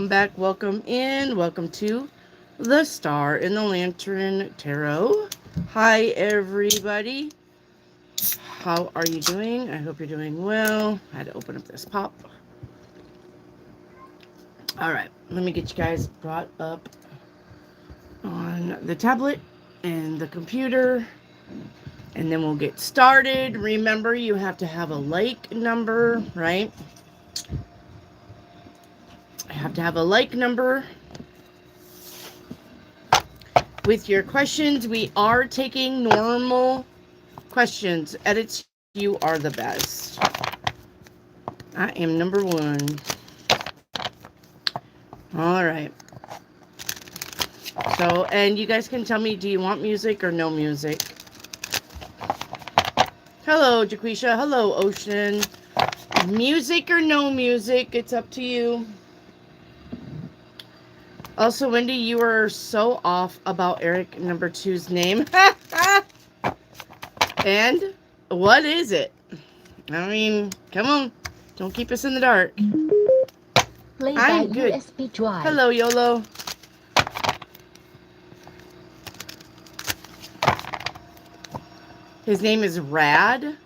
welcome back, welcome in, welcome to the Star in the Lantern Tarot. Hi, everybody. How are you doing? I hope you're doing well. I had to open up this pop. All right, let me get you guys brought up on the tablet and the computer, and then we'll get started. Remember, you have to have a like number, right? I have to have a like number with your questions. We are taking normal questions. Edits, you are the best. I am number one. All right. So, and you guys can tell me, do you want music or no music? Hello, Jaquisha. Hello, Ocean. Music or no music, it's up to you. Also, Wendy, you are so off about Eric number two's name. And what is it? I mean, come on. Don't keep us in the dark. I'm good. USB drive. Hello, YOLO. His name is Rad.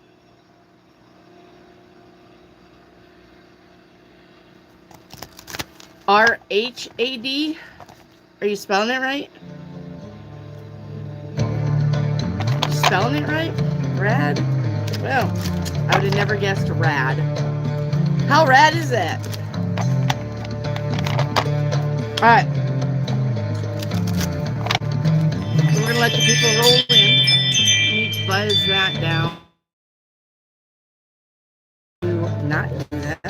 R-H-A-D. Are you spelling it right? You spelling it right? Rad? Well, I would have never guessed rad. How rad is that? Alright. We're going to let the people roll in. Let me buzz that down. Not do that.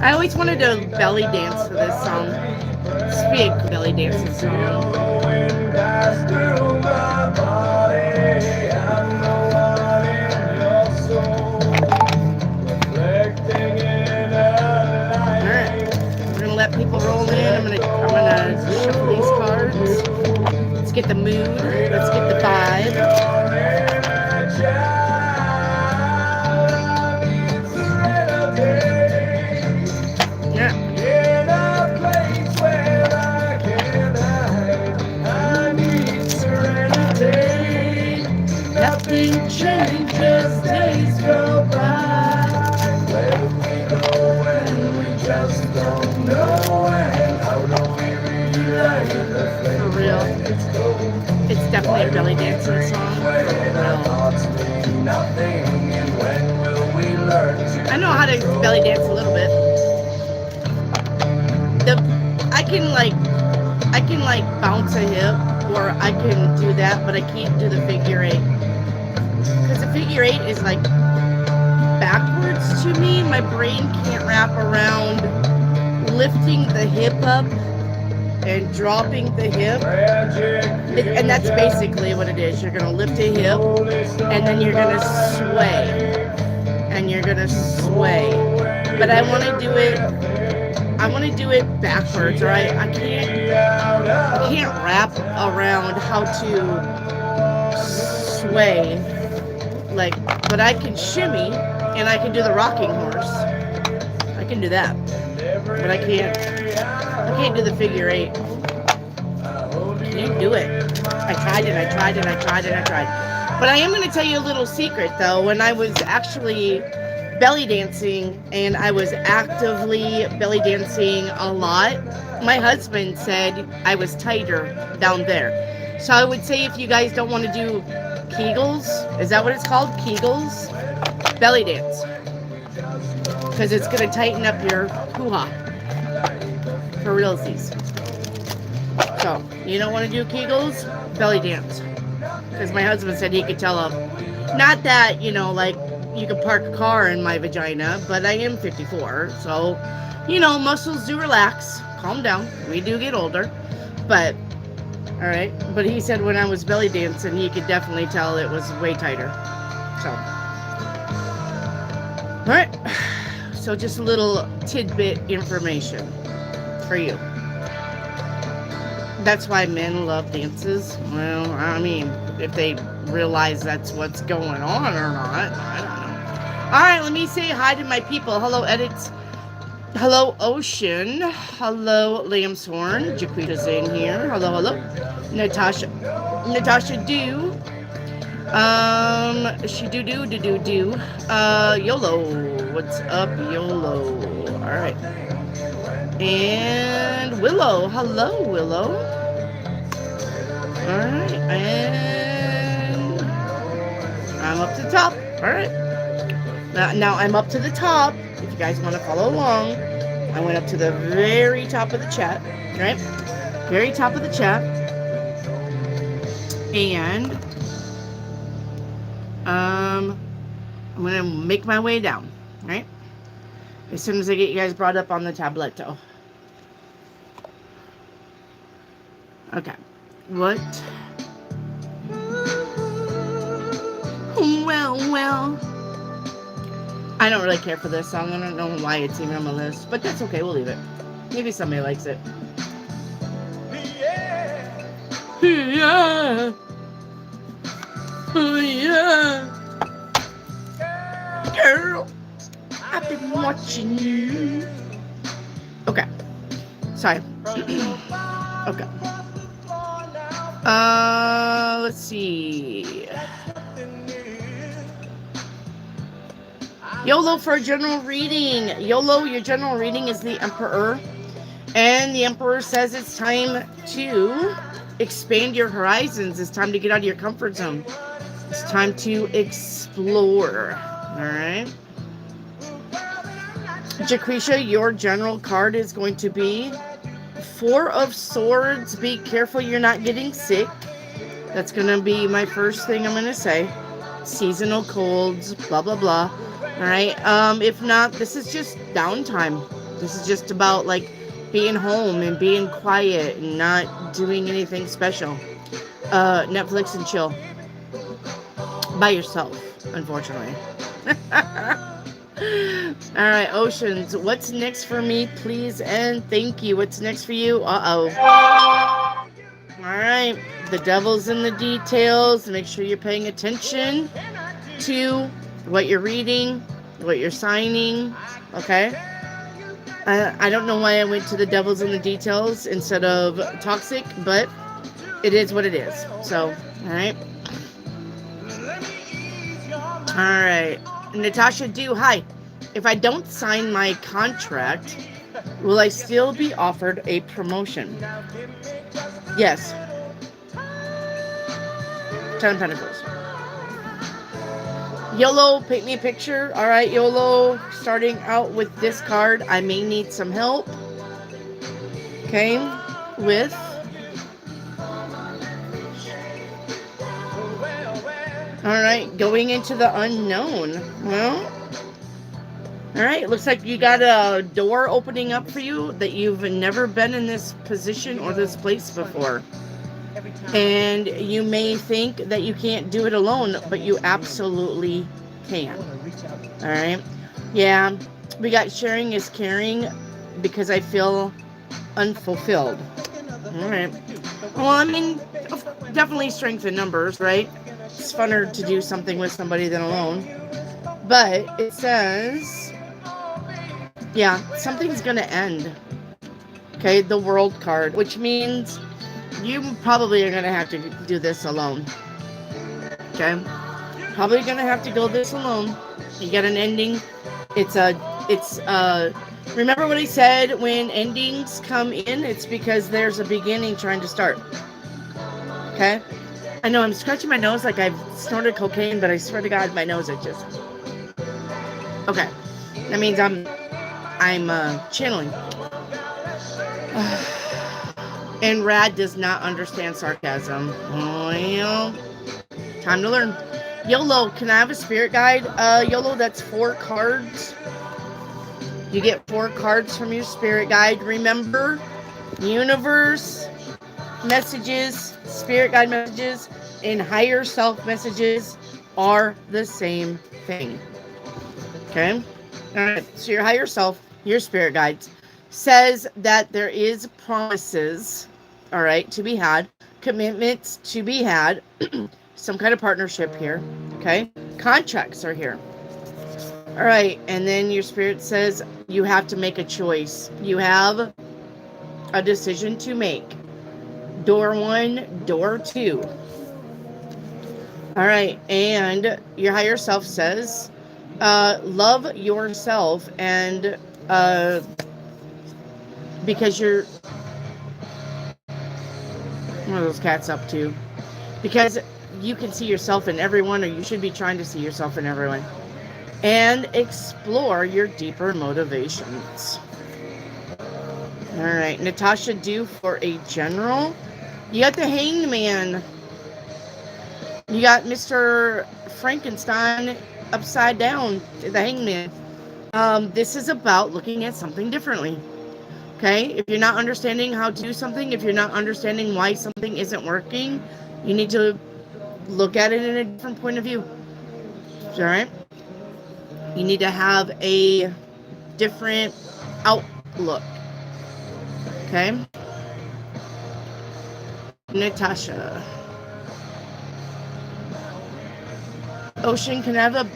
I always wanted to belly dance to this song. This would be a belly dancing song. Let people roll in. I'm gonna shuffle these cards. Let's get the mood. Let's get the vibe. Yeah. Nothing changes, days go by. Where we go and we just don't know. And how do we relight the flame? For real. It's definitely a belly dancing song. I know how to belly dance a little bit. I can like bounce a hip, or I can do that, but I can't do the figure eight. Because the figure eight is like backwards to me. My brain can't wrap around lifting the hip up and dropping the hip. And that's basically what it is. You're going to lift a hip, and then you're going to sway. And you're going to sway. But I want to do it backwards, right? I can't wrap around how to sway. Like, but I can shimmy, and I can do the rocking horse. I can do that. But I can't do the figure eight. Can't do it. I tried and I tried and I tried and I tried. But I am going to tell you a little secret, though. When I was actually belly dancing, and I was actively belly dancing a lot, my husband said I was tighter down there. So I would say, if you guys don't want to do Kegels, is that what it's called? Kegels? Belly dance. Because it's going to tighten up your hoo-ha. For realsies. So, you don't want to do Kegels? Belly dance. Because my husband said he could tell them. Not that, like, you could park a car in my vagina, but I am 54. So, muscles do relax. Calm down. We do get older. But, alright. But he said when I was belly dancing, he could definitely tell it was way tighter. So. Alright. So, just a little tidbit information for you. That's why men love dances. Well, I mean, if they realize that's what's going on or not, I don't know. right, let me say hi to my people. Hello, Edits. Hello, Ocean. Hello, Lambshorn. Jaquita's in here. Hello, hello. Natasha. Natasha Do. She do. YOLO. What's up, YOLO? All right. And Willow. Hello, Willow. All right. And I'm up to the top. All right. Now I'm up to the top. If you guys want to follow along, I went up to the very top of the chat, right? Very top of the chat. And I'm going to make my way down, right? As soon as I get you guys brought up on the tabletto. Okay. What? Well. I don't really care for this song. I don't know why it's even on my list, but that's okay. We'll leave it. Maybe somebody likes it. Yeah. Girl, I've been watching you. Okay. Sorry. Okay. Let's see. YOLO for a general reading. YOLO, your general reading is the Emperor. And the Emperor says it's time to expand your horizons. It's time to get out of your comfort zone. It's time to explore. Alright. Jaquisha, your general card is going to be Four of Swords. Be careful you're not getting sick. That's going to be my first thing I'm going to say. Seasonal colds, blah, blah, blah. Alright, if not, this is just downtime. This is just about, like, being home and being quiet and not doing anything special. Netflix and chill. By yourself, unfortunately. Alright, Oceans, what's next for me, please and thank you? What's next for you? Uh-oh. Alright, the devil's in the details. Make sure you're paying attention to what you're reading, what you're signing, okay? I don't know why I went to the devil's in the details instead of toxic, but it is what it is. So, alright. Alright. Natasha Do, hi. If I don't sign my contract, will I still be offered a promotion? Yes. 10 of Pentacles. YOLO, paint me a picture. All right, YOLO, starting out with this card. I may need some help. Okay, with all right, going into the unknown. Well, all right, looks like you got a door opening up for you that you've never been in this position or this place before. And you may think that you can't do it alone, but you absolutely can. All right. Yeah, we got sharing is caring because I feel unfulfilled. All right. Well, I mean, definitely strength in numbers, right? It's funner to do something with somebody than alone. But it says, yeah, something's going to end. Okay, the World card, which means you probably are going to have to do this alone. Okay? Probably going to have to go this alone. You get an ending. Remember what I said, when endings come in, it's because there's a beginning trying to start. Okay? I know I'm scratching my nose like I've snorted cocaine, but I swear to God, my nose itches. Okay. That means I'm channeling. And Rad does not understand sarcasm. Well, time to learn. YOLO, can I have a spirit guide? YOLO, that's 4 cards. You get 4 cards from your spirit guide. Remember, universe messages, spirit guide messages, and higher self messages are the same thing. Okay? Alright, so your higher self, your spirit guides, says that there is promises, all right, to be had, commitments to be had, some kind of partnership here, okay? Contracts are here. All right, and then your spirit says you have to make a choice. You have a decision to make. Door 1, door 2. All right, and your higher self says, love yourself, and because you're, what are those cats up to? Because you can see yourself in everyone, or you should be trying to see yourself in everyone, and explore your deeper motivations. All right, Natasha, due for a general. You got the Hanged Man. You got Mr. Frankenstein upside down, the Hangman. This is about looking at something differently. Okay? If you're not understanding how to do something, if you're not understanding why something isn't working, you need to look at it in a different point of view. All right? You need to have a different outlook. Okay? Natasha. Ocean, can I have a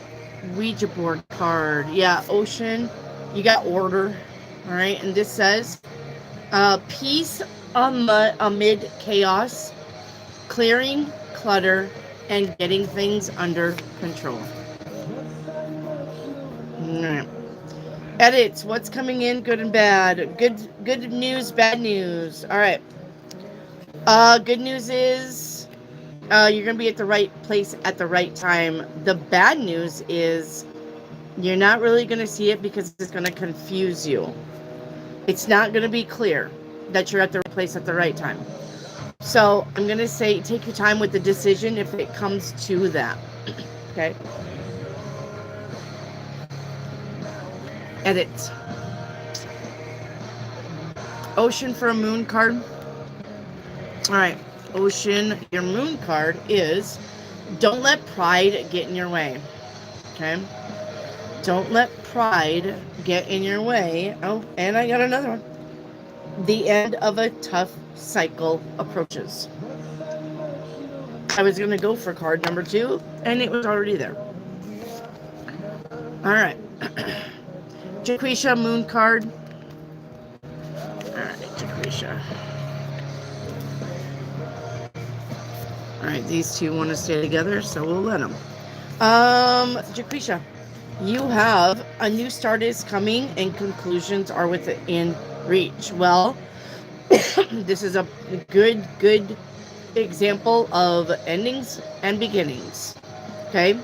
Ouija board card? Yeah, Ocean, you got order. All right, and this says, peace amid chaos, clearing clutter, and getting things under control. All right. Edits, what's coming in, good and bad. Good news, bad news. All right. Good news is you're going to be at the right place at the right time. The bad news is you're not really going to see it because it's going to confuse you. It's not going to be clear that you're at the right place at the right time. So I'm going to say take your time with the decision if it comes to that. Okay? Edit. Ocean for a moon card. All right. Ocean, your moon card is don't let pride get in your way. Okay? Don't let pride get in your way. Oh, and I got another one. The end of a tough cycle approaches. I was going to go for card number 2, and it was already there. All right. Jaquisha, moon card. All right, Jaquisha. All right, these two want to stay together, so we'll let them. Jaquisha, you have a new start is coming, and conclusions are within reach. Well, this is a good example of endings and beginnings. Okay?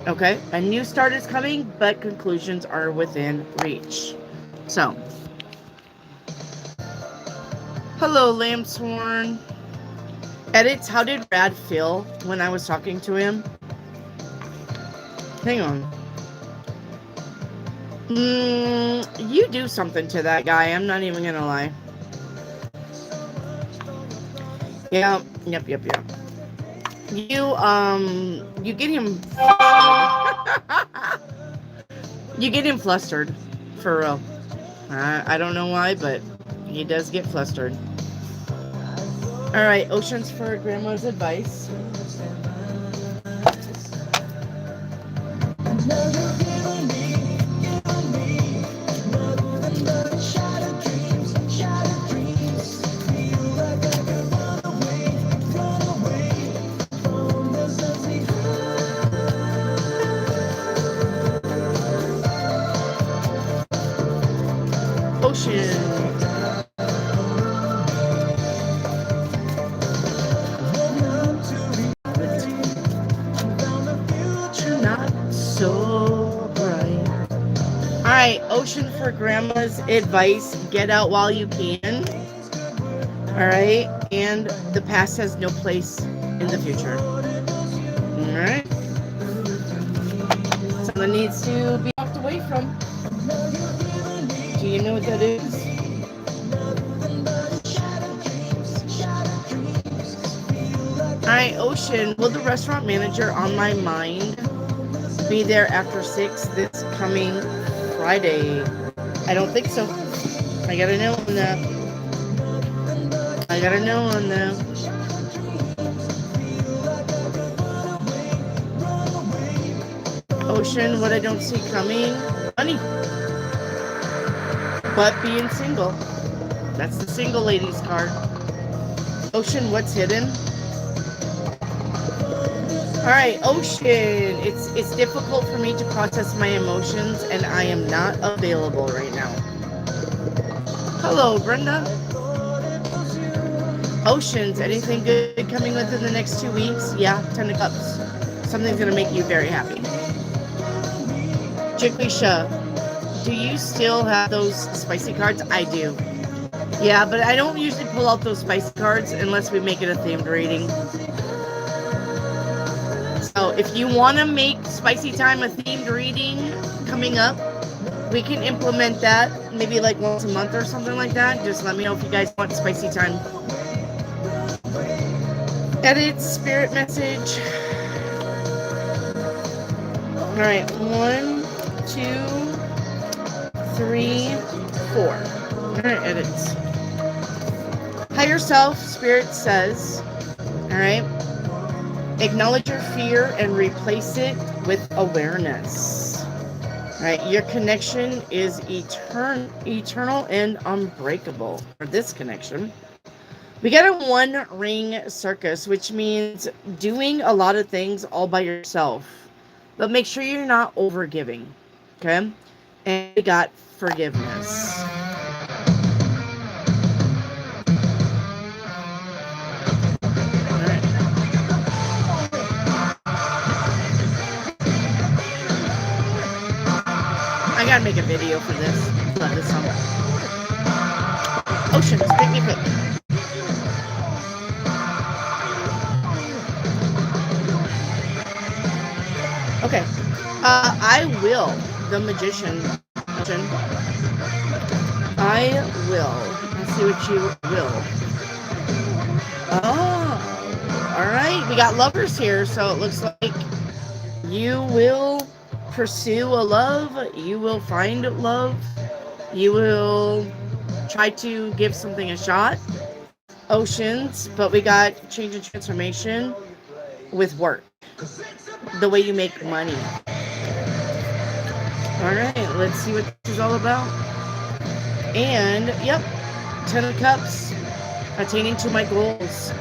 Okay? A new start is coming, but conclusions are within reach. So, hello, Lambshorn. Edits, how did Brad feel when I was talking to him? Hang on. You do something to that guy. I'm not even gonna lie. Yeah, yep. You get him you get him flustered, for real. I don't know why, but he does get flustered. All right, Oceans for Grandma's advice. Ocean. Not so bright. All right, Ocean for Grandma's advice. Get out while you can. All right, and the past has no place in the future. All right. Someone needs to be walked away from. Do you know what that is? Alright, Ocean, will the restaurant manager on my mind be there after 6 this coming Friday? I don't think so. I gotta know on that. Ocean, what I don't see coming, money. But being single. That's the single ladies card. Ocean, what's hidden? Alright, Ocean. It's difficult for me to process my emotions, and I am not available right now. Hello, Brenda. Oceans, anything good coming within the next 2 weeks? Yeah, 10 of Cups. Something's going to make you very happy. Chickwisha, do you still have those spicy cards? I do. Yeah, but I don't usually pull out those spicy cards unless we make it a themed reading. So if you want to make Spicy Time a themed reading coming up, we can implement that maybe like once a month or something like that. Just let me know if you guys want Spicy Time. Edit spirit message. All right, 1, 2, 3, 4. All right, edits. Higher self, spirit says, all right, acknowledge your fear and replace it with awareness. All right, your connection is eternal and unbreakable. For this connection, we got a one ring circus, which means doing a lot of things all by yourself. But make sure you're not over giving. Okay? And we got forgiveness. Alright. I gotta make a video for this. Love this song. Oceans, make me quick. Okay. I will. The magician. I will. Let's see what you will. Oh. Alright. We got lovers here, so it looks like you will pursue a love. You will find love. You will try to give something a shot. Oceans. But we got change and transformation with work. The way you make money. Alright, let's see what this is all about. And, yep, 10 of Cups. Attaining to my goals.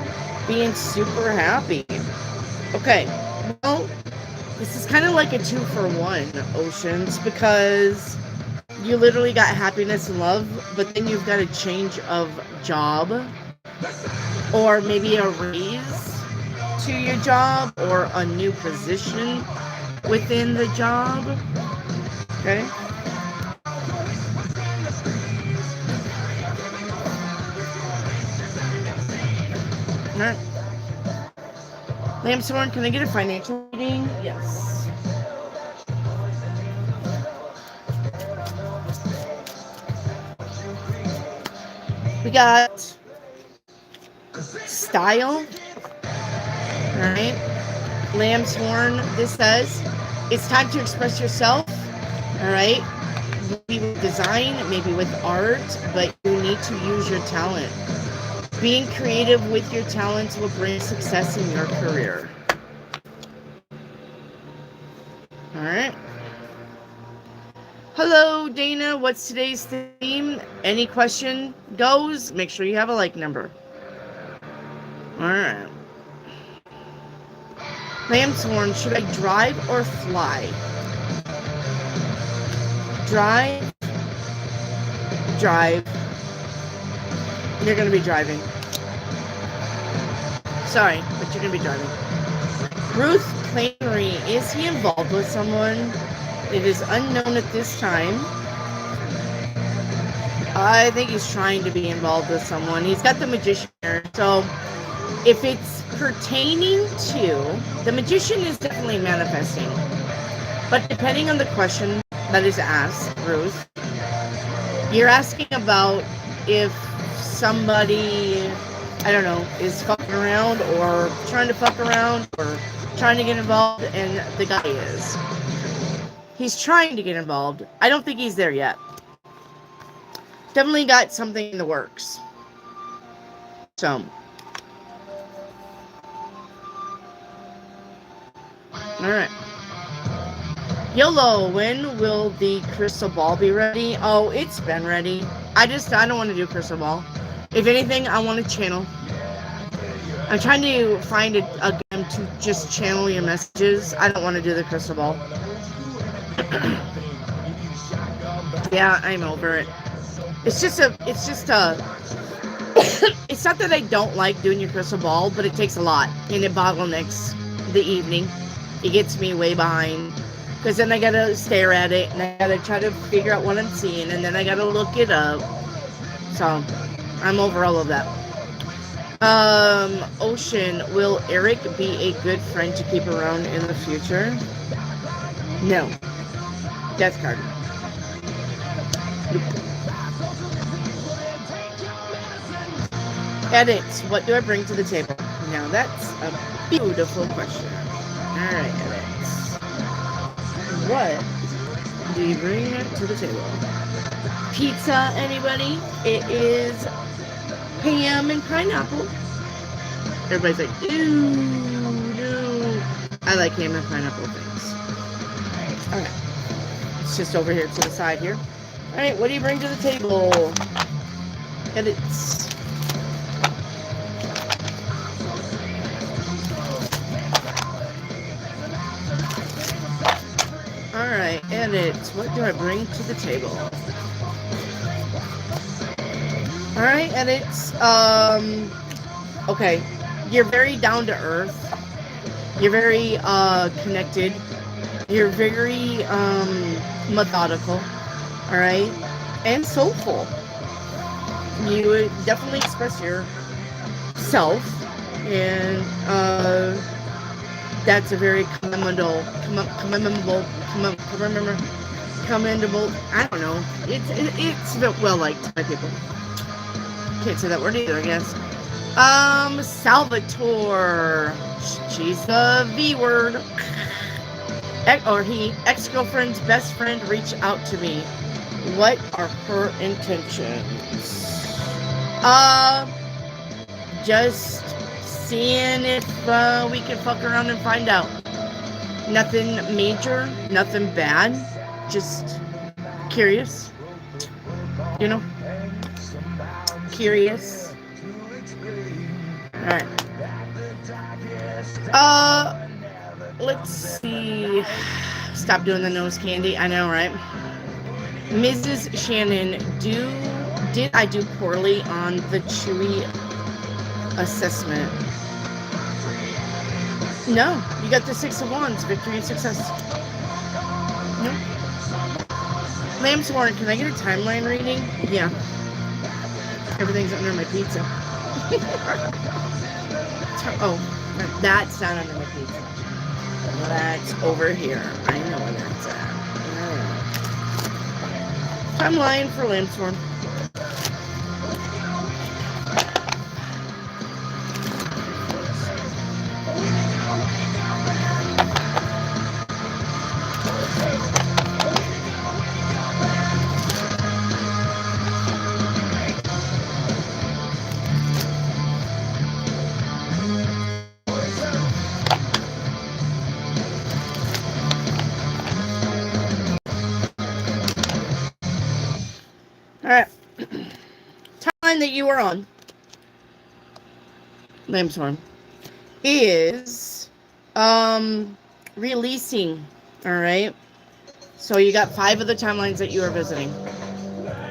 Being super happy. Okay, well, this is kind of like a 2-for-1, Oceans, because you literally got happiness and love, but then you've got a change of job, or maybe a raise to your job, or a new position within the job. Okay. Alright. Lambsworn, can I get a financial reading? Yes. We got style. Alright. Lambsworn, this says, it's time to express yourself. Alright. Maybe with design, maybe with art, but you need to use your talent. Being creative with your talents will bring success in your career. Alright. Hello, Dana. What's today's theme? Any question goes. Make sure you have a like number. Alright. Lambsworn, should I drive or fly? Drive. You're going to be driving. Sorry, but you're going to be driving. Ruth Clamery, is he involved with someone? It is unknown at this time. I think he's trying to be involved with someone. He's got the magician here. So if it's pertaining to, the magician is definitely manifesting. But depending on the question that is asked, Ruth, you're asking about if somebody, I don't know, is fucking around or trying to fuck around or trying to get involved, and the guy is. He's trying to get involved. I don't think he's there yet. Definitely got something in the works. So. Alright. YOLO, when will the crystal ball be ready? Oh, it's been ready. I don't want to do crystal ball. If anything, I want to channel. I'm trying to find a game to just channel your messages. I don't want to do the crystal ball. Yeah, I'm over it. It's not that I don't like doing your crystal ball, but it takes a lot and it bottlenecks the evening. It gets me way behind because then I gotta stare at it and I gotta try to figure out what I'm seeing and then I gotta look it up. So I'm over all of that. Ocean, will Eric be a good friend to keep around in the future? No. Death card. Nope. Edits, what do I bring to the table? Now that's a beautiful question. Alright, edits. What do you bring to the table? Pizza, anybody? It is ham and pineapple. Everybody's like, ew, no. I like ham and pineapple things. Alright. It's just over here to the side here. Alright, what do you bring to the table? Edits. Alright, edits. What do I bring to the table? Alright, edits. Okay. You're very down to earth. You're very connected. You're very methodical. Alright? And soulful. You would definitely express yourself. And that's a very commendable, I don't know. It's well liked by people. Can't say that word either, I guess. Salvatore. She's the V word. Ex-girlfriend's best friend reached out to me. What are her intentions? Just seeing if we can fuck around and find out. Nothing major, nothing bad. Just curious. You know? Curious. Alright. Let's see. Stop doing the nose candy. I know, right? Mrs. Shannon, did I do poorly on the Chewy assessment? No, you got the 6 of Wands, victory and success. No. Lamb's Horn, can I get a timeline reading? Yeah. Everything's under my pizza. Oh, that's not under my pizza. That's over here. I know where that's at. Timeline for Lamb's Horn. Alright. Timeline that you are on, Lamb's Horn, is releasing. Alright. So you got 5 of the timelines that you are visiting.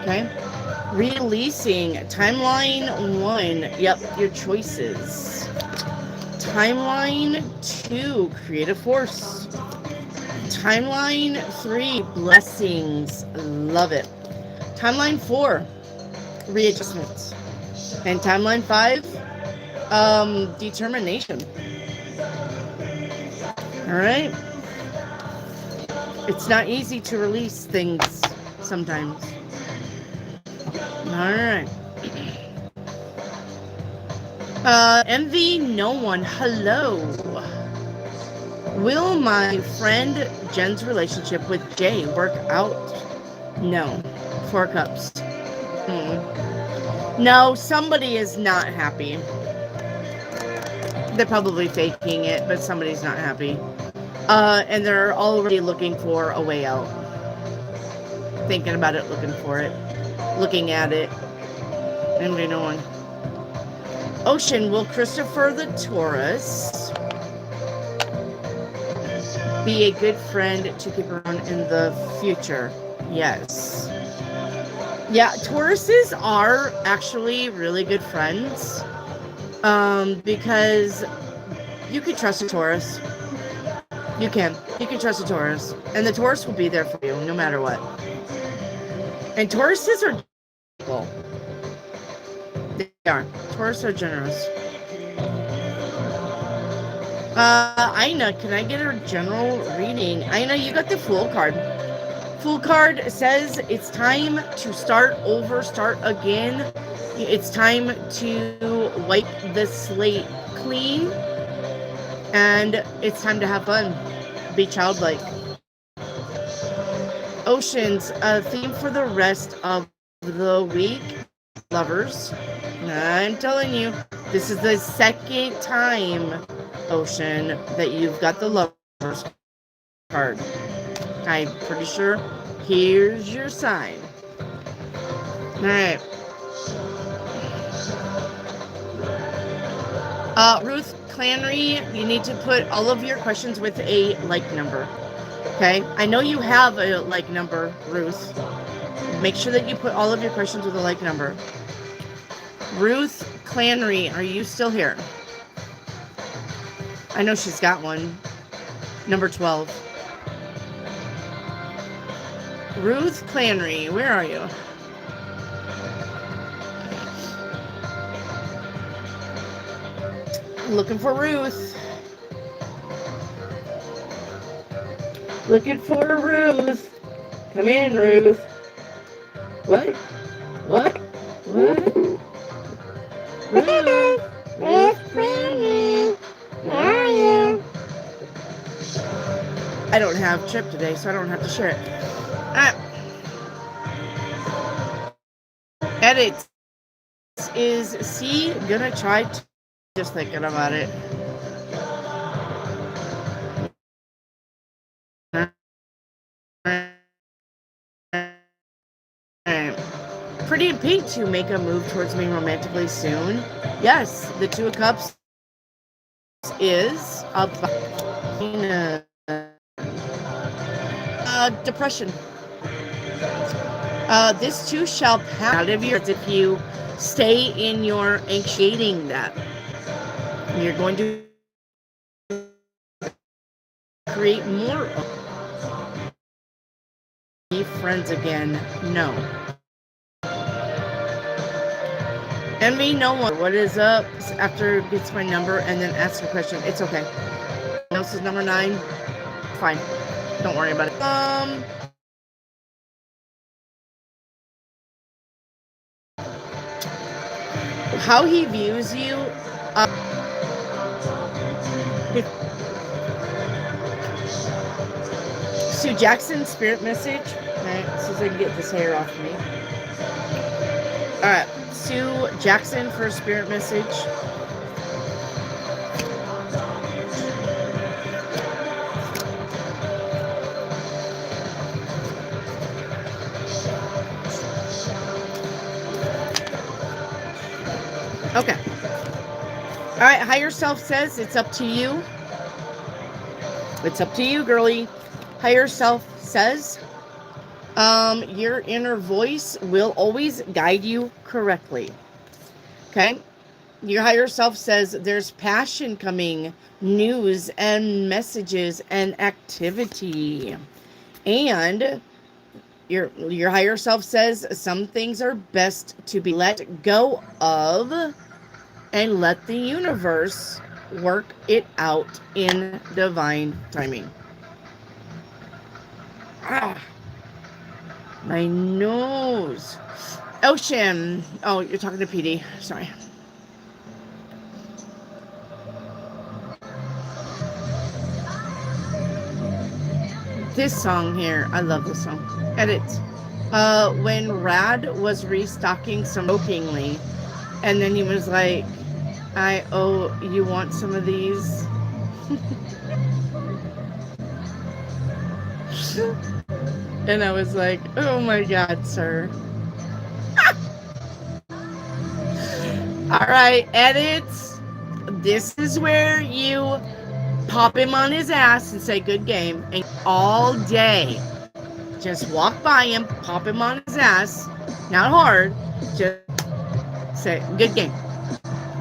Okay. Releasing. Timeline 1. Yep, your choices. Timeline 2. Creative force. Timeline 3. Blessings. Love it. Timeline 4, readjustments. And timeline 5, determination. Alright? It's not easy to release things sometimes. Alright. Envy no one. Hello. Will my friend Jen's relationship with Jay work out? No. 4 cups. No, somebody is not happy. They're probably faking it, but somebody's not happy. And they're already looking for a way out. Thinking about it, looking for it, looking at it. Anybody know one? Ocean, will Christopher the Taurus be a good friend to keep around in the future? Yes. Yeah, Tauruses are actually really good friends. Because you can trust a Taurus. You can trust a Taurus. And the Taurus will be there for you no matter what. And Tauruses are people. They are. Taurus are generous. Aina, can I get a general reading? Aina, you got the Fool card. Fool card says it's time to start over, start again. It's time to wipe the slate clean. And it's time to have fun. Be childlike. Oceans, theme for the rest of the week. Lovers. I'm telling you, this is the second time, Ocean, that you've got the Lovers card. I'm pretty sure. Here's your sign. Alright. Ruth Clanry, you need to put all of your questions with a like number. Okay? I know you have a like number, Ruth. Make sure that you put all of your questions with a like number. Ruth Clanry, are you still here? I know she's got one. Number 12. Ruth Clanry, where are you? Looking for Ruth. Looking for Ruth. Come in, Ruth. What? What? What? Ruth. Ruth Clanry. Where are you? I don't have Chip today, so I don't have to share it. Edit. Is C gonna try to just thinking about it? Pretty in Pink to make a move towards me romantically soon. Yes, the Two of Cups is about depression. This too shall pass out of you if you stay in your anxiating that. You're going to create more. Be friends again. No. Envy no one. What is up? After it gets my number and then ask a question. It's okay. Else is number 9. Fine. Don't worry about it. How he views you. Sue Jackson, spirit message. Alright, so I can get this hair off me. Alright, Sue Jackson for a spirit message. Okay. Alright, higher self says it's up to you. It's up to you, girly. Higher self says your inner voice will always guide you correctly. Okay? Your higher self says there's passion coming, news and messages and activity. And your higher self says some things are best to be let go of and let the universe work it out in divine timing. My nose. Ocean. Oh, you're talking to PD. Sorry. This song here. I love this song. Edit. When Rad was restocking smokingly, and then he was like, you want some of these? And I was like, oh my God, sir. All right, edits. This is where you pop him on his ass and say good game. And all day, just walk by him, pop him on his ass. Not hard. Just say good game.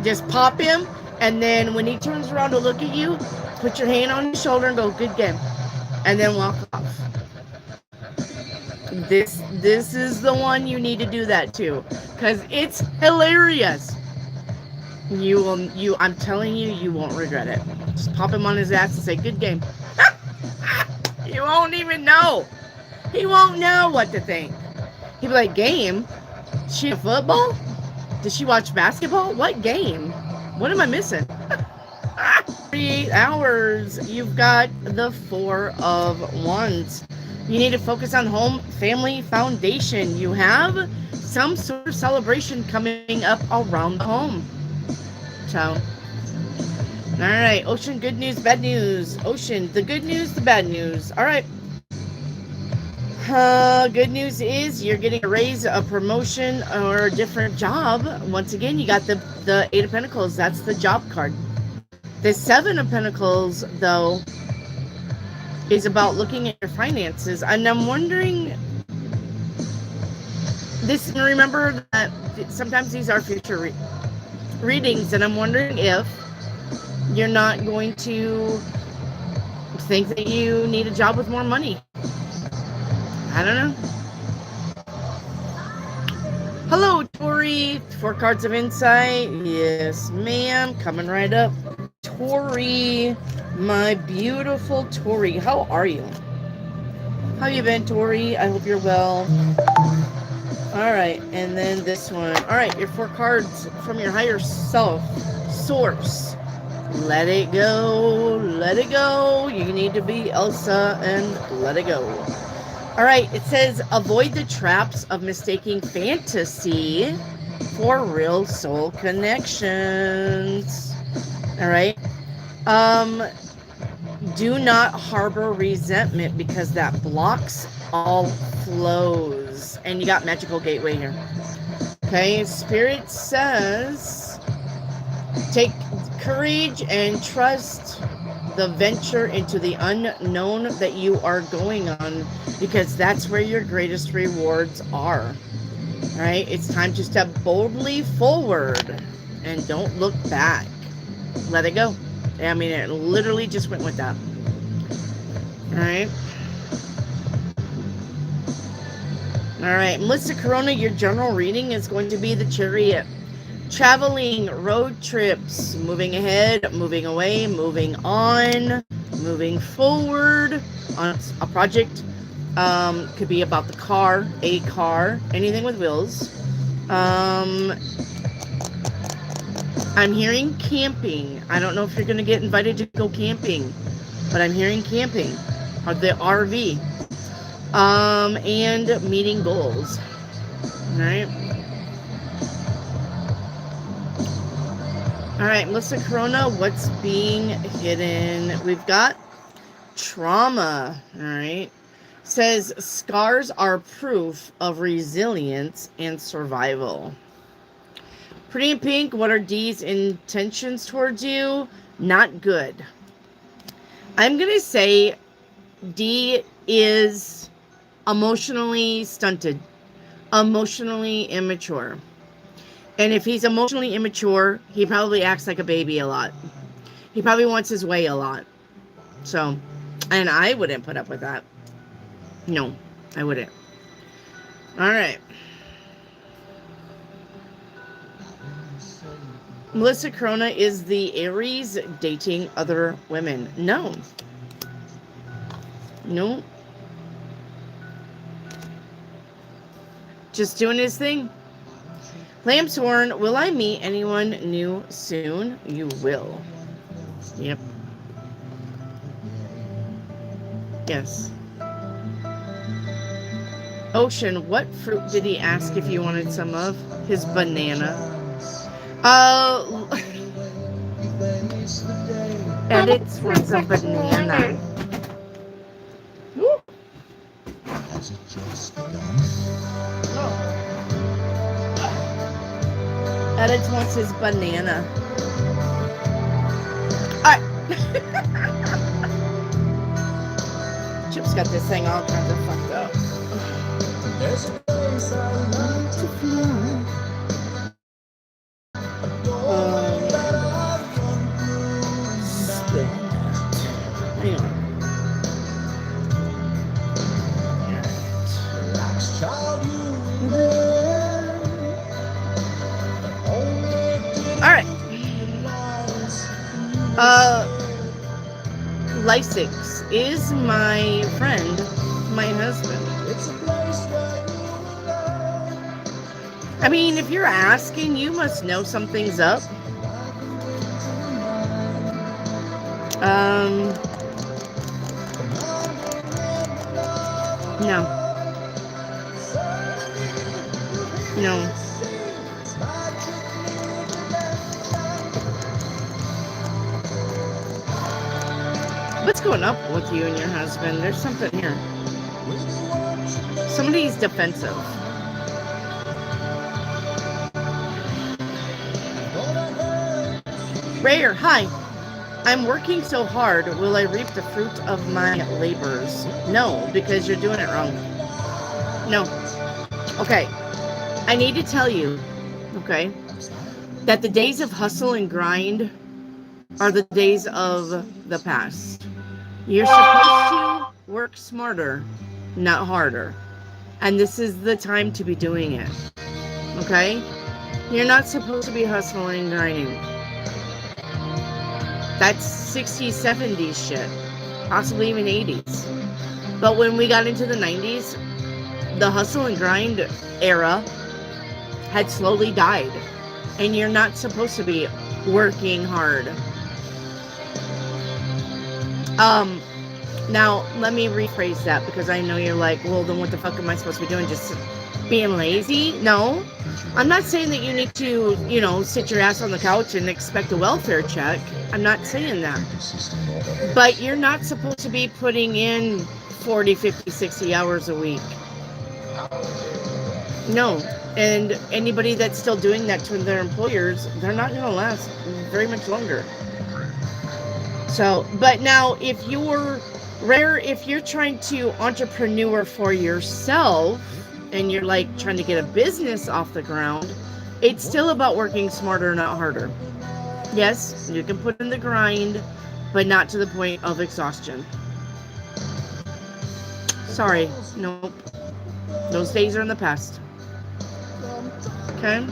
Just pop him. And then when he turns around to look at you, put your hand on his shoulder and go good game. And then walk off. This is the one you need to do that to. Because it's hilarious. I'm telling you, you won't regret it. Just pop him on his ass and say, good game. You won't even know. He won't know what to think. He'll be like, game? She football? Did she watch basketball? What game? What am I missing? 3 hours. You've got the 4 of Wands. You need to focus on home, family, foundation. You have some sort of celebration coming up around the home. So, all right, Ocean, good news, bad news. Ocean, the good news, the bad news. All right. Good news is you're getting a raise, a promotion, or a different job. Once again, you got the 8 of Pentacles. That's the job card. The 7 of Pentacles, though, is about looking at your finances. And I'm wondering, remember that sometimes these are future readings, and I'm wondering if you're not going to think that you need a job with more money. I don't know. Hello, Tori. 4 cards of insight. Yes, ma'am. Coming right up. Tori, my beautiful Tori. How are you? How you been, Tori? I hope you're well. All right, and then this one. All right, your 4 cards from your higher self, source. Let it go, let it go. You need to be Elsa and let it go. All right, it says avoid the traps of mistaking fantasy for real soul connections. All right. Do not harbor resentment because that blocks all flows. And you got magical gateway here. Okay, Spirit says take courage and trust the venture into the unknown that you are going on, because that's where your greatest rewards are. All right, it's time to step boldly forward and don't look back. Let it go. I mean, it literally just went with that. All right. All right, Melissa Corona, your general reading is going to be the Chariot. Traveling, road trips, moving ahead, moving away, moving on, moving forward on a project. Could be about the car, a car, anything with wheels. I'm hearing camping. I don't know if you're going to get invited to go camping, but I'm hearing camping, or the RV, and meeting goals. All right. All right, Melissa Corona, what's being hidden? We've got trauma. All right. Says scars are proof of resilience and survival. Pretty in Pink, what are D's intentions towards you? Not good. I'm going to say D is emotionally stunted, emotionally immature. And if he's emotionally immature, he probably acts like a baby a lot. He probably wants his way a lot. So, and I wouldn't put up with that. No, I wouldn't. All right. Melissa Corona, is the Aries dating other women? No. No. Just doing his thing. Lambshorn, will I meet anyone new soon? You will. Yep. Yes. Ocean, what fruit did he ask if you wanted some of? His banana. Edits wants a banana. Ooh. Edit wants his banana. Alright. Chip's got this thing all kinds of fucked up. There's a place I love to fly. Hang on. Alright. Lysix is my friend, my husband. I mean, if you're asking, you must know something's up. No. No. What's going up with you and your husband? There's something here. Somebody's defensive. Rayer, hi. I'm working so hard. Will I reap the fruit of my labors? No, because you're doing it wrong. No. Okay. I need to tell you, okay, that the days of hustle and grind are the days of the past. You're supposed to work smarter, not harder. And this is the time to be doing it. Okay? You're not supposed to be hustling and grinding. That's 60s, 70s shit. Possibly even 80s. But when we got into the 90s, the hustle and grind era had slowly died. And you're not supposed to be working hard. Now, let me rephrase that, because I know you're like, well, then what the fuck am I supposed to be doing? Just being lazy? No. I'm not saying that you need to, sit your ass on the couch and expect a welfare check. I'm not saying that. But you're not supposed to be putting in 40, 50, 60 hours a week. No. And anybody that's still doing that to their employers, they're not going to last very much longer. So, but now if you're trying to entrepreneur for yourself and you're like trying to get a business off the ground, it's still about working smarter, not harder. Yes, you can put in the grind, but not to the point of exhaustion. Sorry, nope. Those days are in the past. Okay?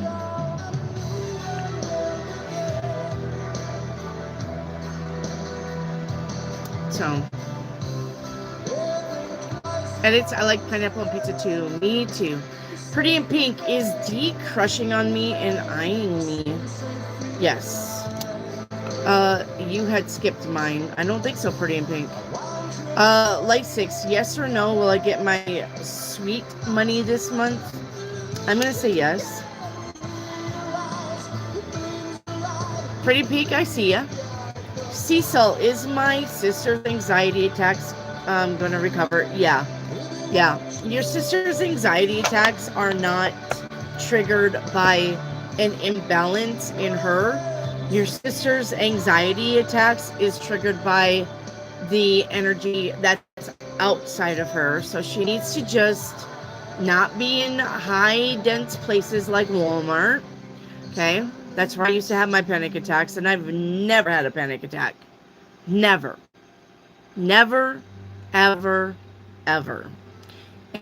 So, and I like pineapple and pizza too. Me too. Pretty in Pink, is D crushing on me and eyeing me? Yes. You had skipped mine. I don't think so, Pretty in Pink. Light 6, yes or no? Will I get my sweet money this month? I'm gonna say yes. Pretty Pink, I see ya. Cecil, is my sister's anxiety attacks going to recover? Yeah. Your sister's anxiety attacks are not triggered by an imbalance in her. Your sister's anxiety attacks is triggered by the energy that's outside of her. So she needs to just not be in high dense places like Walmart. Okay? That's where I used to have my panic attacks, and I've never had a panic attack. Never, ever.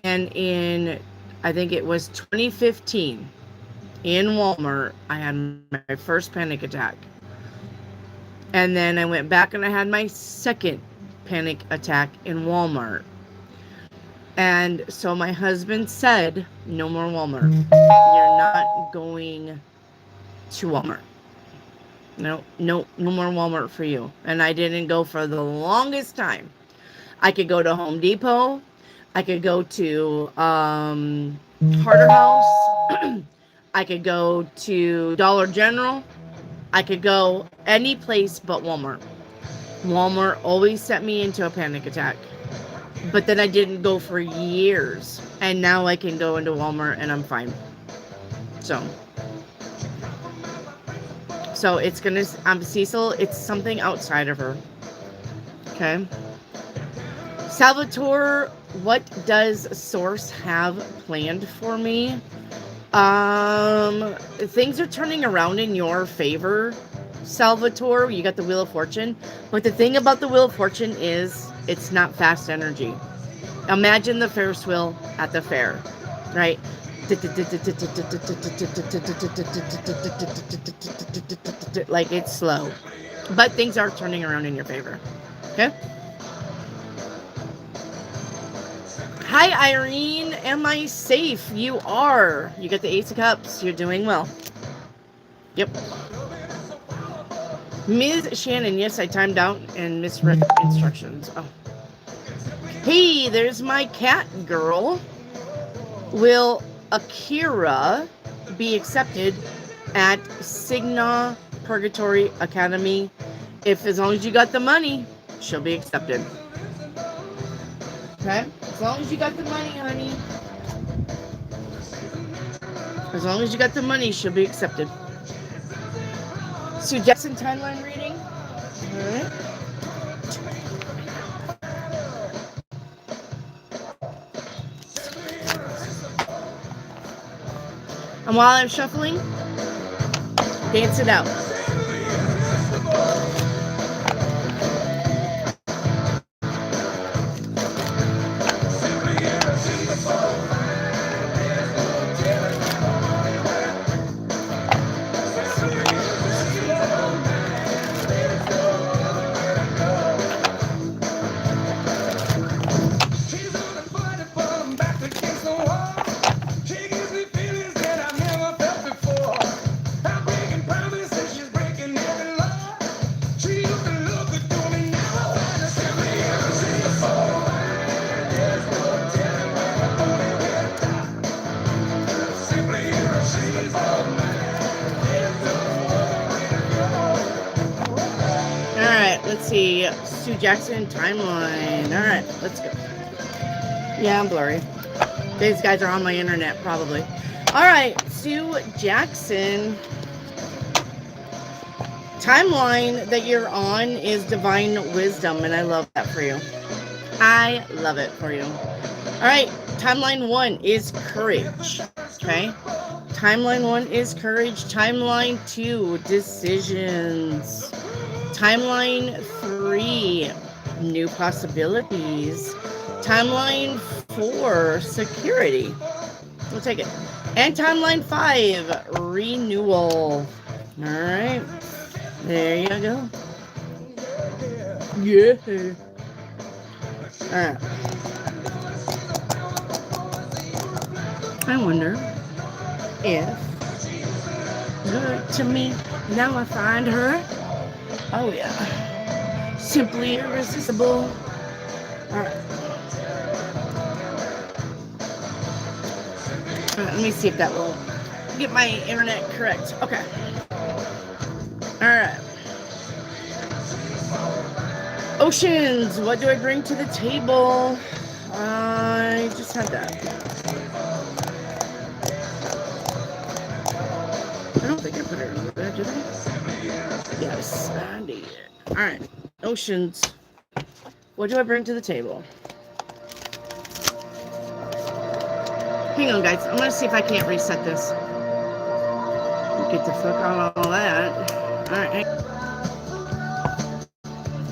And in, I think it was 2015, in Walmart, I had my first panic attack. And then I went back and I had my second panic attack in Walmart. And so my husband said, no more Walmart. You're not going to Walmart. No more Walmart for you. And I didn't go for the longest time. I could go to Home Depot. I could go to Harder House. I could go to Dollar General. I could go any place but Walmart. Walmart always sent me into a panic attack. But then I didn't go for years. And now I can go into Walmart and I'm fine. So, So it's gonna, Cecil, it's something outside of her. Okay. Salvatore, what does Source have planned for me? Things are turning around in your favor, Salvatore. You got the Wheel of Fortune. But the thing about the Wheel of Fortune is it's not fast energy. Imagine the Ferris wheel at the fair, right? Like it's slow. But things are turning around in your favor. Okay? Hi, Irene. Am I safe? You are. You get the Ace of Cups. You're doing well. Yep. Ms. Shannon, yes, I timed out and misread instructions. Oh. Hey, there's my cat girl. Will Akira be accepted at Signa Purgatory Academy? As long as you got the money, she'll be accepted. Okay? As long as you got the money, honey. As long as you got the money, she'll be accepted. Sue Jackson timeline reading. All right. And while I'm shuffling, dance it out. Let's see, Sue Jackson timeline. All right, let's go. Yeah, I'm blurry. These guys are on my internet, probably. All right, Sue Jackson timeline that you're on is divine wisdom, and I love that for you. I love it for you. All right, timeline 1 is courage. Okay, timeline 1 is courage. Timeline 2, decisions. Timeline 3, new possibilities. Timeline 4, security. We'll take it. And timeline 5, renewal. All right. There you go. Yeah. All right. I wonder if good to me. Now I find her. Oh yeah, simply irresistible. All right. Let me see if that will get my internet correct. Okay. All right. Oceans, what do I bring to the table? I just had that. I don't think I put it in there, did I? Yes, I did. All right, Oceans. What do I bring to the table? Hang on, guys. I'm gonna see if I can't reset this. Get the fuck out of all that. All right.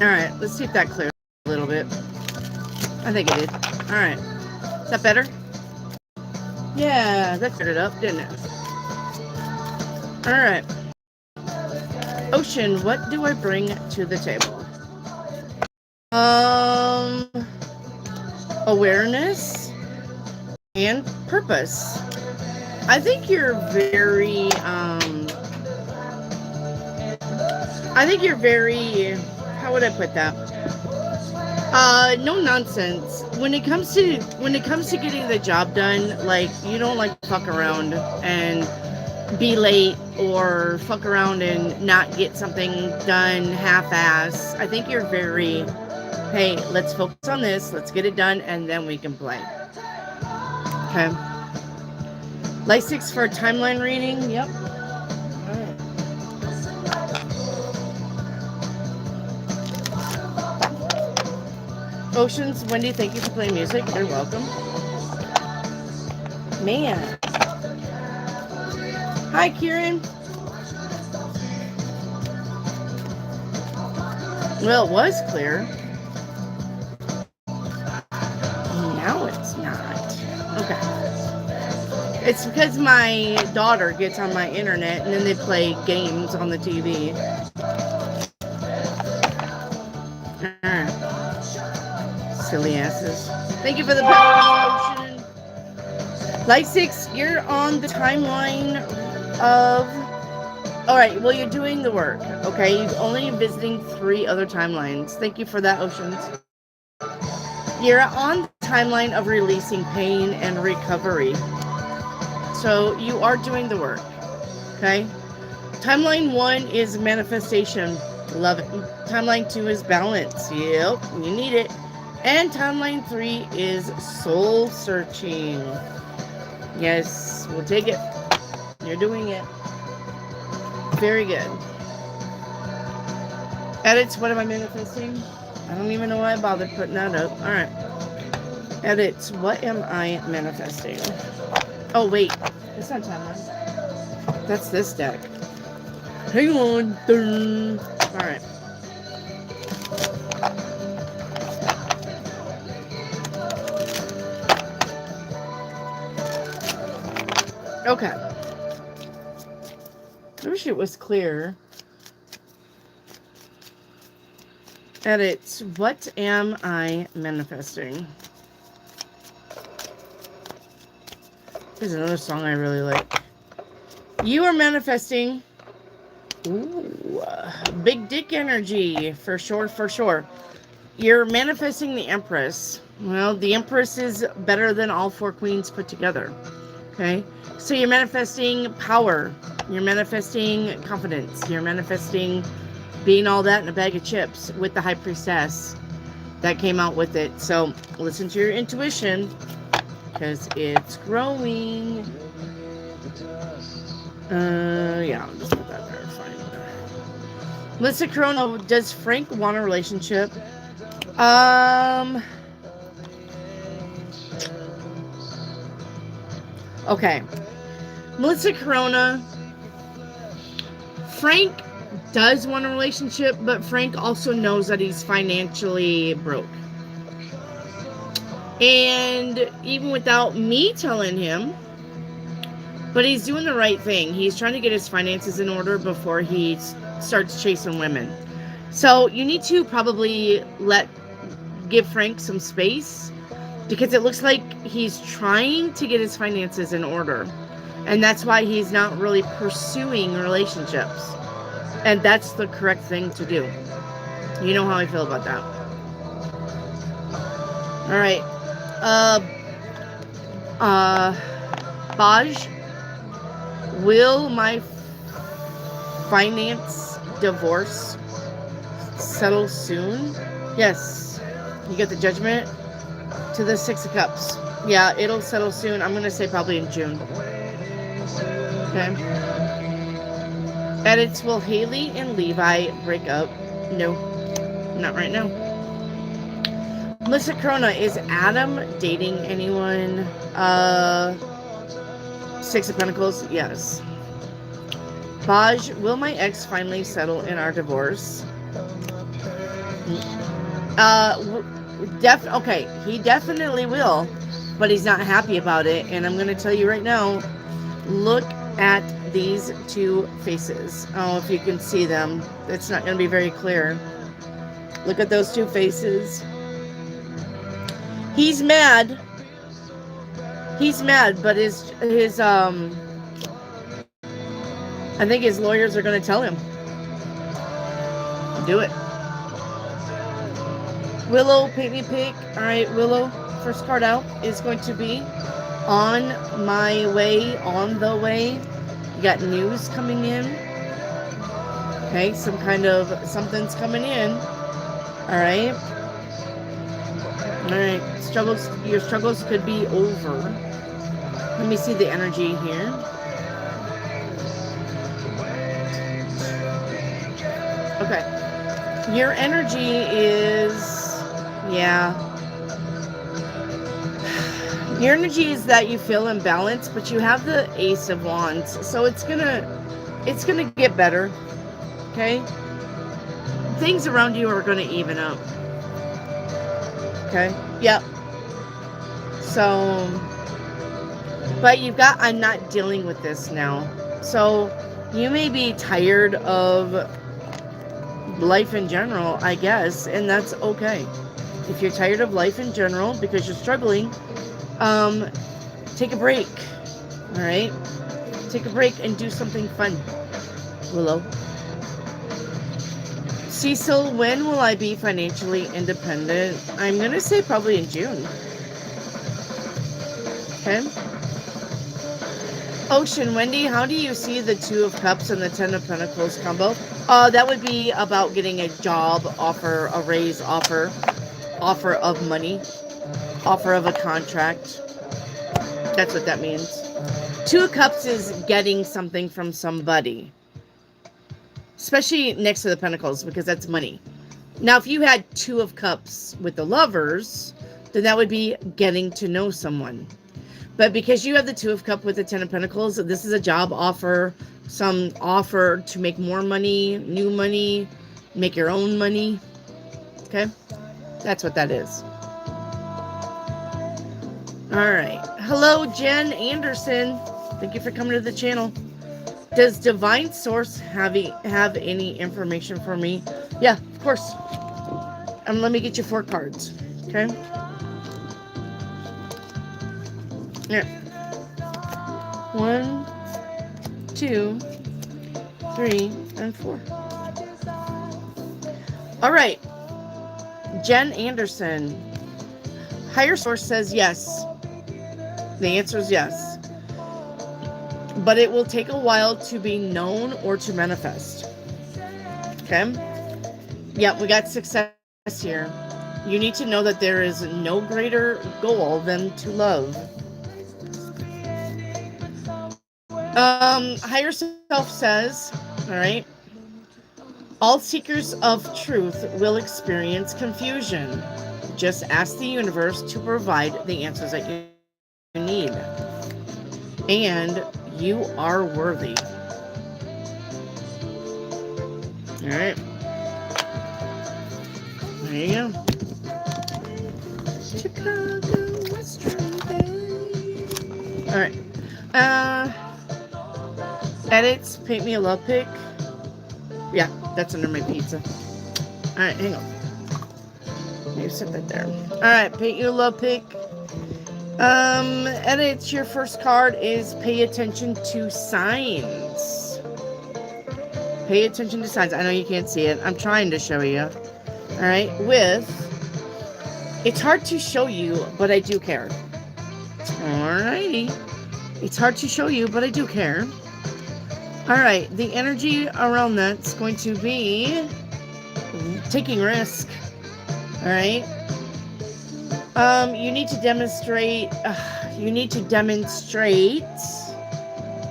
All right. Let's see if that clears a little bit. I think it did. All right. Is that better? Yeah, that cleared it up, didn't it? All right. Ocean, what do I bring to the table? Awareness and purpose. I think you're very, how would I put that? No nonsense. When it comes to getting the job done, like, you don't like to fuck around and be late or fuck around and not get something done half-ass. I think you're very, hey, let's focus on this, let's get it done, and then we can play. Okay. Light 6 for a timeline reading. Yep. Oceans, Wendy, thank you for playing music. You're welcome. Man. Hi, Kieran. Well, it was clear. Now it's not. Okay. It's because my daughter gets on my internet and then they play games on the TV. Silly asses. Thank you for the power ocean. Light 6, you're on the timeline of... Alright, well, you're doing the work, okay? You're only visiting 3 other timelines. Thank you for that, Oceans. You're on the timeline of releasing pain and recovery. So you are doing the work, okay? Timeline 1 is manifestation. Love it. Timeline 2 is balance. Yep, you need it. And timeline 3 is soul searching. Yes, we'll take it. You're doing it. Very good. Edits, what am I manifesting? I don't even know why I bothered putting that up. Alright. Edits, what am I manifesting? Oh, wait. It's not timeline. That's this deck. Hang on. Alright. Okay. I wish it was clear. Edits. What am I manifesting? There's another song I really like. You are manifesting. Ooh, big dick energy. For sure, for sure. You're manifesting the Empress. Well, the Empress is better than all 4 queens put together. Okay? So you're manifesting power. You're manifesting confidence. You're manifesting being all that in a bag of chips with the High Priestess that came out with it. So listen to your intuition because it's growing. Yeah, I'll just put that there. Fine. Melissa Corona, does Frank want a relationship? Okay. Melissa Corona, Frank does want a relationship, but Frank also knows that he's financially broke. And even without me telling him, but he's doing the right thing. He's trying to get his finances in order before he starts chasing women. So you need to probably give Frank some space, because it looks like he's trying to get his finances in order. And that's why he's not really pursuing relationships. And that's the correct thing to do. You know how I feel about that. All right. Baj, will my finance divorce settle soon? Yes. You get the Judgment to the 6 of Cups. Yeah, it'll settle soon. I'm going to say probably in June. Okay. Edits, will Haley and Levi break up? No. Not right now. Melissa Corona, is Adam dating anyone? 6 of Pentacles? Yes. Baj, will my ex finally settle in our divorce? Okay, he definitely will, but he's not happy about it. And I'm going to tell you right now, look at these 2 faces. Oh, if you can see them, it's not going to be very clear. Look at those 2 faces. He's mad. He's mad, but his I think his lawyers are going to tell him. Do it. Willow, paint me pig. All right, Willow, first card out is going to be on my way, on the way. You got news coming in. Okay, some kind of something's coming in. All right. All right, your struggles could be over. Let me see the energy here. Okay. Your energy is, yeah. Your energy is that you feel imbalanced, but you have the Ace of Wands, so it's gonna get better. Okay, things around you are gonna even up. Okay, yep. So, but you've got, I'm not dealing with this now. So you may be tired of life in general, I guess, and that's okay. If you're tired of life in general because you're struggling, take a break. All right, take a break and do something fun. Willow. Cecil, when will I be financially independent? I'm gonna say probably in June. Okay. Ocean, Wendy, how do you see the Two of Cups and the Ten of Pentacles combo? That would be about getting a job offer, a raise offer, offer of money, offer of a contract. That's what that means. Two of Cups is getting something from somebody, especially next to the Pentacles, because that's money. Now, if you had Two of Cups with the Lovers, then that would be getting to know someone. But because you have the Two of Cups with the Ten of Pentacles, this is a job offer, some offer to make more money, new money, make your own money. Okay? That's what that is. All right. Hello, Jen Anderson. Thank you for coming to the channel. Does Divine Source have any information for me? Yeah, of course. Let me get you 4 cards. Okay? Yeah. 1, 2, 3, and 4. All right. Jen Anderson. Higher Source says yes. The answer is yes. But it will take a while to be known or to manifest. Okay? Yeah, we got success here. You need to know that there is no greater goal than to love. Higher Self says, all right, all seekers of truth will experience confusion. Just ask the universe to provide the answers that you need. And you are worthy. All right. There you go. Chicago Western Bay. All right. Edits, paint me a love pic. Yeah, that's under my pizza. All right, hang on. Maybe set that there. All right, paint you a love pic. Edits, your first card is pay attention to signs. Pay attention to signs. I know you can't see it. I'm trying to show you. All right, it's hard to show you, but I do care. All righty. It's hard to show you, but I do care. All right, the energy around that's going to be taking risk. All right. You need to demonstrate.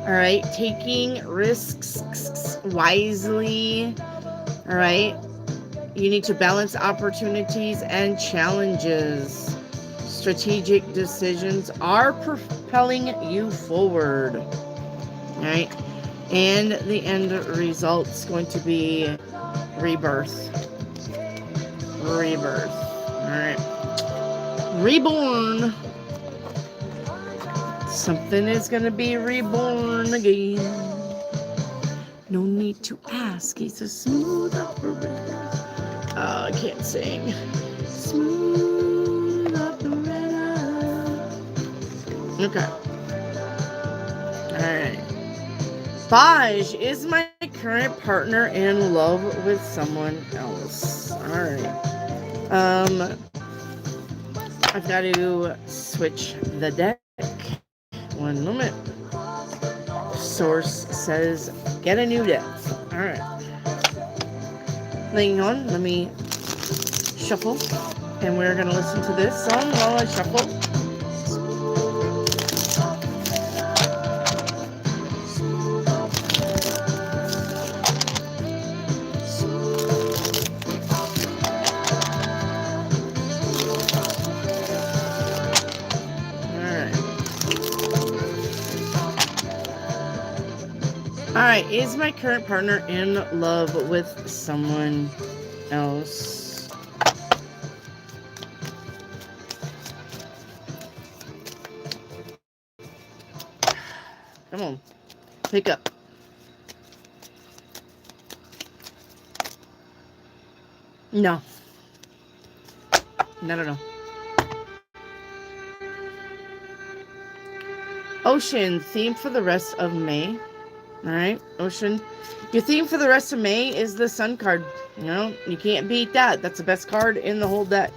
All right, taking risks wisely. All right. You need to balance opportunities and challenges. Strategic decisions are propelling you forward. All right. And the end result's going to be rebirth. Rebirth. All right. Reborn. Something is going to be reborn again. No need to ask. He's a smooth operator. I can't sing. Smooth operator. Okay. All right. Baj, is my current partner in love with someone else? All right. I've got to switch the deck. One moment. Source says get a new deck. All right. Hang on. Let me shuffle. And we're going to listen to this song while I shuffle. All Alright, is my current partner in love with someone else? Come on. Pick up. No. Not at all. Ocean, theme for the rest of May. Alright, Ocean. Your theme for the rest of May is the Sun card. You know, you can't beat that. That's the best card in the whole deck.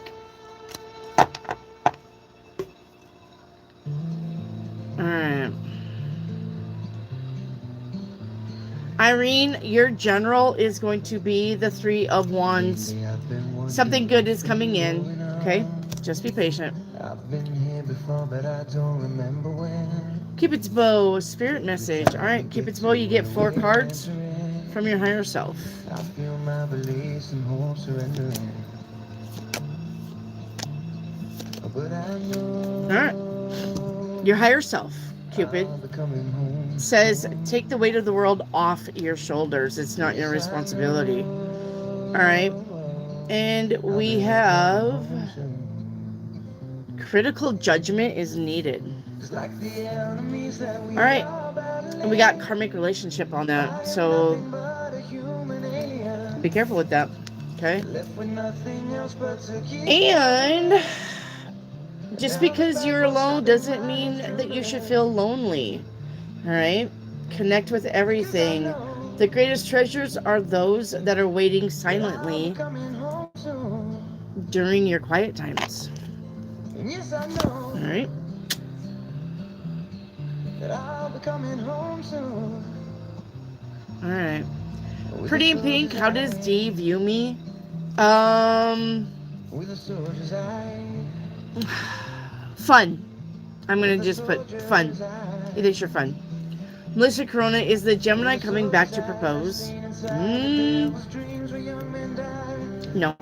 Alright. Irene, your general is going to be the Three of Wands. Something good is coming in. Okay? Just be patient. I've been here before, but I don't remember when. Cupid's bow, spirit message. Alright, Cupid's bow, you get 4 cards from your higher self. I feel my beliefs and hope surrendering. Alright. Your higher self, Cupid, says take the weight of the world off your shoulders. It's not your responsibility. Alright. And we have critical judgment is needed. Alright. And we got karmic relationship on that. So be careful with that. Okay. And just because you're alone doesn't mean that you should feel lonely. Alright? Connect with everything. The greatest treasures are those that are waiting silently during your quiet times. Alright? Alright. Pretty in Pink, how does Dee view me? Fun. I'm gonna just put fun. He thinks you're fun. Melissa Corona, is the Gemini coming back to propose? No.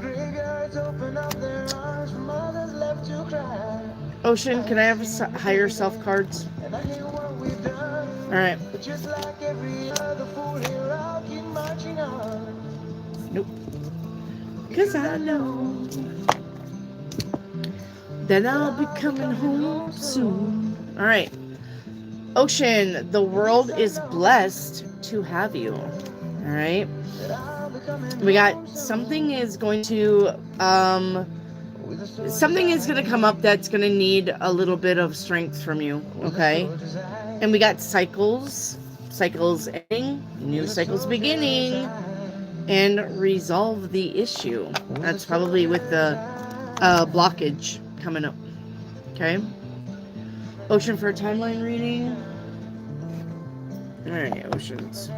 Ocean, can I have higher self cards? Alright. Nope. Because I know that I'll be coming home soon. Alright. Ocean, the world is blessed to have you. Alright. We got something is going to come up that's going to need a little bit of strength from you. Okay. And we got cycles ending, new cycles beginning, and resolve the issue. That's probably with the blockage coming up. Okay. Ocean for a timeline reading. Alright, Oceans.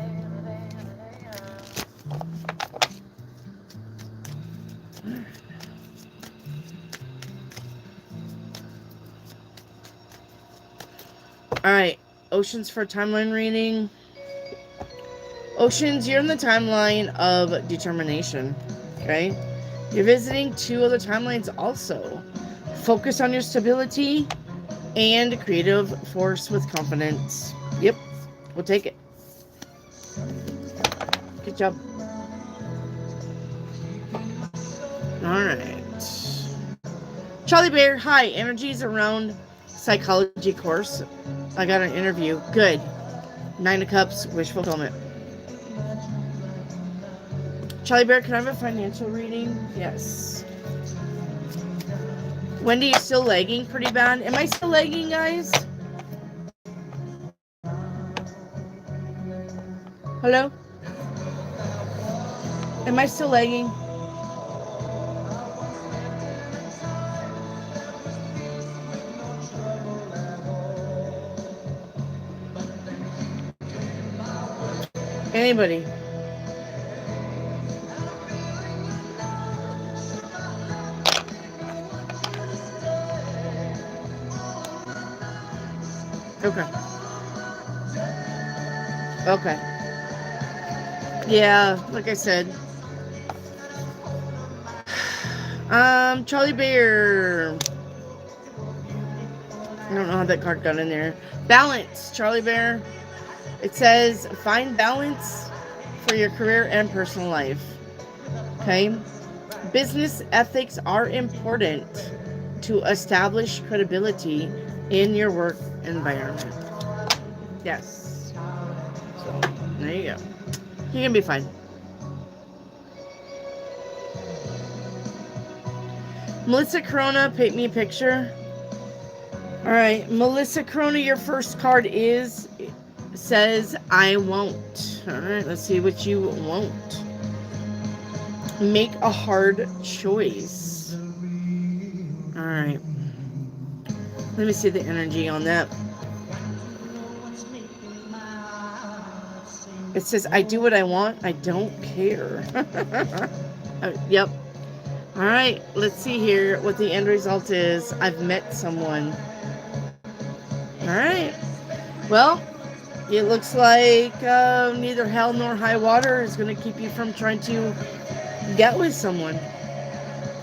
Alright, Oceans for a timeline reading. Oceans, you're in the timeline of determination. Okay? You're visiting 2 other timelines also. Focus on your stability and creative force with confidence. Yep, we'll take it. Good job. Alright. Charlie Bear, hi. Energies around psychology course. I got an interview. Good. 9 of Cups, wish fulfillment. Charlie Bear, can I have a financial reading? Yes. Wendy, you're still lagging pretty bad. Am I still lagging, guys? Hello? Am I still lagging? Anybody? Okay. Okay. Yeah, like I said. Charlie Bear. I don't know how that card got in there. Balance, Charlie Bear. It says, find balance for your career and personal life. Okay? Business ethics are important to establish credibility in your work environment. Yes. So, there you go. You're going to be fine. Melissa Corona, paint me a picture. All right, Melissa Corona, your first card says, I won't. All right, let's see what you won't. Make a hard choice. All right. Let me see the energy on that. It says, I do what I want. I don't care. Yep. All right, let's see here what the end result is. I've met someone. All right. Well, it looks like neither hell nor high water is going to keep you from trying to get with someone.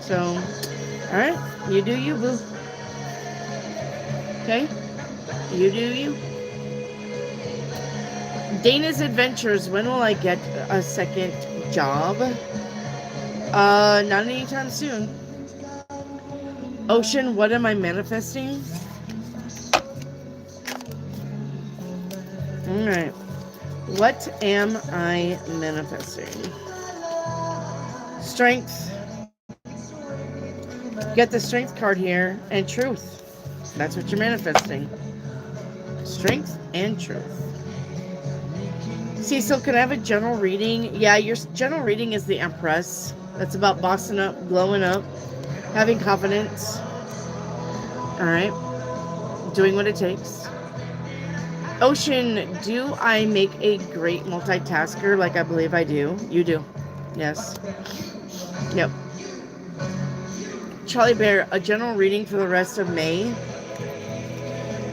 So, all right, you do you, boo. Okay? You do you. Dana's Adventures, when will I get a second job? Not anytime soon. Ocean, what am I manifesting? All right. What am I manifesting? Strength. Get the strength card here, and truth. That's what you're manifesting. Strength and truth. Cecil, can I have a general reading? Yeah, your general reading is the Empress. That's about bossing up, glowing up, having confidence. All right. Doing what it takes. Ocean, do I make a great multitasker like I believe I do? You do. Yes. Yep. Charlie Bear, a general reading for the rest of May.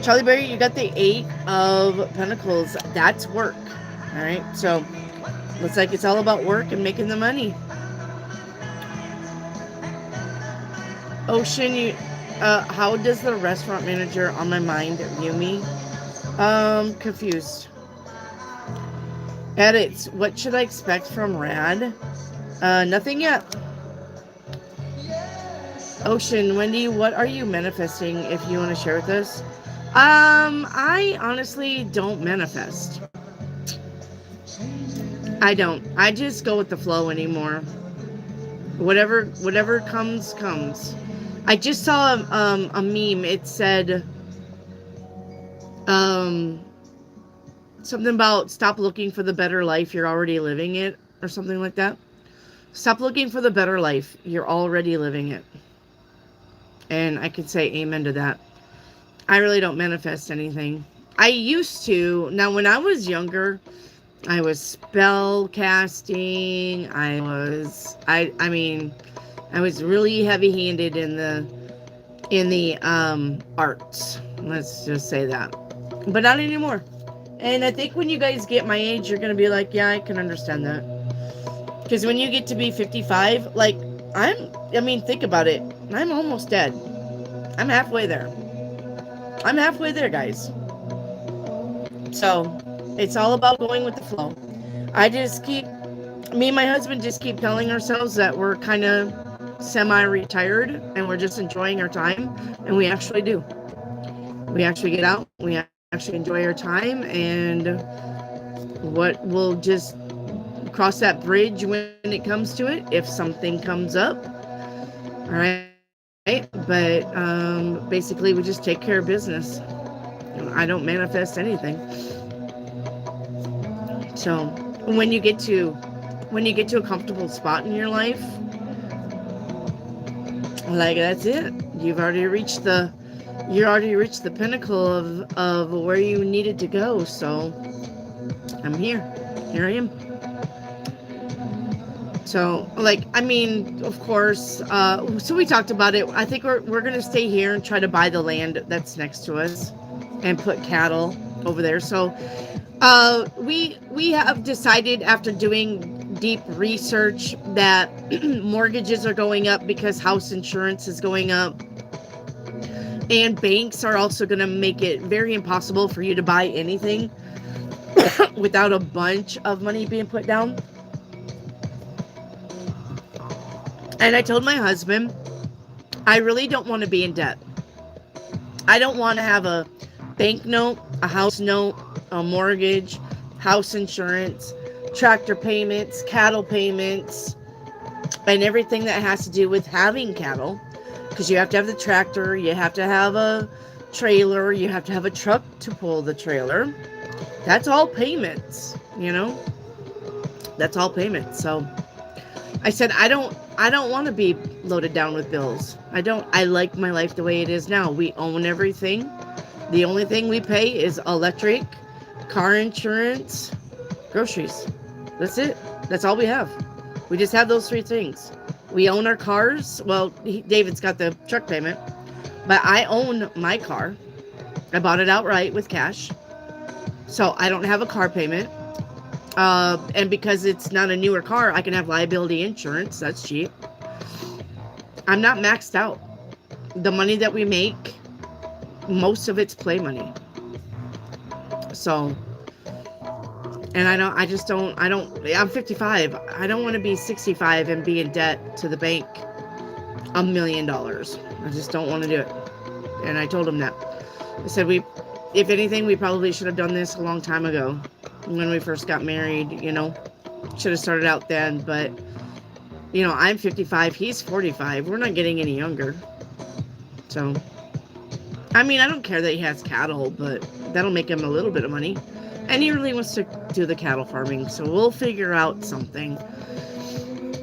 Charlie Bear, you got the 8 of Pentacles. That's work. All right. So, looks like it's all about work and making the money. Ocean, how does the restaurant manager on my mind view me? Confused. Edits. What should I expect from Rad? Nothing yet. Ocean, Wendy, what are you manifesting if you want to share with us? I honestly don't manifest. I don't. I just go with the flow anymore. Whatever comes, comes. I just saw a meme. It said something about stop looking for the better life, you're already living it, or something like that. Stop looking for the better life, you're already living it. And I could say amen to that. I really don't manifest anything. I used to. Now, when I was younger, I was spell casting. I was really heavy-handed in the arts. Let's just say that. But not anymore. And I think when you guys get my age, you're going to be like, yeah, I can understand that. Because when you get to be 55, like, think about it. I'm almost dead. I'm halfway there. I'm halfway there, guys. So, it's all about going with the flow. Me and my husband just keep telling ourselves that we're kind of semi-retired and we're just enjoying our time. And we actually do. We actually get out. We actually enjoy our time. And we'll just cross that bridge when it comes to it, if something comes up. All right. But basically, we just take care of business. I don't manifest anything. So when you get to a comfortable spot in your life, like, that's it. You've already reached the pinnacle of where you needed to go. So I'm here. Here I am. So, of course, so we talked about it. I think we're going to stay here and try to buy the land that's next to us and put cattle over there. So, we have decided, after doing deep research, that mortgages are going up because house insurance is going up. And banks are also going to make it very impossible for you to buy anything. without a bunch of money being put down. And I told my husband, I really don't want to be in debt. I don't want to have a bank note, a house note, a mortgage, house insurance, tractor payments, cattle payments, and everything that has to do with having cattle. Because you have to have the tractor, you have to have a trailer, you have to have a truck to pull the trailer. That's all payments, you know? That's all payments. So I said, I don't want to be loaded down with bills. I like my life the way it is now. We own everything. The only thing we pay is electric, car insurance, groceries. That's it. That's all we have. We just have those 3 things. We own our cars. Well, David's got the truck payment, but I own my car. I bought it outright with cash. So I don't have a car payment. And because it's not a newer car, I can have liability insurance. That's cheap. I'm not maxed out. The money that we make, most of it's play money. So, and I'm 55. I don't want to be 65 and be in debt to the bank $1 million. I just don't want to do it. And I told him that. I said, if anything, we probably should have done this a long time ago. When we first got married, you know, should have started out then, but, you know, I'm 55, he's 45, we're not getting any younger, so, I mean, I don't care that he has cattle, but that'll make him a little bit of money, and he really wants to do the cattle farming, so we'll figure out something,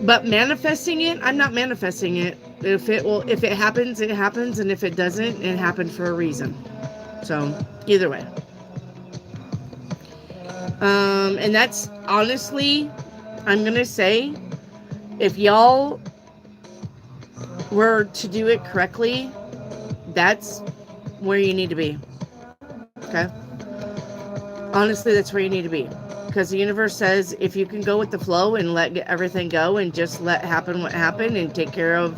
but manifesting it, I'm not manifesting it. If it happens, it happens, and if it doesn't, it happened for a reason, so, either way. And that's honestly, I'm going to say, if y'all were to do it correctly, that's where you need to be. Okay? Honestly, that's where you need to be. Because the universe says if you can go with the flow and let everything go and just let happen what happened and take care of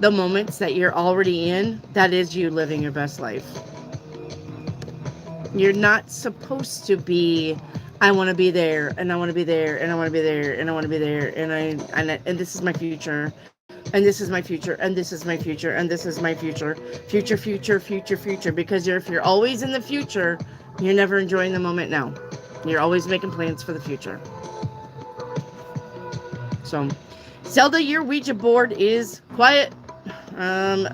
the moments that you're already in, that is you living your best life. You're not supposed to be, I want to be there, and I want to be there, and I want to be there, and I want to be there, and this is my future, and this is my future, and this is my future, and this is my future, future, because if you're always in the future, you're never enjoying the moment now. You're always making plans for the future. So, Zelda, your Ouija board is quiet.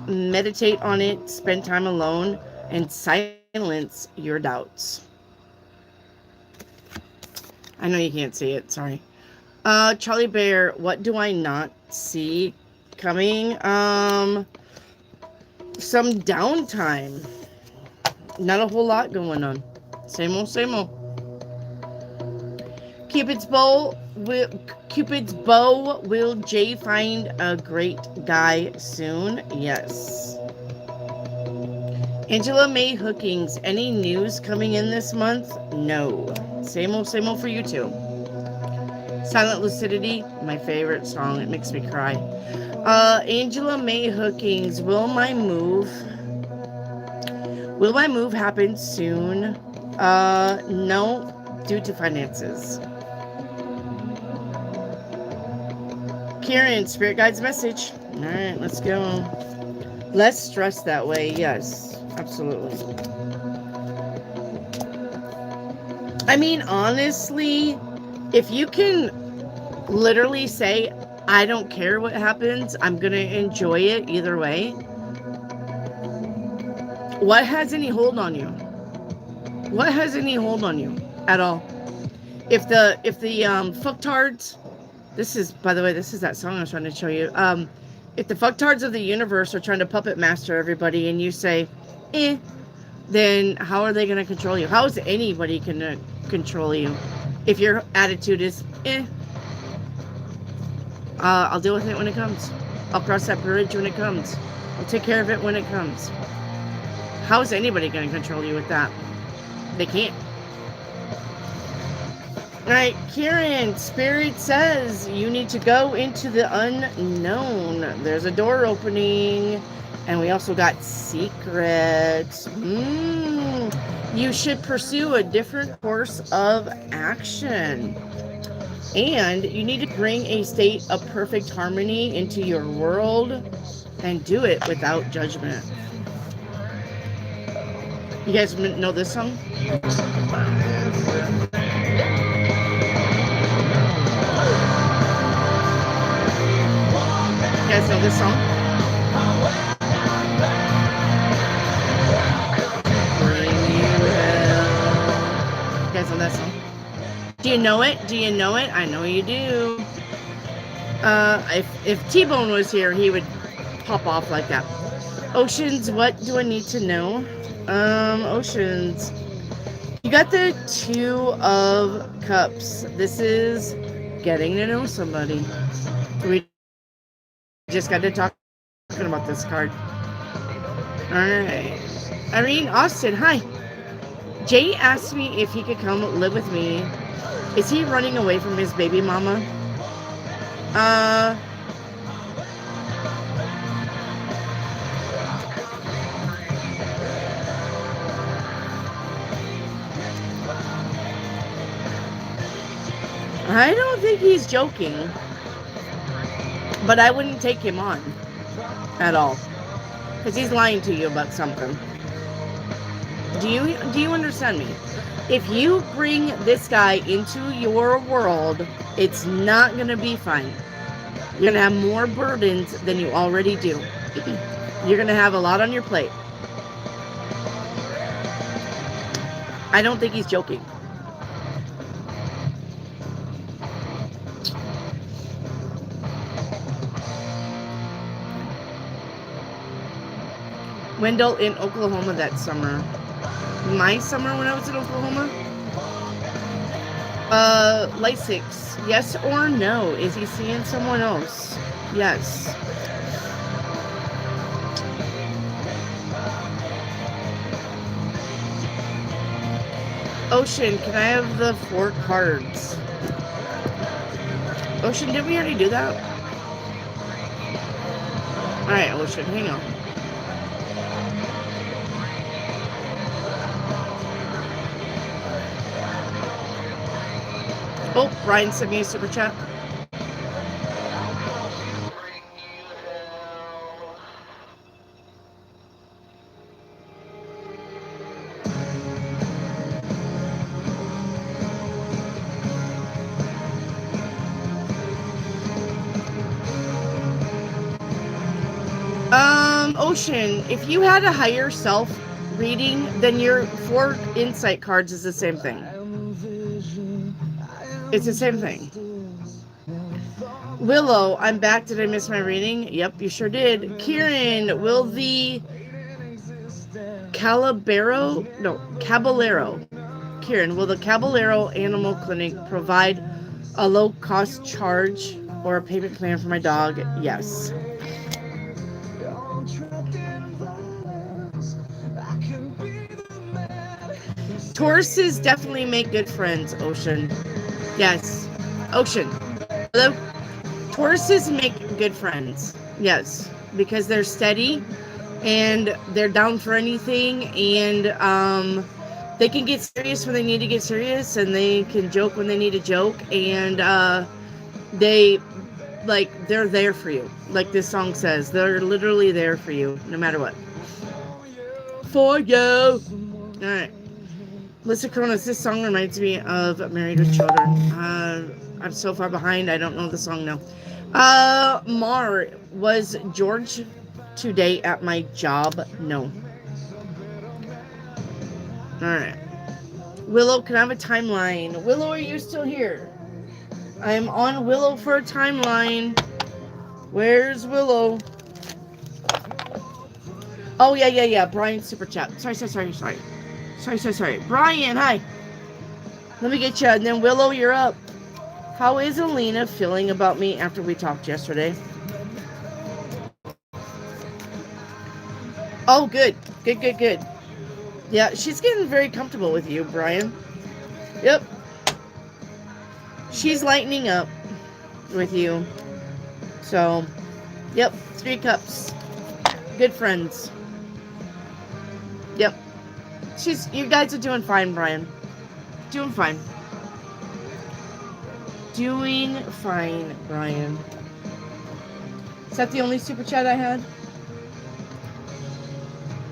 Meditate on it, spend time alone, and silence your doubts. I know you can't see it, sorry. Charlie Bear, what do I not see coming? Some downtime. Not a whole lot going on. Same old, same old. Cupid's bow, will Jay find a great guy soon? Yes. Angela May Hookings, any news coming in this month? No. Same old for you too. Silent Lucidity, my favorite song. It makes me cry. Angela May Hookings, will my move happen soon? No, due to finances. Kieran, Spirit Guide's message. All right, let's go. Less stress that way. Yes, absolutely. I mean, honestly, if you can literally say, I don't care what happens, I'm going to enjoy it either way. What has any hold on you? What has any hold on you at all? If the fucktards, this is, by the way, this is that song I was trying to show you. If the fucktards of the universe are trying to puppet master everybody and you say, then how are they going to control you? How is anybody going to control you if your attitude is, I'll deal with it when it comes. I'll cross that bridge when it comes. I'll take care of it when it comes. How is anybody going to control you with that? They can't. Alright, Kieran, Spirit says you need to go into the unknown. There's a door opening. And we also got secrets. You should pursue a different course of action. And you need to bring a state of perfect harmony into your world and do it without judgment. You guys know this song? You guys know this song? You guys know that song? Do you know it? Do you know it? I know you do. If T-Bone was here, he would pop off like that. Oceans, what do I need to know? Oceans. You got the Two of Cups. This is getting to know somebody. We just got to talk about this card. Alright. Irene Austin, hi. Jay asked me if he could come live with me. Is he running away from his baby mama? I don't think he's joking, but I wouldn't take him on at all because he's lying to you about something. Do you understand me? If you bring this guy into your world, it's not going to be fine. You're going to have more burdens than you already do. You're going to have a lot on your plate. I don't think he's joking. Wendell in Oklahoma that summer. My summer when I was in Oklahoma? Light 6. Yes or no? Is he seeing someone else? Yes. Ocean, can I have the 4 cards? Ocean, did we already do that? Alright, Ocean, hang on. Oh, Brian sent me a super chat. Ocean, if you had a higher self reading, then your 4 insight cards is the same thing. It's the same thing. Willow, I'm back. Did I miss my reading? Yep, you sure did. Kieran, will the Caballero? Kieran, will the Caballero Animal Clinic provide a low-cost charge or a payment plan for my dog? Yes. Tauruses definitely make good friends, Ocean. Yes. Ocean. Hello? Tauruses make good friends. Yes. Because they're steady and they're down for anything, and they can get serious when they need to get serious, and they can joke when they need to joke, and they're there for you. Like this song says, they're literally there for you no matter what. For you. Alright. Melissa Cronus, this song reminds me of Married with Children. I'm so far behind, I don't know the song now. Mar, was George today at my job? No. Alright. Willow, can I have a timeline? Willow, are you still here? I'm on Willow for a timeline. Where's Willow? Oh, yeah. Brian super chat. Sorry. Brian, hi. Let me get you. And then Willow, you're up. How is Alina feeling about me after we talked yesterday? Oh, good. Good. Yeah, she's getting very comfortable with you, Brian. Yep. She's lightening up with you. So, yep, 3 cups. Good friends. Yep. You guys are doing fine, Brian. Doing fine. Doing fine, Brian. Is that the only super chat I had?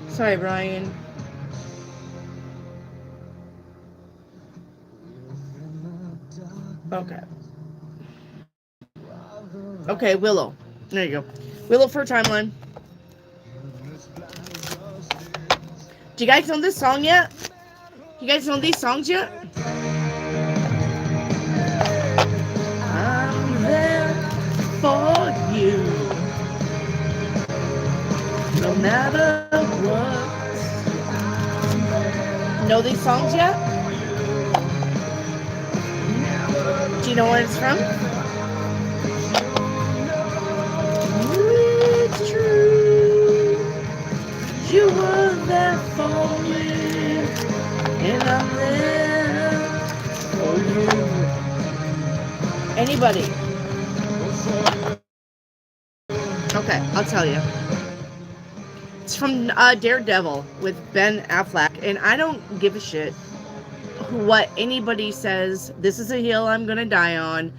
Sorry, Brian. Okay. Okay, Willow. There you go. Willow for a timeline. Do you guys know this song yet? You guys know these songs yet? I'm there for you, no matter what. Know these songs yet? Do you know where it's from? It's true. You were there for me, and I'm there for you. Anybody? Okay, I'll tell you. It's from Daredevil with Ben Affleck, and I don't give a shit what anybody says. This is a hill I'm gonna die on.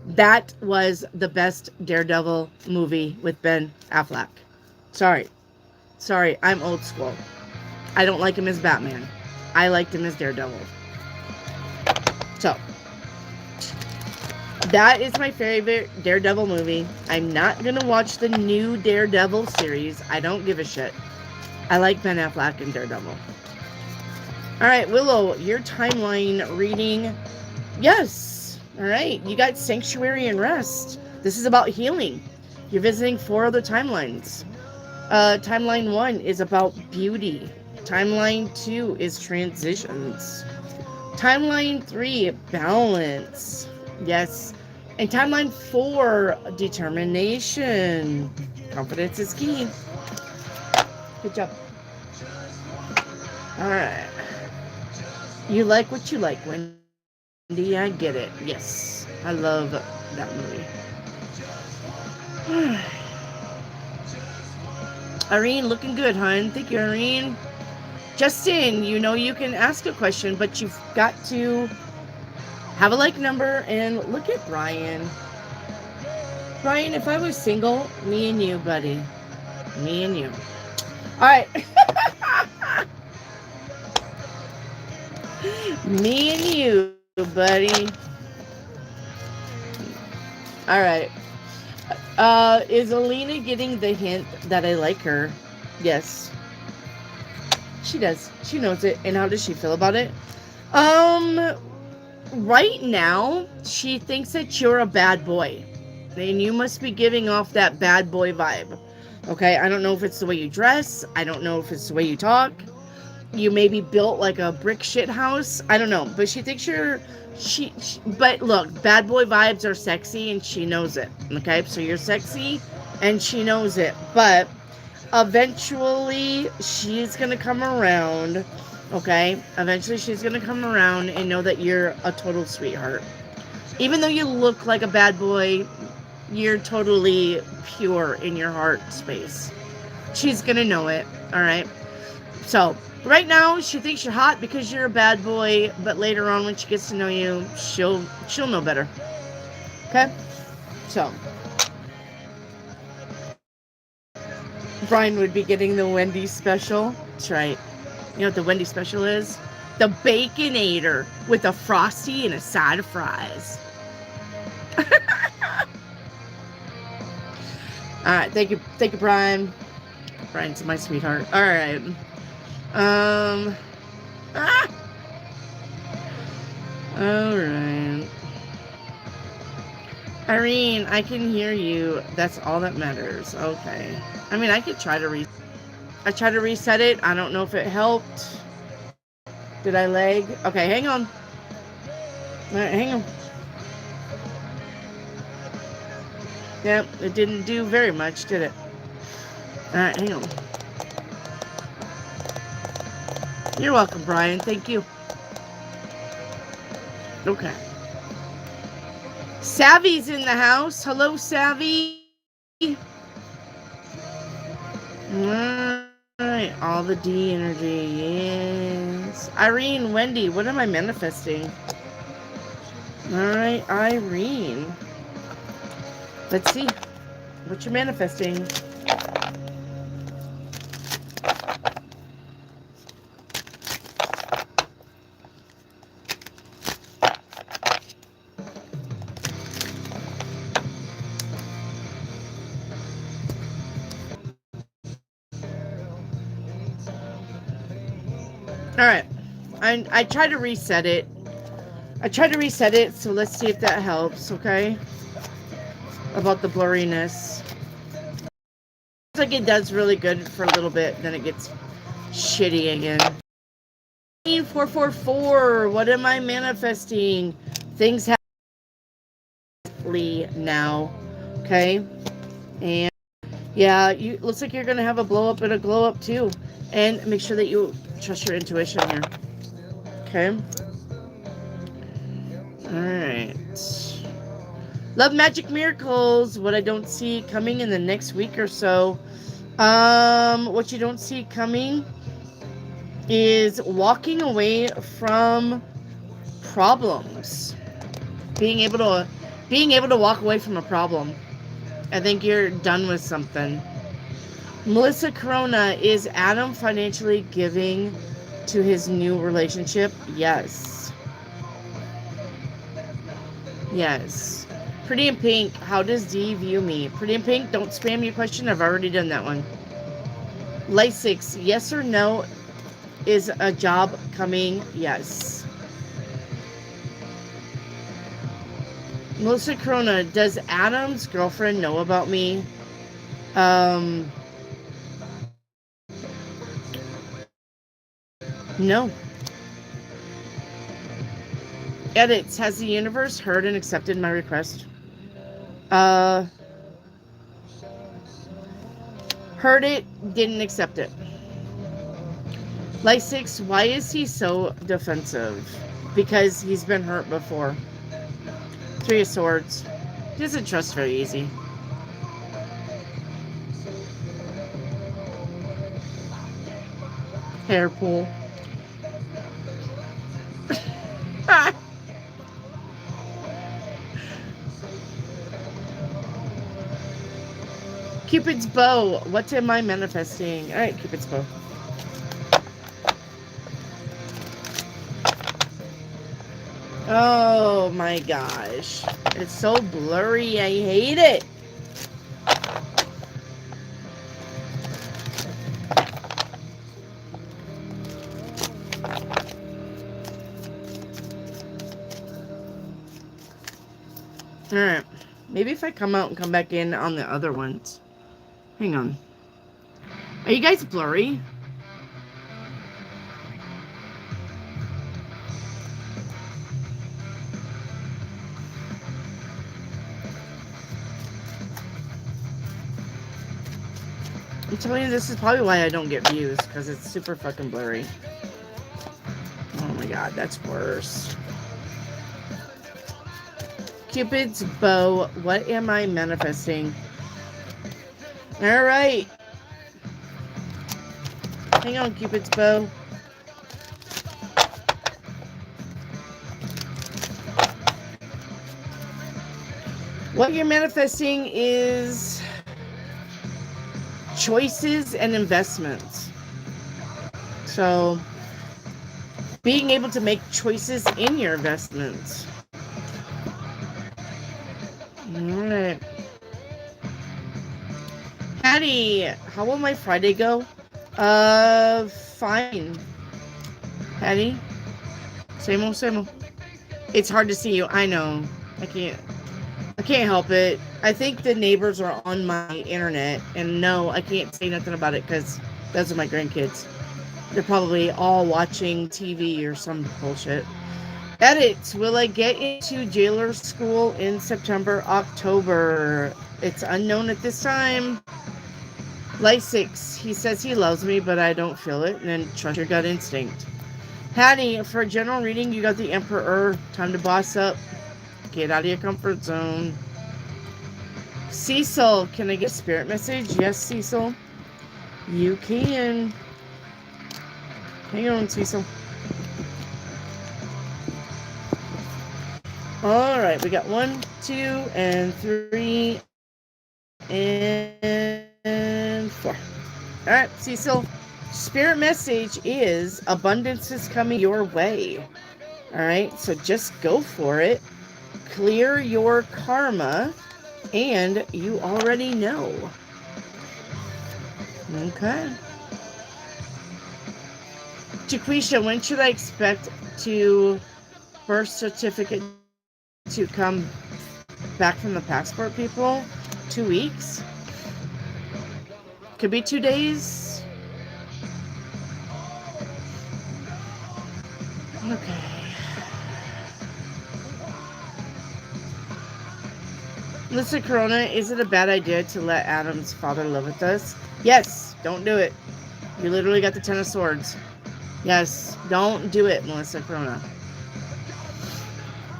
That was the best Daredevil movie with Ben Affleck. Sorry, I'm old school. I don't like him as Batman. I liked him as Daredevil. So that is my favorite Daredevil movie. I'm not gonna watch the new Daredevil series. I don't give a shit. I like Ben Affleck and Daredevil. Alright, Willow, your timeline reading. Yes. Alright, you got Sanctuary and Rest. This is about healing. You're visiting 4 other timelines. Timeline 1 is about beauty. Timeline 2 is transitions. Timeline 3, balance. Yes. And timeline 4, determination. Confidence is key. Good job. Alright. You like what you like, Wendy. I get it. Yes. I love that movie. Irene, looking good, hon. Thank you, Irene. Justin, you know you can ask a question, but you've got to have a like number. And look at Brian. Brian, if I was single, me and you, buddy. Me and you. All right. Me and you, buddy. All right. Is Alina getting the hint that I like her? Yes. She does. She knows it. And how does she feel about it? Right now, she thinks that you're a bad boy. And you must be giving off that bad boy vibe. Okay? I don't know if it's the way you dress. I don't know if it's the way you talk. You may be built like a brick shit house. I don't know. But she thinks you're... But look, bad boy vibes are sexy and she knows it. Okay? So you're sexy and she knows it. But eventually she's going to come around. Okay? Eventually she's going to come around and know that you're a total sweetheart. Even though you look like a bad boy, you're totally pure in your heart space. She's going to know it. Alright? So... right now, she thinks you're hot because you're a bad boy, but later on when she gets to know you, she'll know better. Okay? So. Brian would be getting the Wendy's special. That's right. You know what the Wendy's special is? The Baconator with a Frosty and a side of fries. Alright, thank you, Brian. Brian's my sweetheart. Alright. Alright. Irene, I can hear you. That's all that matters. Okay. I mean, I could try to I tried to reset it. I don't know if it helped. Did I lag? Okay, hang on. Alright, hang on. Yep, it didn't do very much, did it? Alright, hang on. You're welcome, Brian. Thank you. Okay. Savvy's in the house. Hello, Savvy. Alright. Alright, all the D energy, yes. Irene, Wendy, what am I manifesting? Alright, Irene. Let's see what you're manifesting. Alright, I tried to reset it. So let's see if that helps, okay? About the blurriness. It's like it does really good for a little bit, then it gets shitty again. 444, what am I manifesting? Things happen now, okay? And yeah, you looks like you're gonna have a blow up and a glow up too. And make sure that you trust your intuition here. Okay. Alright. Love, magic, miracles. What I don't see coming in the next week or so. What you don't see coming is walking away from problems. Being able to walk away from a problem. I think you're done with something. Melissa Corona, is Adam financially giving to his new relationship? Yes. Yes. Pretty in Pink, how does D view me? Pretty in Pink, don't spam your question. I've already done that one. Light 6, yes or no, is a job coming? Yes. Melissa Corona, does Adam's girlfriend know about me? No. Edits, has the universe heard and accepted my request? Heard it, didn't accept it. Light 6, why is he so defensive? Because he's been hurt before. 3 of Swords. He doesn't trust very easy. Hair pull. Cupid's bow. What am I manifesting? Alright, Cupid's bow. Oh my gosh. It's so blurry. I hate it. Alright. Maybe if I come out and come back in on the other ones. Hang on. Are you guys blurry? I'm telling you, this is probably why I don't get views, because it's super fucking blurry. Oh my god, that's worse. Cupid's bow. What am I manifesting? Alright. Hang on, Cupid's bow. What you're manifesting is choices and investments. So, being able to make choices in your investments. Alright. Patty, how will my Friday go? Fine. Patty? Same old, same old. It's hard to see you. I know. I can't help it. I think the neighbors are on my internet, and no, I can't say nothing about it because those are my grandkids. They're probably all watching TV or some bullshit. Edits. Will I get into jailer school in September, October? It's unknown at this time. Light 6. He says he loves me, but I don't feel it. And then trust your gut instinct. Hattie, for a general reading, you got the Emperor. Time to boss up. Get out of your comfort zone. Cecil, can I get a spirit message? Yes, Cecil. You can. Hang on, Cecil. All right, we got 1, 2, and 3, and 4. All right, Cecil. Spirit message is abundance is coming your way. All right, so just go for it. Clear your karma, and you already know. Okay. Jaquisha, when should I expect birth certificate to come back from the passport people? 2 weeks? Could be 2 days. Okay. Listen, Corona, is it a bad idea to let Adam's father live with us? Yes, don't do it. You literally got the 10 of Swords. Yes, don't do it, Melissa Corona.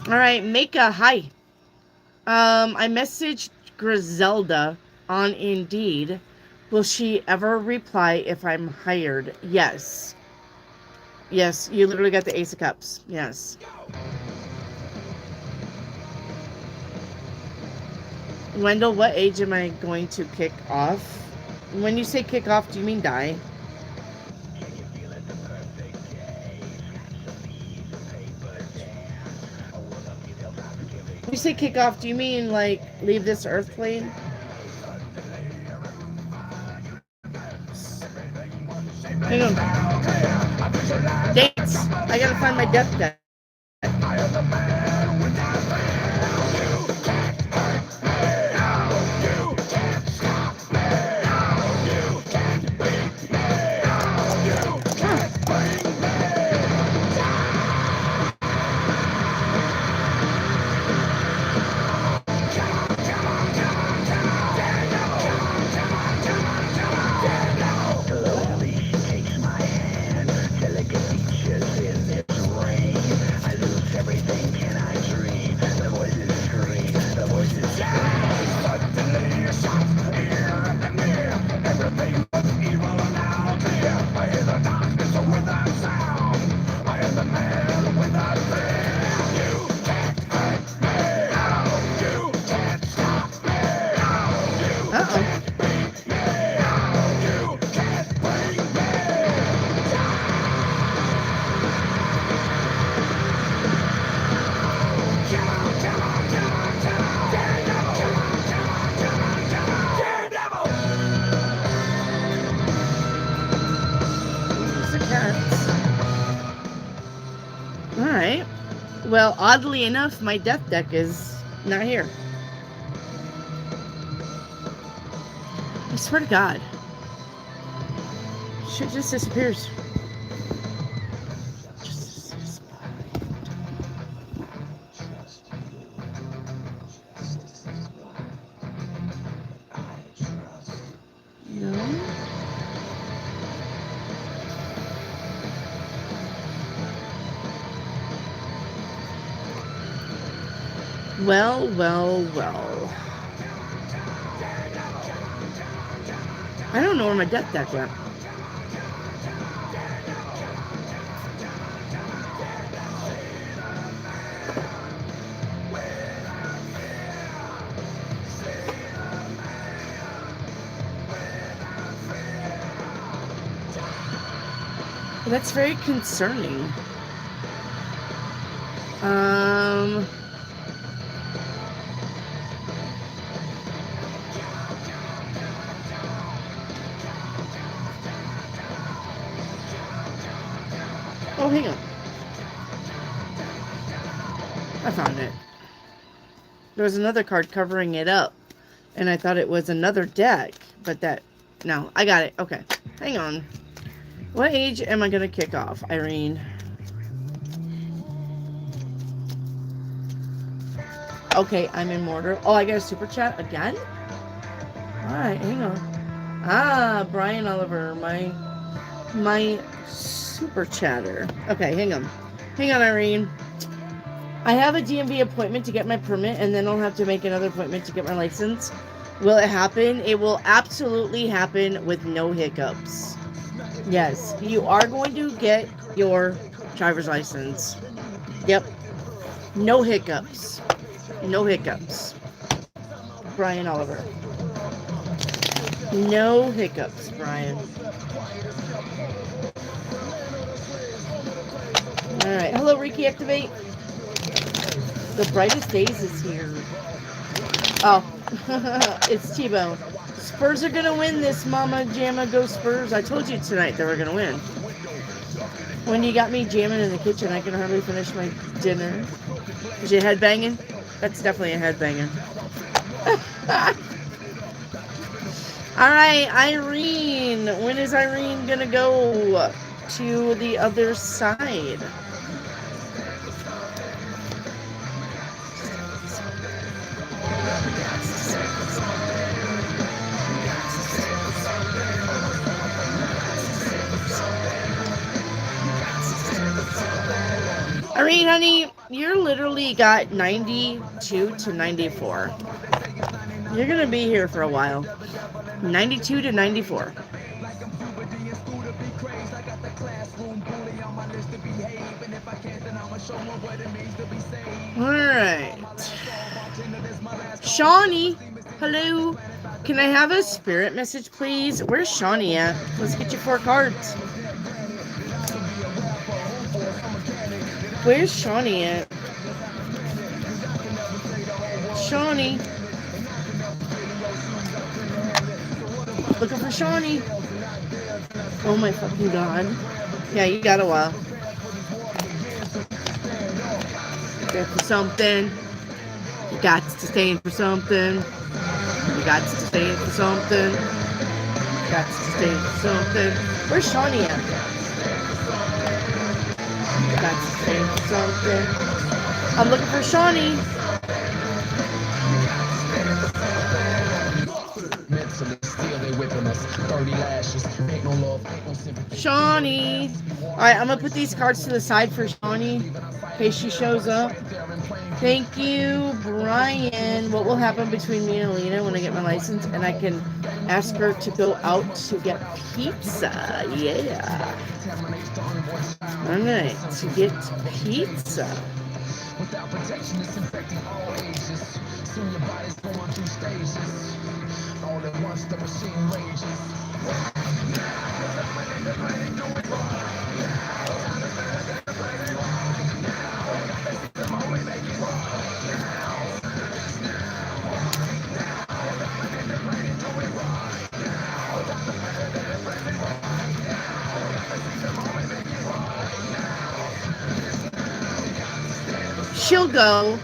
Alright, Mika, hi. I messaged Griselda on Indeed. Will she ever reply if I'm hired? Yes. Yes, you literally got the Ace of Cups. Yes. Wendell, what age am I going to kick off? When you say kick off, do you mean die? When you say kick off, do you mean like leave this earth plane? Hang on. Dates! I gotta find my death deck. Alright. Well, oddly enough, my death deck is not here. I swear to God. Shit just disappears. No. Well, well, well. I don't know where my death deck went. That's very concerning. Oh, hang on. I found it. There was another card covering it up, and I thought it was another deck, but no, I got it. Okay, hang on. What age am I gonna kick off, Irene? Okay, I'm immortal. Oh, I got a super chat again? Alright, hang on. Ah, Brian Oliver, my super chatter. Okay, hang on. Hang on, Irene. I have a DMV appointment to get my permit, and then I'll have to make another appointment to get my license. Will it happen? It will absolutely happen with no hiccups. Yes, you are going to get your driver's license. Yep. No hiccups. No hiccups. Brian Oliver. No hiccups, Brian. Alright. Hello, Reiki Activate. The brightest days is here. Oh. It's T-Bone. Spurs are gonna win this, Mama Jamma. Go Spurs. I told you tonight they were gonna win. When you got me jamming in the kitchen, I can hardly finish my dinner. Is your head banging? That's definitely a head banger. Alright, Irene. When is Irene gonna go to the other side? Irene, honey, you're literally got 92 to 94. You're gonna be here for a while. 92 to 94. Alright. Shawnee, hello. Can I have a spirit message, please? Where's Shawnee at? Let's get you 4 cards. Where's Shawnee at? Shawnee. Looking for Shawnee. Oh my fucking god. Yeah, you got a while. Get for something. You got to stay in for something. You got to stay in for something. You got to stay in for something. Where's Shawnee at? You got to stay in for something. I'm looking for Shawnee. Shawnee. Alright, I'm gonna put these cards to the side for Shawnee in case she shows up. Thank you, Brian. What will happen between me and Alina when I get my license and I can ask her to go out to get pizza? Yeah. Alright, to get pizza. Without protection, it's infecting all ages. Soon your body's going through stages. All at once, the machine rages. She'll go.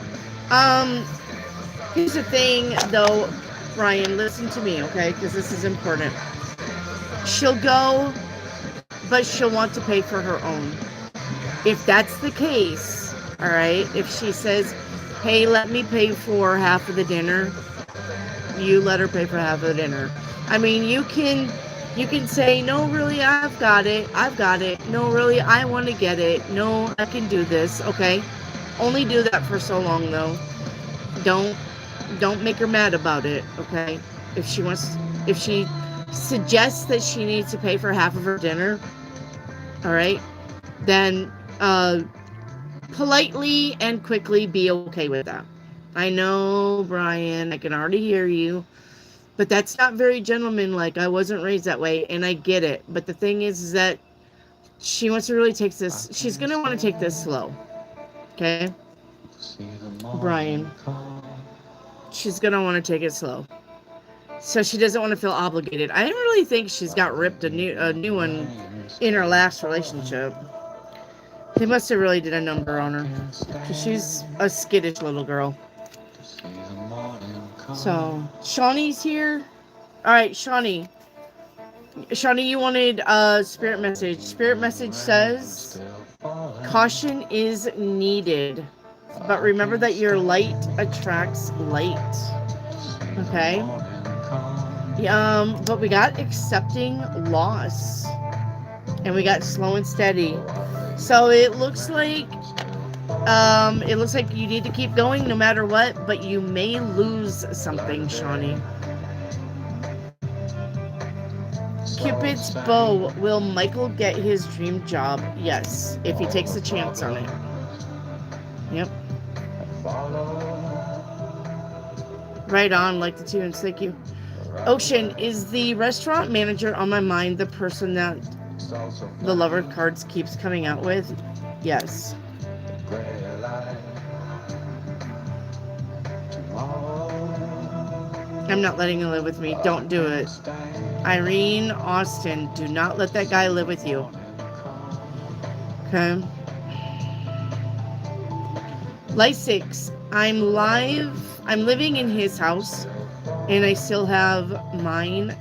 Here's the thing, though, Brian, listen to me, okay? Because this is important. She'll go, but she'll want to pay for her own. If that's the case, all right, if she says, hey, let me pay for half of the dinner, you let her pay for half of the dinner. I mean, you can say, no, really, I've got it. No, really, I want to get it. No, I can do this, okay? Only do that for so long, though. Don't make her mad about it, okay? If she suggests that she needs to pay for half of her dinner, all right, then politely and quickly be okay with that. I know, Brian, I can already hear you, but that's not very gentlemanlike. I wasn't raised that way, and I get it. But the thing is that she wants to really take this. She's going to want to take this slow. Okay? Brian. She's going to want to take it slow. So she doesn't want to feel obligated. I really think she's got ripped a new one in her last relationship. They must have really did a number on her. Because she's a skittish little girl. So, Shawnee's here. Alright, Shawnee. Shawnee, you wanted a spirit message. Spirit message says, caution is needed. But remember that your light attracts light. Okay? But we got accepting loss. And we got slow and steady. So it looks like you need to keep going no matter what, but you may lose something, Shawnee. Cupid's bow. Will Michael get his dream job? Yes, if he takes a chance on it. Yep. Right on, like the tunes. Thank you. Ocean, is the restaurant manager on my mind the person that the lover cards keeps coming out with? Yes. I'm not letting him live with me. Don't do it. Irene Austin, do not let that guy live with you. Okay. Light 6, I'm living in his house, and I still have mine.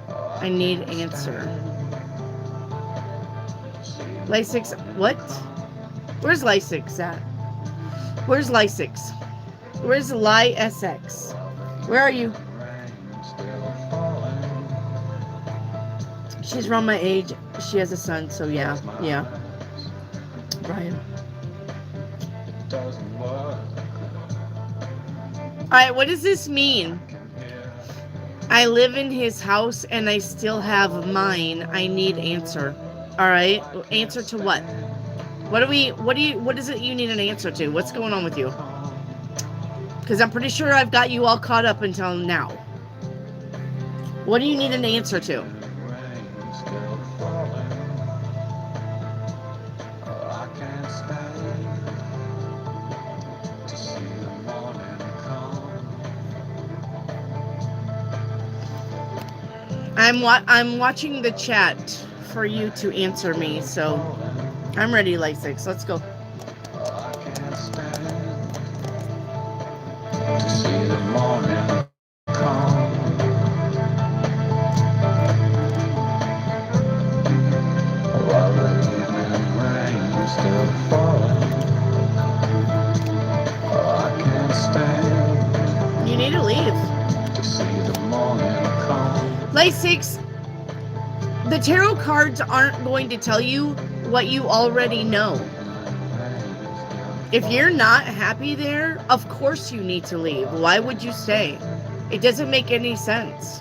I need answer. Light 6, what? Where's Light 6 at? Where's Light 6? Where's Light SX? Where are you? She's around my age. She has a son, so yeah. Brian. Alright, what does this mean? I live in his house and I still have mine. I need answer. Alright, answer to what? What is it you need an answer to? What's going on with you? Because I'm pretty sure I've got you all caught up until now. What do you need an answer to? I'm watching the chat for you to answer me, so I'm ready, Light 6. Let's go. To see the morning come. While the evening rain is still falling. I can't stand. You need to leave. To see the morning come. Light 6, the tarot cards aren't going to tell you what you already know. If you're not happy there, of course you need to leave. Why would you stay? It doesn't make any sense.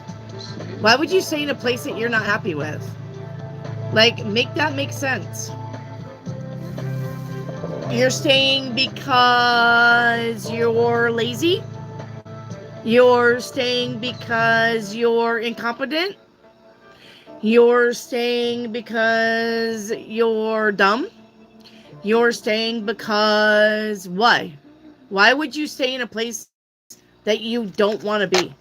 Why would you stay in a place that you're not happy with? Like, make that make sense. You're staying because you're lazy? You're staying because you're incompetent? You're staying because you're dumb? You're staying because why? Why would you stay in a place that you don't want to be?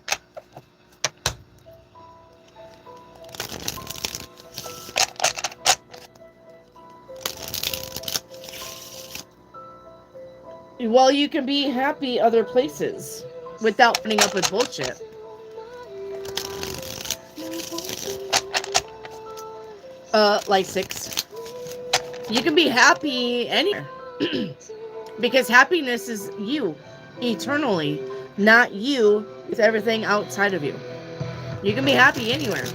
Well, you can be happy other places without putting up with bullshit. Light 6. You can be happy anywhere. Because happiness is you eternally, not you with everything outside of you. You can be happy anywhere.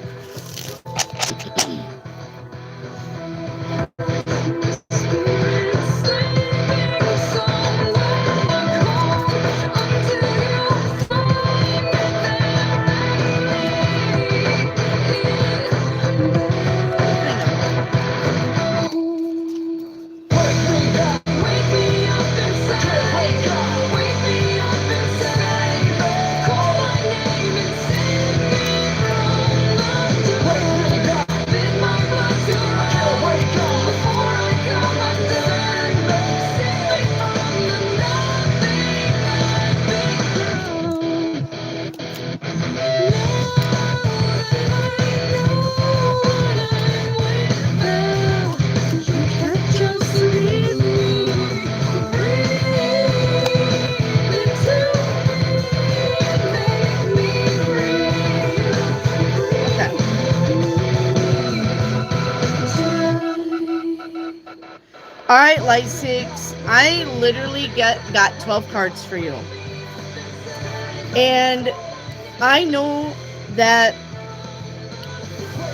Alright, Light 6, I literally got 12 cards for you. And I know that,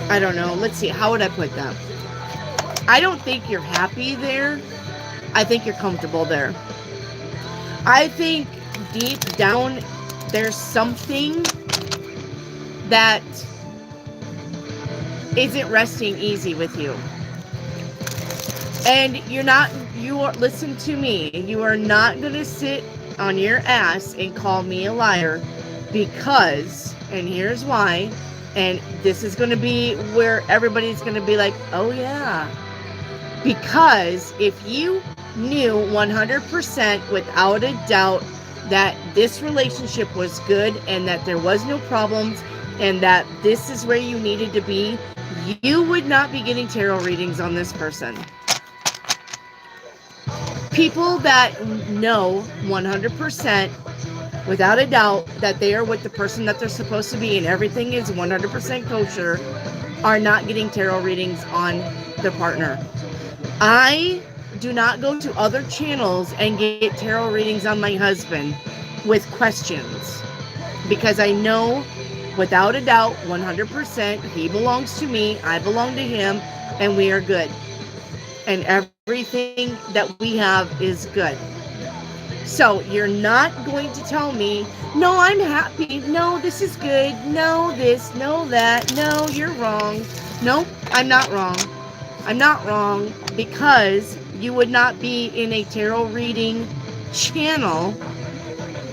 I don't know, let's see, how would I put that? I don't think you're happy there. I think you're comfortable there. I think deep down there's something that isn't resting easy with you. And listen to me, you are not going to sit on your ass and call me a liar because, and here's why, and this is going to be where everybody's going to be like, oh yeah. Because if you knew 100% without a doubt that this relationship was good and that there was no problems and that this is where you needed to be, you would not be getting tarot readings on this person. People that know 100% without a doubt that they are with the person that they're supposed to be and everything is 100% kosher are not getting tarot readings on their partner. I do not go to other channels and get tarot readings on my husband with questions because I know without a doubt 100% he belongs to me, I belong to him, and we are good. And everything that we have is good. So you're not going to tell me, no, I'm happy. No, this is good. No, this, no, that. No, you're wrong. Nope, I'm not wrong. I'm not wrong because you would not be in a tarot reading channel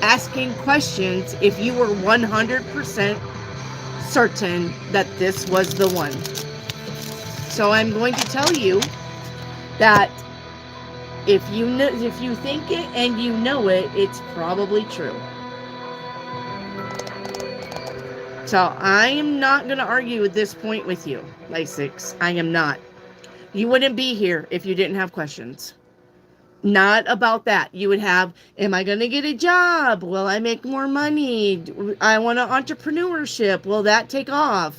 asking questions if you were 100% certain that this was the one. So I'm going to tell you that if you think it and you know it, it's probably true. So I am not going to argue at this point with you, Lasix. I am not. You wouldn't be here if you didn't have questions. Not about that. You would have, am I going to get a job? Will I make more money? I want an entrepreneurship. Will that take off?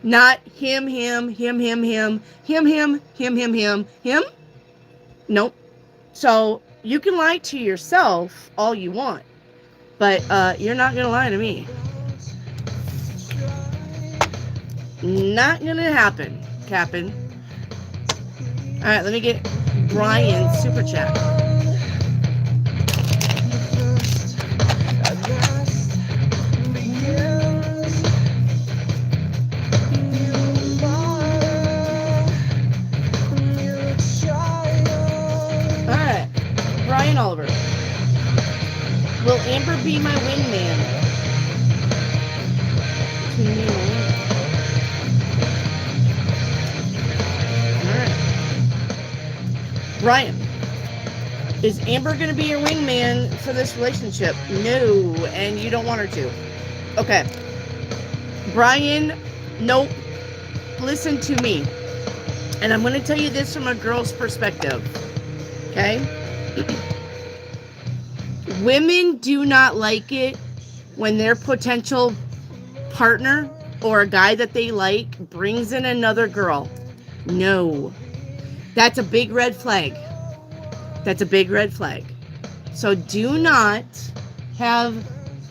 Not him. Nope. So you can lie to yourself all you want, but you're not going to lie to me. Not going to happen, Captain. All right, let me get Brian's super chat. All right, Brian Oliver. Will Amber be my wingman? Brian, is Amber going to be your wingman for this relationship? No, and you don't want her to. Okay. Brian, nope. Listen to me. And I'm going to tell you this from a girl's perspective. Okay? Women do not like it when their potential partner or a guy that they like brings in another girl. No. That's a big red flag. That's a big red flag. So do not have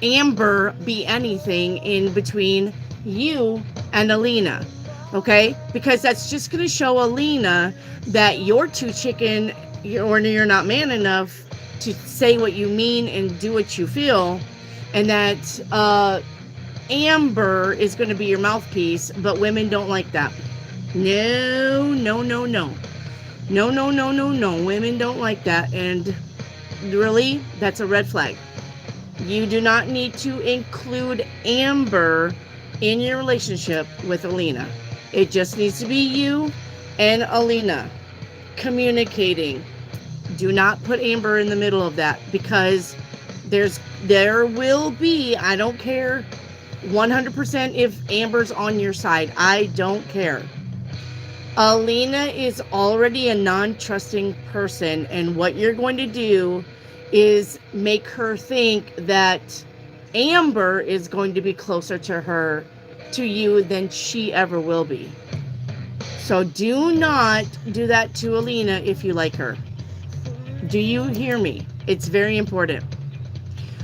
Amber be anything in between you and Alina. Okay? Because that's just going to show Alina that you're too chicken or you're not man enough to say what you mean and do what you feel. And that Amber is going to be your mouthpiece. But women don't like that. No. No. Women don't like that. And really, that's a red flag. You do not need to include Amber in your relationship with Alina. It just needs to be you and Alina communicating. Do not put Amber in the middle of that because there will be, I don't care 100% if Amber's on your side. I don't care. Alina is already a non-trusting person, and what you're going to do is make her think that Amber is going to be closer to you than she ever will be. So do not do that to Alina if you like her. Do you hear me? It's very important.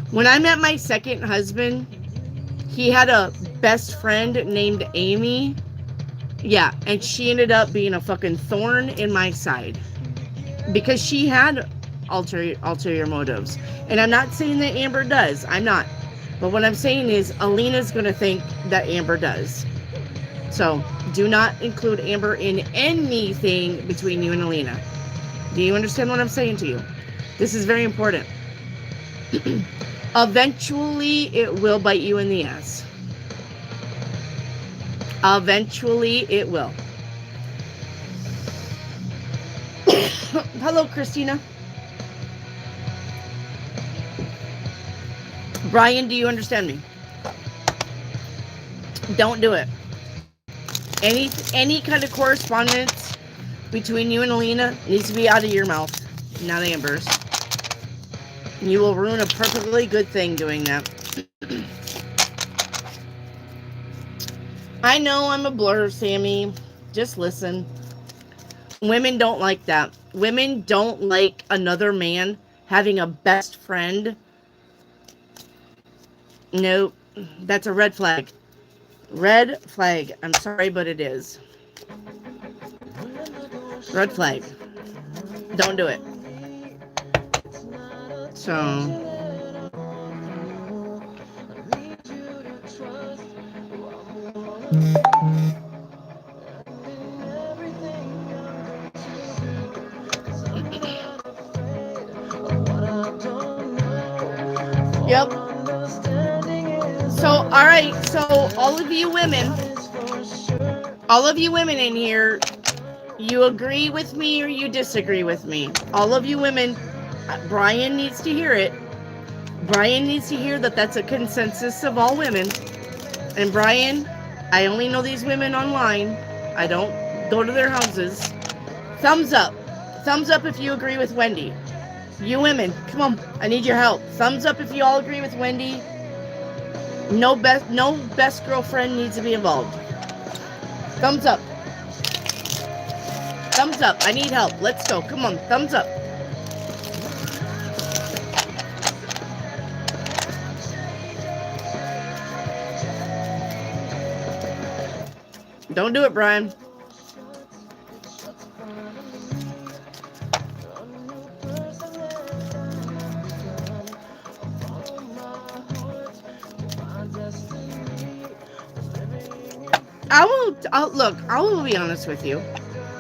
When I met my second husband, he had a best friend named Amy. Yeah, and she ended up being a fucking thorn in my side because she had ulterior motives. And I'm not saying that Amber does. I'm not. But what I'm saying is Alina's going to think that Amber does. So do not include Amber in anything between you and Alina. Do you understand what I'm saying to you? This is very important. Eventually, it will bite you in the ass. Eventually, it will. Hello, Christina. Brian, do you understand me? Don't do it. Any kind of correspondence between you and Alina needs to be out of your mouth, not Amber's. You will ruin a perfectly good thing doing that. I know I'm a blur, Sammy. Just listen. Women don't like that. Women don't like another man having a best friend. Nope. That's a red flag. Red flag. I'm sorry, but it is. Red flag. Don't do it. So... Yep. So, alright, so all of you women in here, you agree with me or you disagree with me? All of you women, Brian needs to hear it. Brian needs to hear that that's a consensus of all women. And Brian, I only know these women online. I don't go to their houses. Thumbs up. Thumbs up if you agree with Wendy. You women, come on, I need your help. Thumbs up if you all agree with Wendy. No best girlfriend needs to be involved. Thumbs up. Thumbs up. I need help. Let's go. Come on, thumbs up. Don't do it, Brian. I will be honest with you.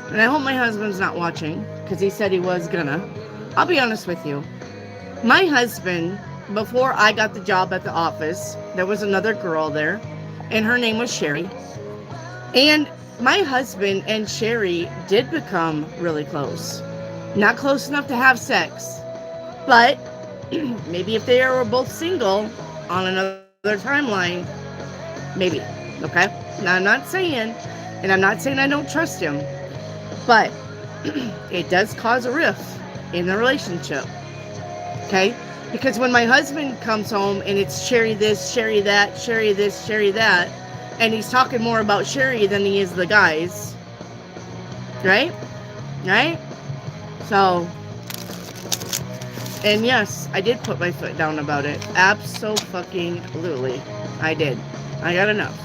And I hope my husband's not watching, because he said he was gonna. I'll be honest with you. My husband, before I got the job at the office, there was another girl there, and her name was Sherry. And my husband and Sherry did become really close. Not close enough to have sex, but maybe if they were both single on another timeline, maybe. Okay? Now, I'm not saying I don't trust him, but it does cause a rift in the relationship. Okay? Because when my husband comes home and it's Sherry this, Sherry that, Sherry this, Sherry that, and he's talking more about Sherry than he is the guys, right? Right? So, and yes, I did put my foot down about it. Abso-fucking-lutely. I did. I got enough.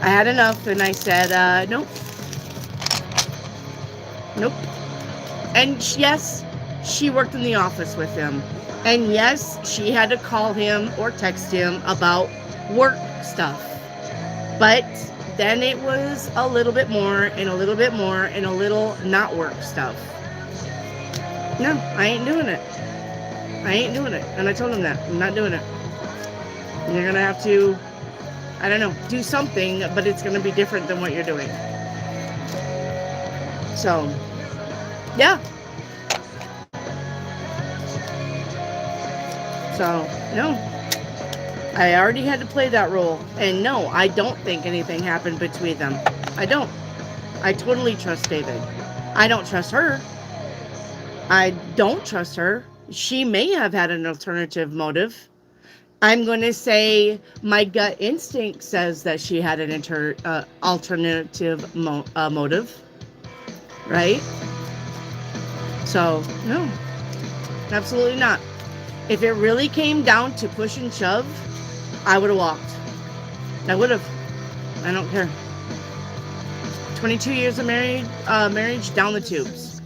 I had enough, and I said, nope. Nope. And yes, she worked in the office with him. And yes, she had to call him or text him about work stuff. But then it was a little bit more, and a little bit more, and a little not work stuff. No, I ain't doing it. I ain't doing it. And I told him that. I'm not doing it. You're going to have to, I don't know, do something, but it's going to be different than what you're doing. So, yeah. So, no. I already had to play that role. And no, I don't think anything happened between them. I don't. I totally trust David. I don't trust her. I don't trust her. She may have had an alternative motive. I'm going to say my gut instinct says that she had an alternative motive. Right? So, no. Absolutely not. If it really came down to push and shove, I would have walked. I would have. I don't care. 22 years of marriage down the tubes.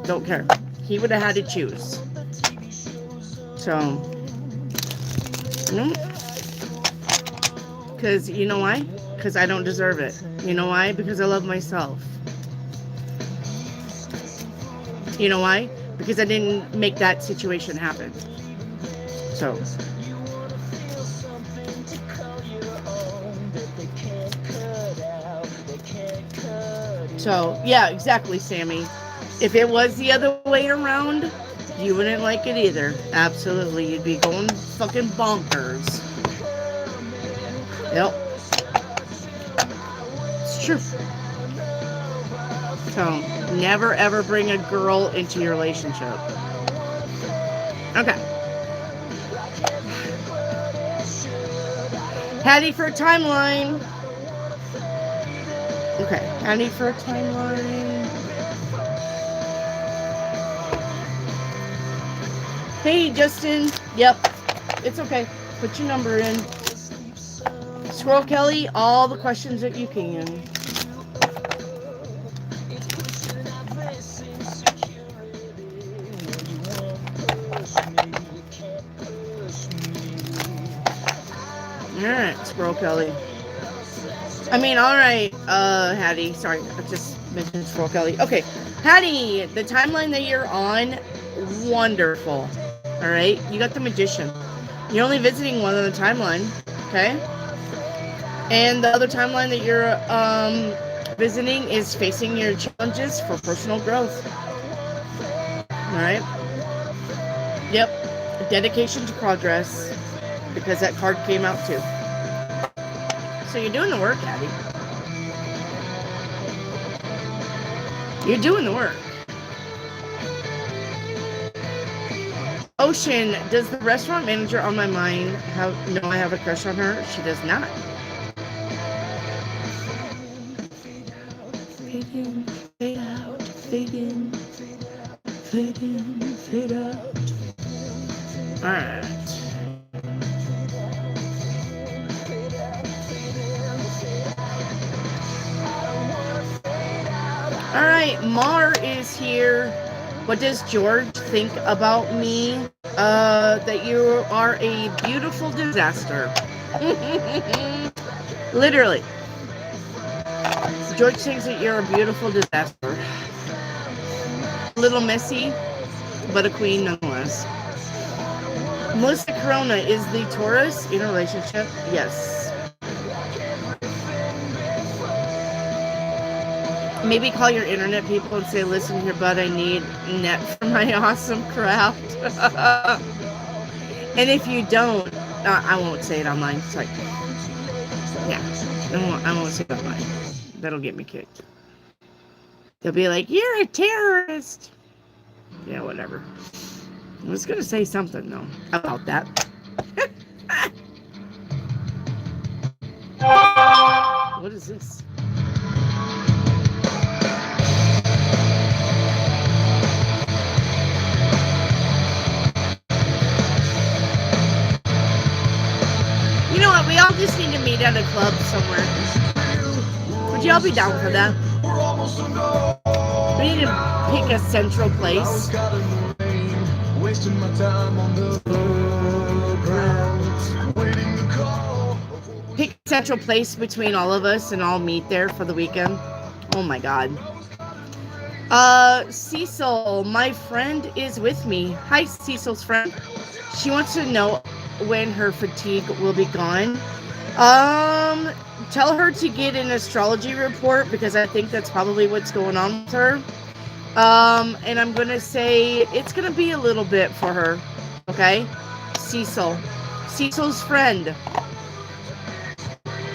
Don't care. He would have had to choose. So, no. Because you know why? because I don't deserve it. You know why? Because I love myself. You know why? Because I didn't make that situation happen. So yeah, exactly, Sammy. If it was the other way around, you wouldn't like it either. Absolutely. You'd be going fucking bonkers. Yep. It's true. So, never ever bring a girl into your relationship. Okay. Hattie for a timeline. Okay, Hattie for a timeline. Hey, Justin. Yep. It's okay. Put your number in. Squirrel Kelly, all the questions that you can. Alright, Squirrel Kelly. I mean, alright, Hattie. Sorry, I just mentioned Squirrel Kelly. Okay, Hattie, the timeline that you're on, wonderful. Alright, you got the Magician. You're only visiting one on the timeline, okay? And the other timeline that you're visiting is facing your challenges for personal growth. Alright? Yep, dedication to progress, because that card came out too. So you're doing the work, Abby. You're doing the work. Ocean, does the restaurant manager on my mind know I have a crush on her? She does not. Fade in, fade out, fade in, fade in, fade out. Alright. Alright, Mar is here. What does George think about me? That you are a beautiful disaster. Literally. George thinks that you're a beautiful disaster. A little messy, but a queen nonetheless. Melissa Corona, is the Taurus in a relationship? Yes. Maybe call your internet people and say, listen here, bud, I need net for my awesome craft. And if you don't, I won't say it online. It's like, yeah, I won't say it online. That'll get me kicked. They'll be like, you're a terrorist. Yeah, whatever. I was going to say something, though, about that. What is this? You know what? We all just need to meet at a club somewhere. Would you all be down for that? We need to pick a central place. Pick a central place between all of us and all meet there for the weekend. Oh my god. Cecil, my friend is with me. Hi, Cecil's friend. She wants to know when her fatigue will be gone. Tell her to get an astrology report, because I think that's probably what's going on with her. And I'm gonna say it's gonna be a little bit for her. Okay? Cecil's friend.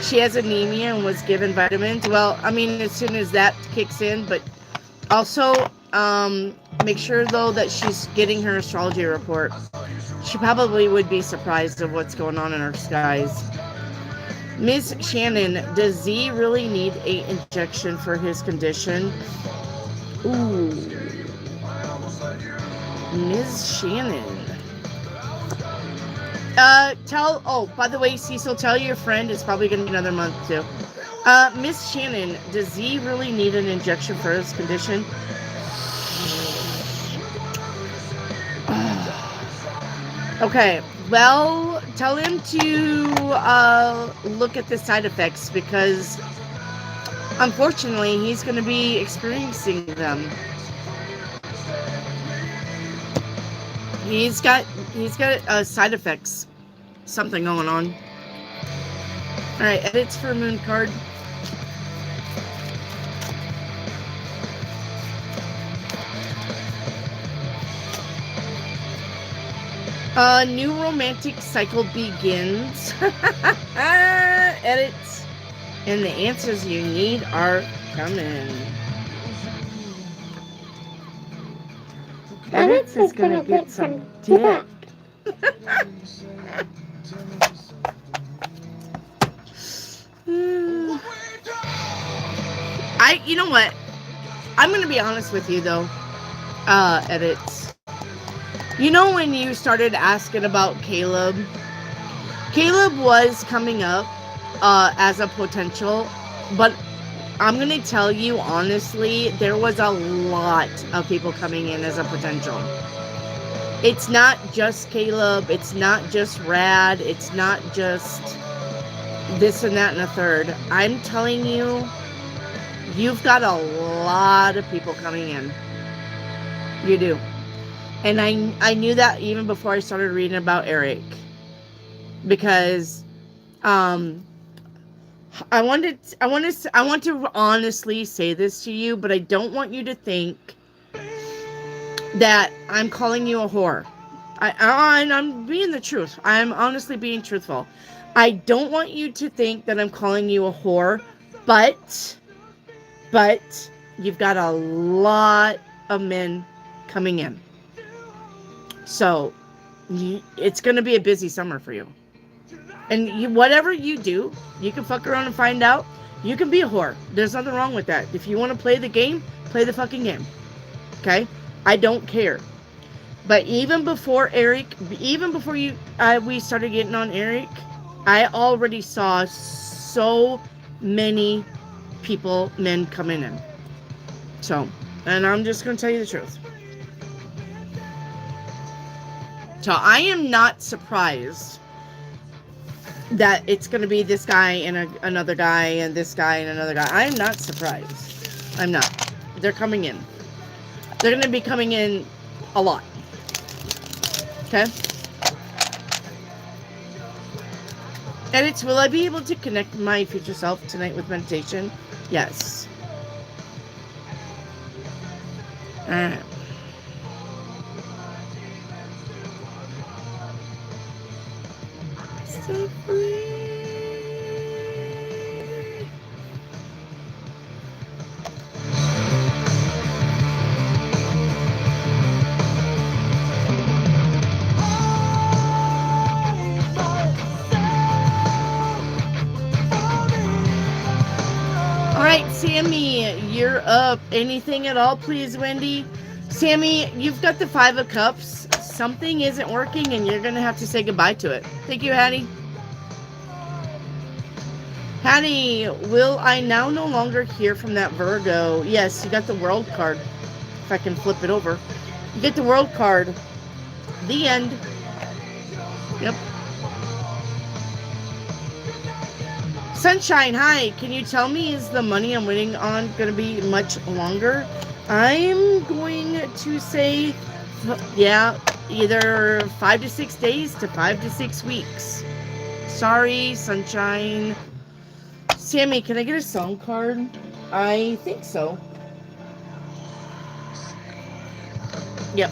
She has anemia and was given vitamins. Well, I mean, as soon as that kicks in, but also, make sure though that she's getting her astrology report. She probably would be surprised of what's going on in her skies. Ms. Shannon, does Z really need an injection for his condition? Ooh. Ms. Shannon. By the way, Cecil, tell your friend it's probably going to be another month too. Miss Shannon, does Z really need an injection for his condition? Okay, well, tell him to look at the side effects, because unfortunately he's going to be experiencing them. He's got side effects, something going on. All right, edits for moon card. New romantic cycle begins. Edits. And the answers you need are coming. Edits is gonna get some dick. You know what? I'm gonna be honest with you though. Edits. You know, when you started asking about Caleb was coming up as a potential, but I'm going to tell you honestly, there was a lot of people coming in as a potential. It's not just Caleb, it's not just Rad, it's not just this and that and a third. I'm telling you, you've got a lot of people coming in. You do. And I knew that even before I started reading about Eric, because I want to honestly say this to you, but I don't want you to think that I'm calling you a whore. And I'm being the truth. I'm honestly being truthful. I don't want you to think that I'm calling you a whore, but you've got a lot of men coming in. So, it's going to be a busy summer for you. And whatever you do, you can fuck around and find out. You can be a whore. There's nothing wrong with that. If you want to play the game, play the fucking game. Okay? I don't care. But even before Eric, even before we started getting on Eric, I already saw so many men coming in. So, and I'm just going to tell you the truth. So I am not surprised that it's going to be this guy and another guy and this guy and another guy. I am not surprised. I'm not. They're coming in. They're going to be coming in a lot. Okay? Edits, will I be able to connect my future self tonight with meditation? Yes. Alright. So free. Alright, Sammy, you're up. Anything at all, please, Wendy? Sammy, you've got the 5 of Cups. Something isn't working and you're going to have to say goodbye to it. Thank you, Hattie. Hattie, will I now no longer hear from that Virgo? Yes, you got the World card. If I can flip it over. You get the World card. The end. Yep. Sunshine, hi. Can you tell me, is the money I'm waiting on going to be much longer? I'm going to say, yeah, either 5 to 6 days to 5 to 6 weeks. Sorry, Sunshine. Sammy, can I get a song card? I think so. Yep.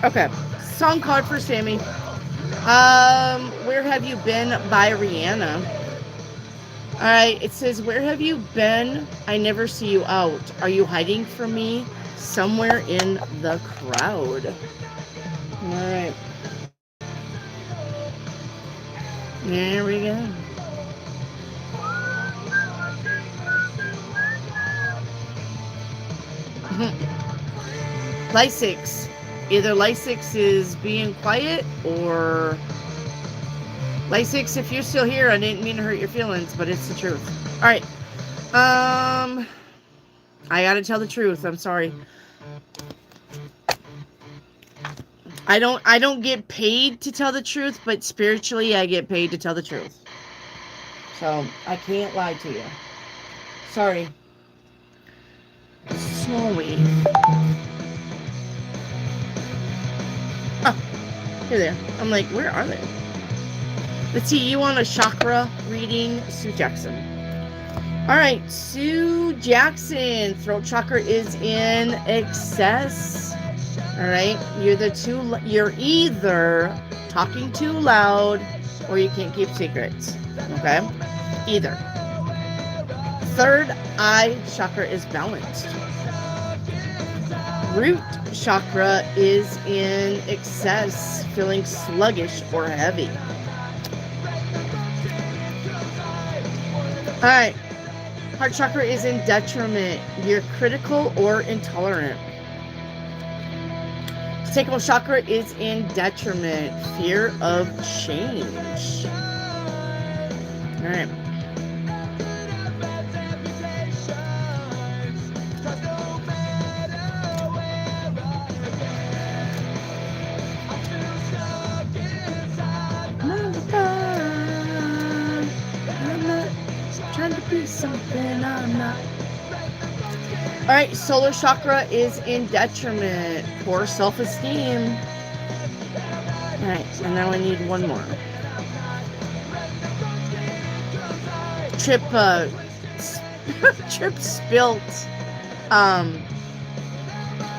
Okay, song card for Sammy. Where Have You Been by Rihanna. Alright, it says, where have you been? I never see you out. Are you hiding from me? Somewhere in the crowd. Alright. There we go. Play 6. Either Lysix is being quiet, or Lysix, if you're still here, I didn't mean to hurt your feelings, but it's the truth. All right. I gotta tell the truth. I'm sorry. I don't get paid to tell the truth, but spiritually I get paid to tell the truth. So I can't lie to you. Sorry. Slowly. Oh, here they are. I'm like, where are they? Let's see, you want a chakra reading, Sue Jackson. All right, Sue Jackson. Throat chakra is in excess. All right, you're either talking too loud or you can't keep secrets. Okay, either. Third eye chakra is balanced. Root chakra is in excess, feeling sluggish or heavy. All right, heart chakra is in detriment. You're critical or intolerant. Sacral chakra is in detriment, fear of change. All right. I'm not trying to be something I'm not. All right, solar chakra is in detriment, poor self-esteem. All right, and now I need one more. Trip spilt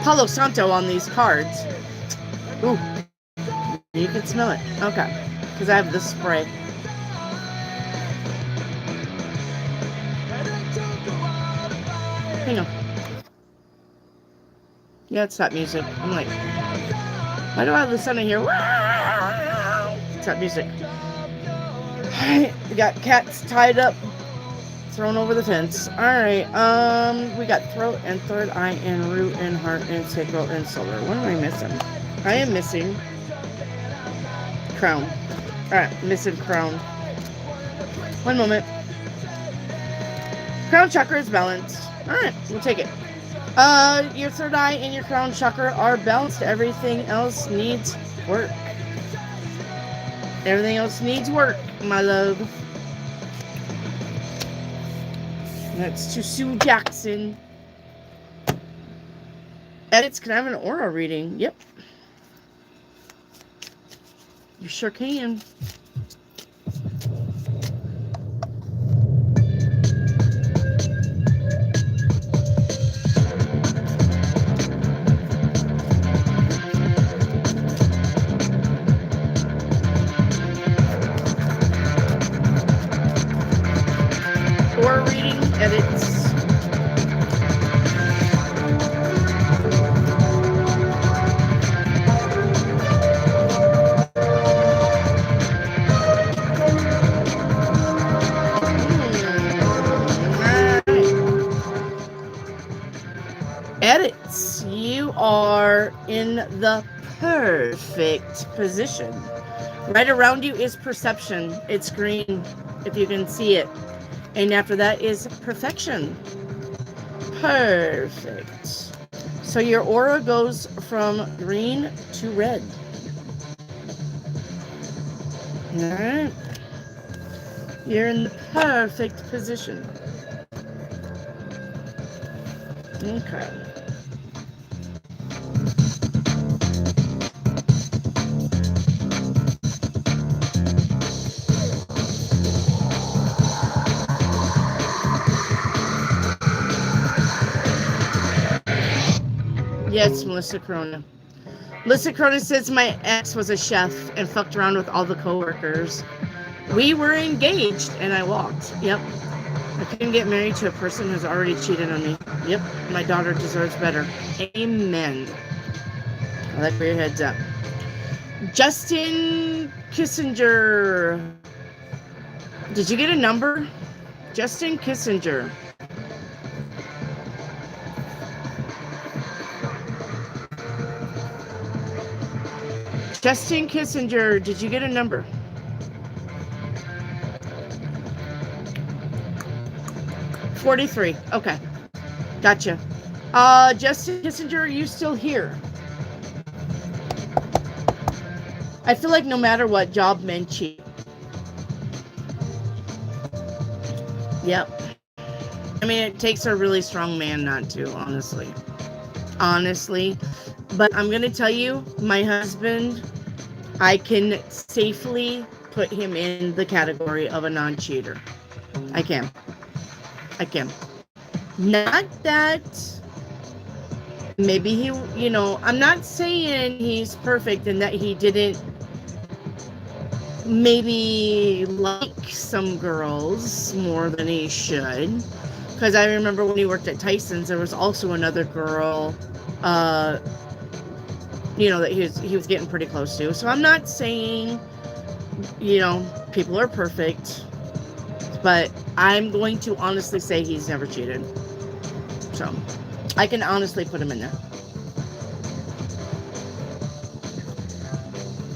Palo Santo on these cards. Ooh, you can smell it. Okay, because I have the spray. Hang on. Yeah, it's that music. I'm like, why do I listen to hear? It's that music. Alright, we got cats tied up, thrown over the fence. Alright, we got throat and third eye and root and heart and sacral and solar. What am I missing? I am missing crown. Alright, missing crown. One moment. Crown chakra is balanced. Alright, we'll take it. Your third eye and your crown chakra are balanced. Everything else needs work. Everything else needs work, my love. That's to Sue Jackson. Edits, can I have an aura reading? Yep. You sure can. Aura reading, edits. Edits. You are in the perfect position. Right around you is perception. It's green, if you can see it. And after that is perfection. Perfect. So your aura goes from green to red. All right. You're in the perfect position. Okay. Yes, Melissa Corona. Melissa Corona says my ex was a chef and fucked around with all the coworkers. We were engaged and I walked. Yep. I couldn't get married to a person who's already cheated on me. Yep. My daughter deserves better. Amen. I like where your head's up. Justin Kissinger. Did you get a number? Justin Kissinger. Justin Kissinger, did you get a number? $43. Okay. Gotcha. Justin Kissinger, are you still here? I feel like no matter what, job men cheat. Yep. I mean, it takes a really strong man not to, honestly. Honestly. But I'm going to tell you, my husband, I can safely put him in the category of a non-cheater. I can. Not that maybe he, I'm not saying he's perfect and that he didn't maybe like some girls more than he should. Because I remember when he worked at Tyson's, there was also another girl, that he was getting pretty close to. So I'm not saying, people are perfect, but I'm going to honestly say he's never cheated. So I can honestly put him in there.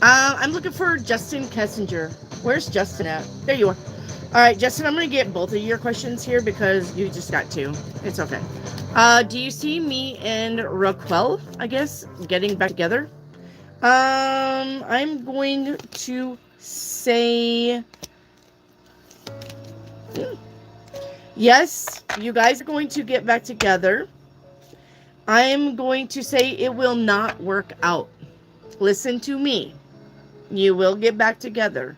I'm looking for Justin Kessinger. Where's Justin at? There you are. All right, Justin, I'm going to get both of your questions here because you just got two. It's okay. Do you see me and Raquel, I guess, getting back together? I'm going to say yes, you guys are going to get back together. I'm going to say it will not work out. Listen to me. You will get back together.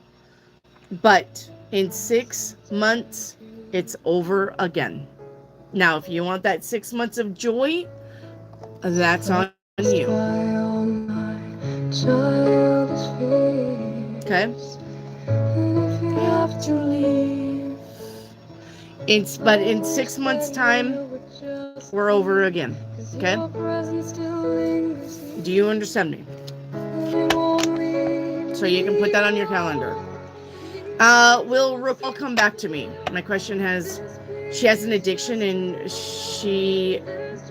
But in 6 months, it's over again. Now, if you want that 6 months of joy, that's on you. Okay? But in 6 months' time, we're over again. Okay? Do you understand me? So you can put that on your calendar. Will Raquel come back to me? My question she has an addiction and she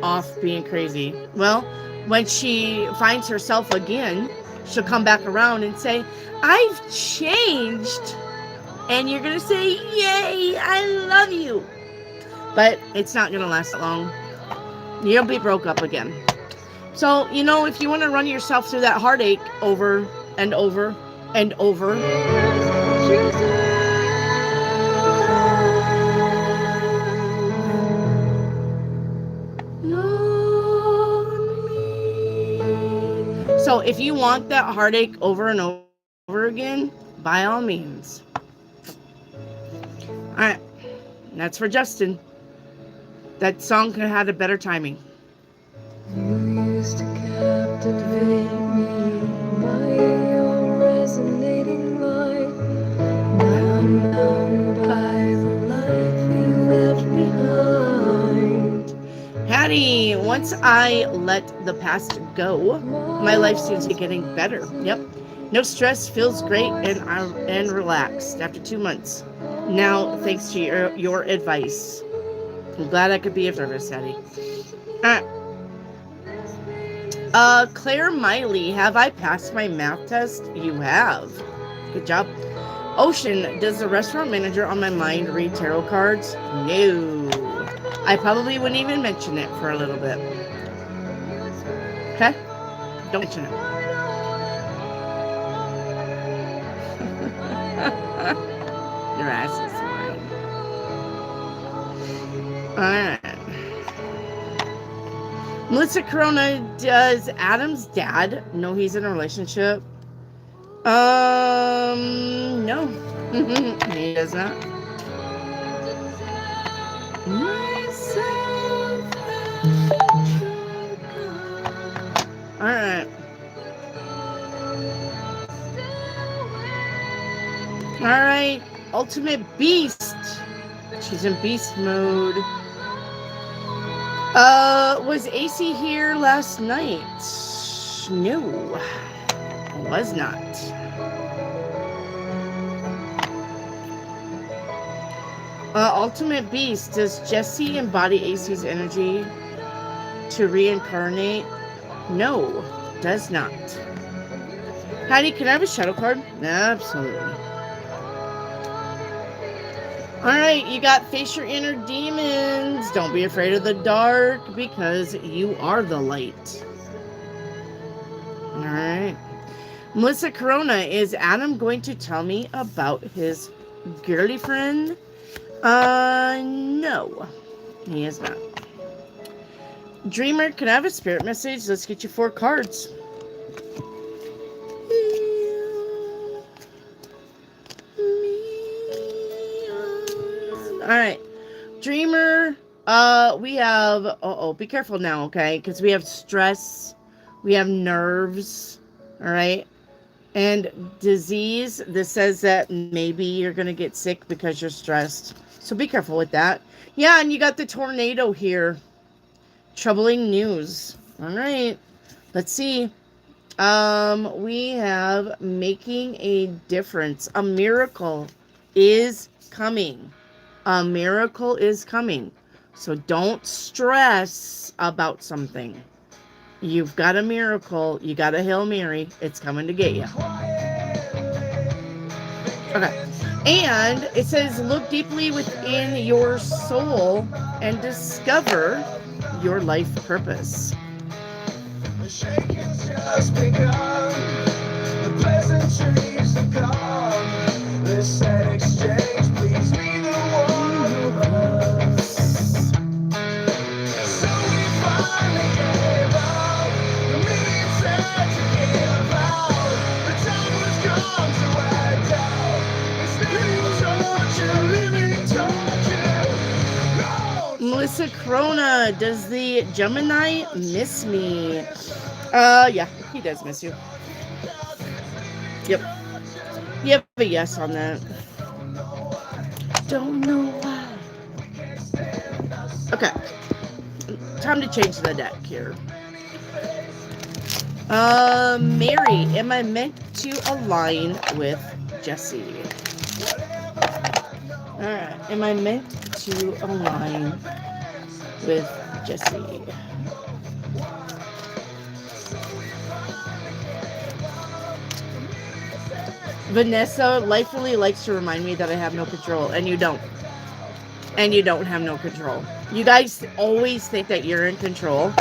off being crazy. Well, when she finds herself again, she'll come back around and say, I've changed. And you're going to say, yay, I love you. But it's not going to last long. You'll be broke up again. So, if you want to run yourself through that heartache over and over and over, so if you want that heartache over and over again, by all means. All right. That's for Justin. That song could have had a better timing. You used to captivate me by your resonating light. Now I'm bound by the life you left behind. Hattie, once I let the past go, my life seems to be getting better. Yep. No stress, feels great and relaxed after 2 months. Now, thanks to your advice. I'm glad I could be of service, Hattie. Claire Miley, have I passed my math test? You have. Good job. Ocean, does the restaurant manager on my mind read tarot cards? No. I probably wouldn't even mention it for a little bit. Okay? Don't mention it. Your ass is fine. Alright. Melissa Corona, does Adam's dad know he's in a relationship? No. He does not. Alright. Alright. Ultimate Beast. She's in beast mode. Was AC here last night? No. Was not. Ultimate Beast, does Jesse embody AC's energy to reincarnate? No, does not. Patty, can I have a shadow card? Absolutely. Alright, you got face your inner demons. Don't be afraid of the dark because you are the light. Alright. Melissa Corona, is Adam going to tell me about his girly friend? No. He is not. Dreamer, can I have a spirit message? Let's get you 4 cards. Alright. Dreamer, we have, be careful now, okay? Because we have stress, we have nerves, alright? And disease, this says that maybe you're going to get sick because you're stressed. So be careful with that. Yeah, and you got the tornado here. Troubling news. Alright. Let's see. We have making a difference. A miracle is coming. A miracle is coming. So don't stress about something. You've got a miracle. You got a Hail Mary. It's coming to get you. Okay. And it says, look deeply within your soul and discover your life purpose. The shaking's just begun. The pleasantries have gone. This sad exchange, please be the one of us. So we finally gave up. The minutes had to give out. The time was gone to act out. Instead of torture, living torture. No. Melissa Corona, does the Gemini miss me? Yeah, he does miss you. Yep. You have a yes on that. Don't know why. Okay. Time to change the deck here. Mary, am I meant to align with Jesse? Alright, am I meant to align with Jesse? Vanessa, life really likes to remind me that I have no control, and you don't. And you don't have no control. You guys always think that you're in control.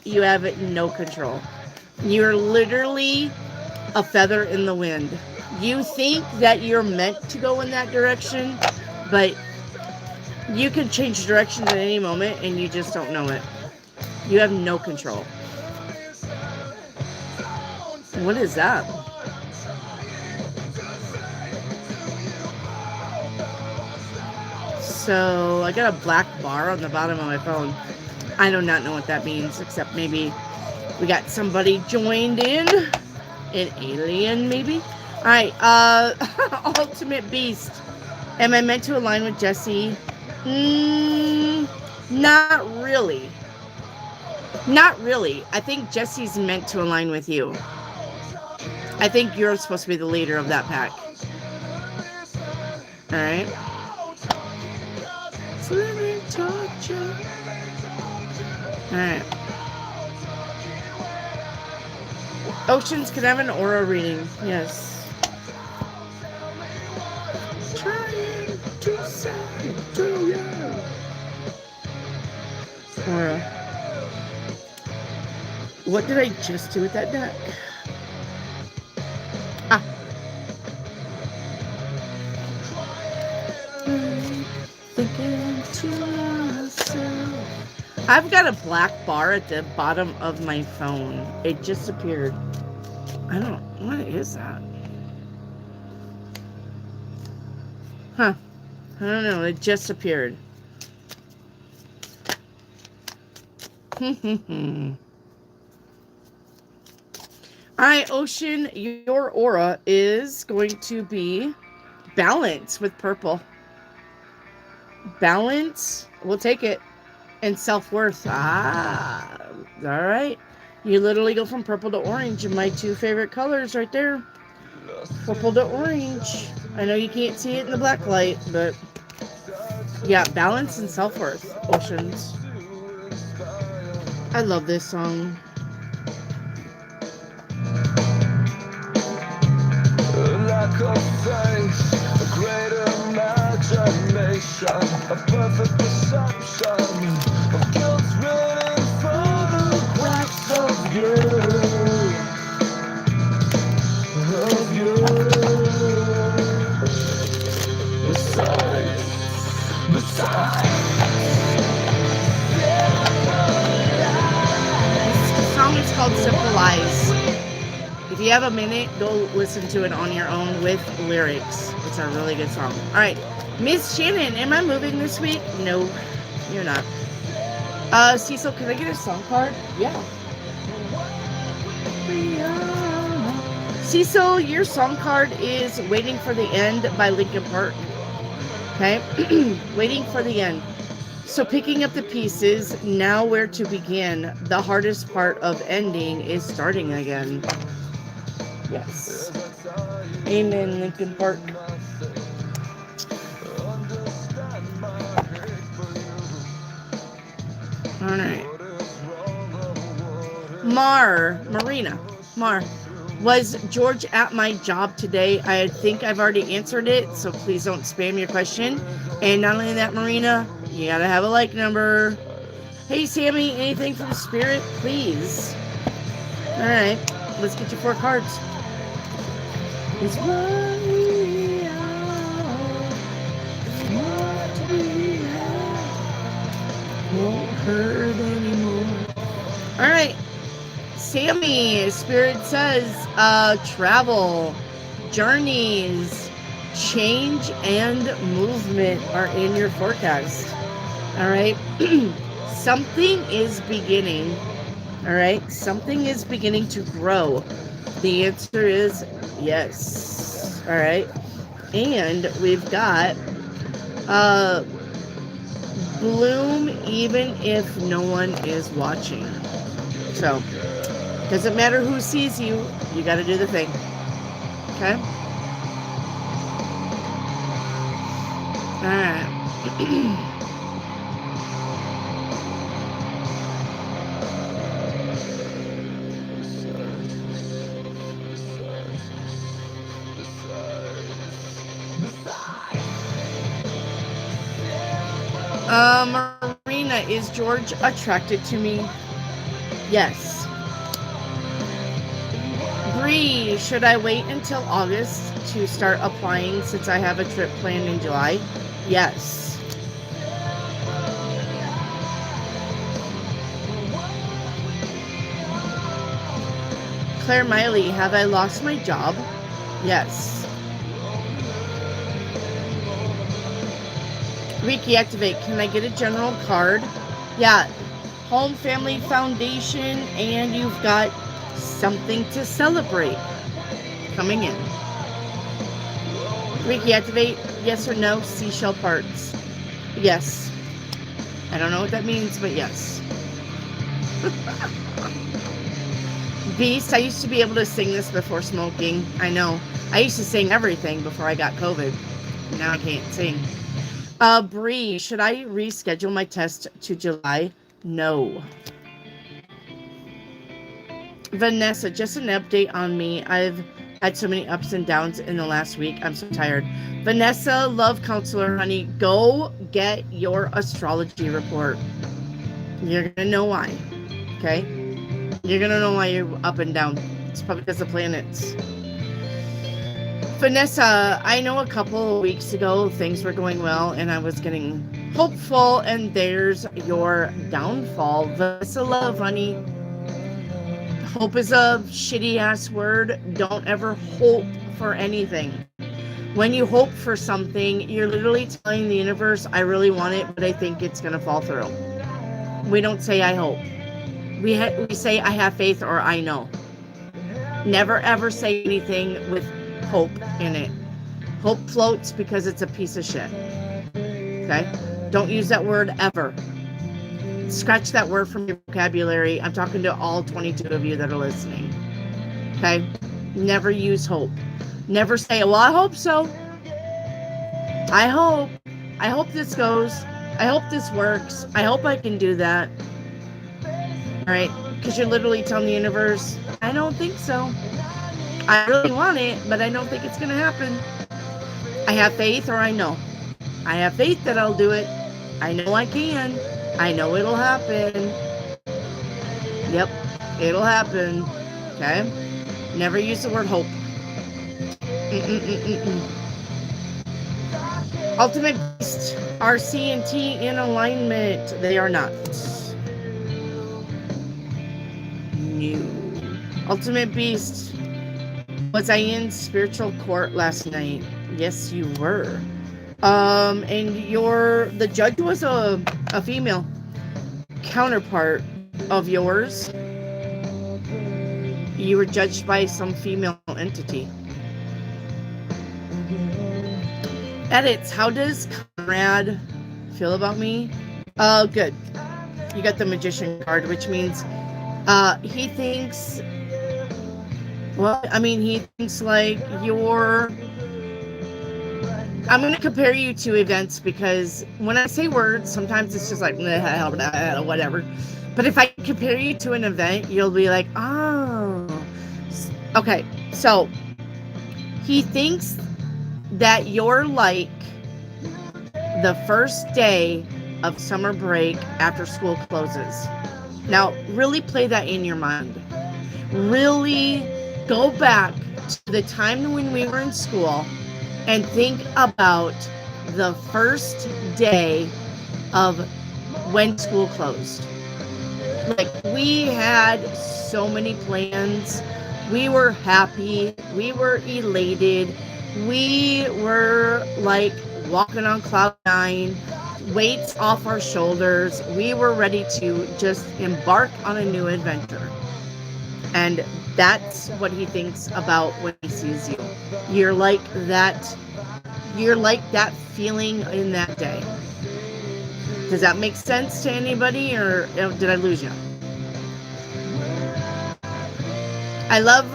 You have no control. You're literally a feather in the wind. You think that you're meant to go in that direction, but you can change directions at any moment, and you just don't know it. You have no control. What is that? So I got a black bar on the bottom of my phone. I do not know what that means, except maybe we got somebody joined in. An alien, maybe? Alright, Ultimate Beast. Am I meant to align with Jesse? Not really. Not really. I think Jesse's meant to align with you. I think you're supposed to be the leader of that pack. Alright. Alright. Oceans, can I have an aura reading? Yes. Trying to say to you. Aura. What did I just do with that deck? Ah. Thinking to myself. I've got a black bar at the bottom of my phone. It just appeared. I don't. What is that? Huh. I don't know. It just appeared. Alright, Ocean, your aura is going to be balance with purple. Balance, we'll take it. And self-worth. Ah, alright. You literally go from purple to orange. My 2 favorite colors right there. Purple to orange. I know you can't see it in the black light, but yeah, balance and self-worth. Oceans. I love this song. a perfect perception of guilt waiting for the cracks of you. This song is called Simple Lies. If you have a minute, go listen to it on your own with lyrics. It's a really good song. All right, Miss Shannon, am I moving this week? No, you're not. Cecil, can I get a song card? Yeah. Cecil, your song card is Waiting for the End by Linkin Park. Okay? Waiting for the end. So picking up the pieces, now where to begin. The hardest part of ending is starting again. Yes. Amen, Linkin Park. All right. Marina. Was George at my job today? I think I've already answered it, so please don't spam your question. And not only that, Marina, you gotta have a like number. Hey, Sammy, anything from Spirit, please? All right, let's get you 4 cards. It's what we are. What we are. Won't hurt anymore. All right. Sammy, Spirit says, travel, journeys, change, and movement are in your forecast. All right. Something is beginning. All right. Something is beginning to grow. The answer is yes. All right. And we've got, bloom even if no one is watching. So, doesn't matter who sees you, you got to do the thing. Okay? All right. Marina, is George attracted to me? Yes. Bree, should I wait until August to start applying since I have a trip planned in July? Yes. Claire Miley, have I lost my job? Yes. Reiki Activate, can I get a general card? Yeah. Home Family Foundation, and you've got something to celebrate coming in. Reiki Activate, yes or no? Seashell parts. Yes. I don't know what that means, but yes. Beast, I used to be able to sing this before smoking. I know. I used to sing everything before I got COVID. Now I can't sing. Bree, should I reschedule my test to July? No. Vanessa, just an update on me. I've had so many ups and downs in the last week. I'm so tired. Vanessa, love counselor, honey. Go get your astrology report. You're going to know why. Okay? You're going to know why you're up and down. It's probably because of planets. Vanessa, I know a couple of weeks ago things were going well and I was getting hopeful, and there's your downfall. Vanessa, love, honey. Hope is a shitty ass word. Don't ever hope for anything. When you hope for something, you're literally telling the universe, I really want it, but I think it's going to fall through. We don't say I hope. We say I have faith or I know. Never ever say anything with hope in it. Hope floats because it's a piece of shit. Okay? Don't use that word ever. Scratch that word from your vocabulary. I'm talking to all 22 of you that are listening. Okay? Never use hope. Never say, well, I hope so. I hope this goes. I hope this works. I hope I can do that. All right? Because you're literally telling the universe, I don't think so. I really want it, but I don't think it's going to happen. I have faith or I know. I have faith that I'll do it. I know I can. I know it'll happen. Yep, it'll happen. Okay? Never use the word hope. Ultimate Beast. Are C and T in alignment? They are not. No. Ultimate Beast. Was I in spiritual court last night? Yes, you were. And the judge was a female counterpart of yours. You were judged by some female entity. Edits. How does Conrad feel about me? Good. You got the Magician card, which means he thinks, well, I mean, he thinks like you're, I'm going to compare you to events because when I say words, sometimes it's just like, whatever. But if I compare you to an event, you'll be like, oh. Okay, so he thinks that you're like the first day of summer break after school closes. Now, really play that in your mind. Really go back to the time when we were in school and think about the first day of when school closed. Like, we had so many plans. We were happy. We were elated. We were like walking on cloud nine, weights off our shoulders. We were ready to just embark on a new adventure. And that's what he thinks about when he sees you. You're like that feeling in that day. Does that make sense to anybody, or did I lose you? I love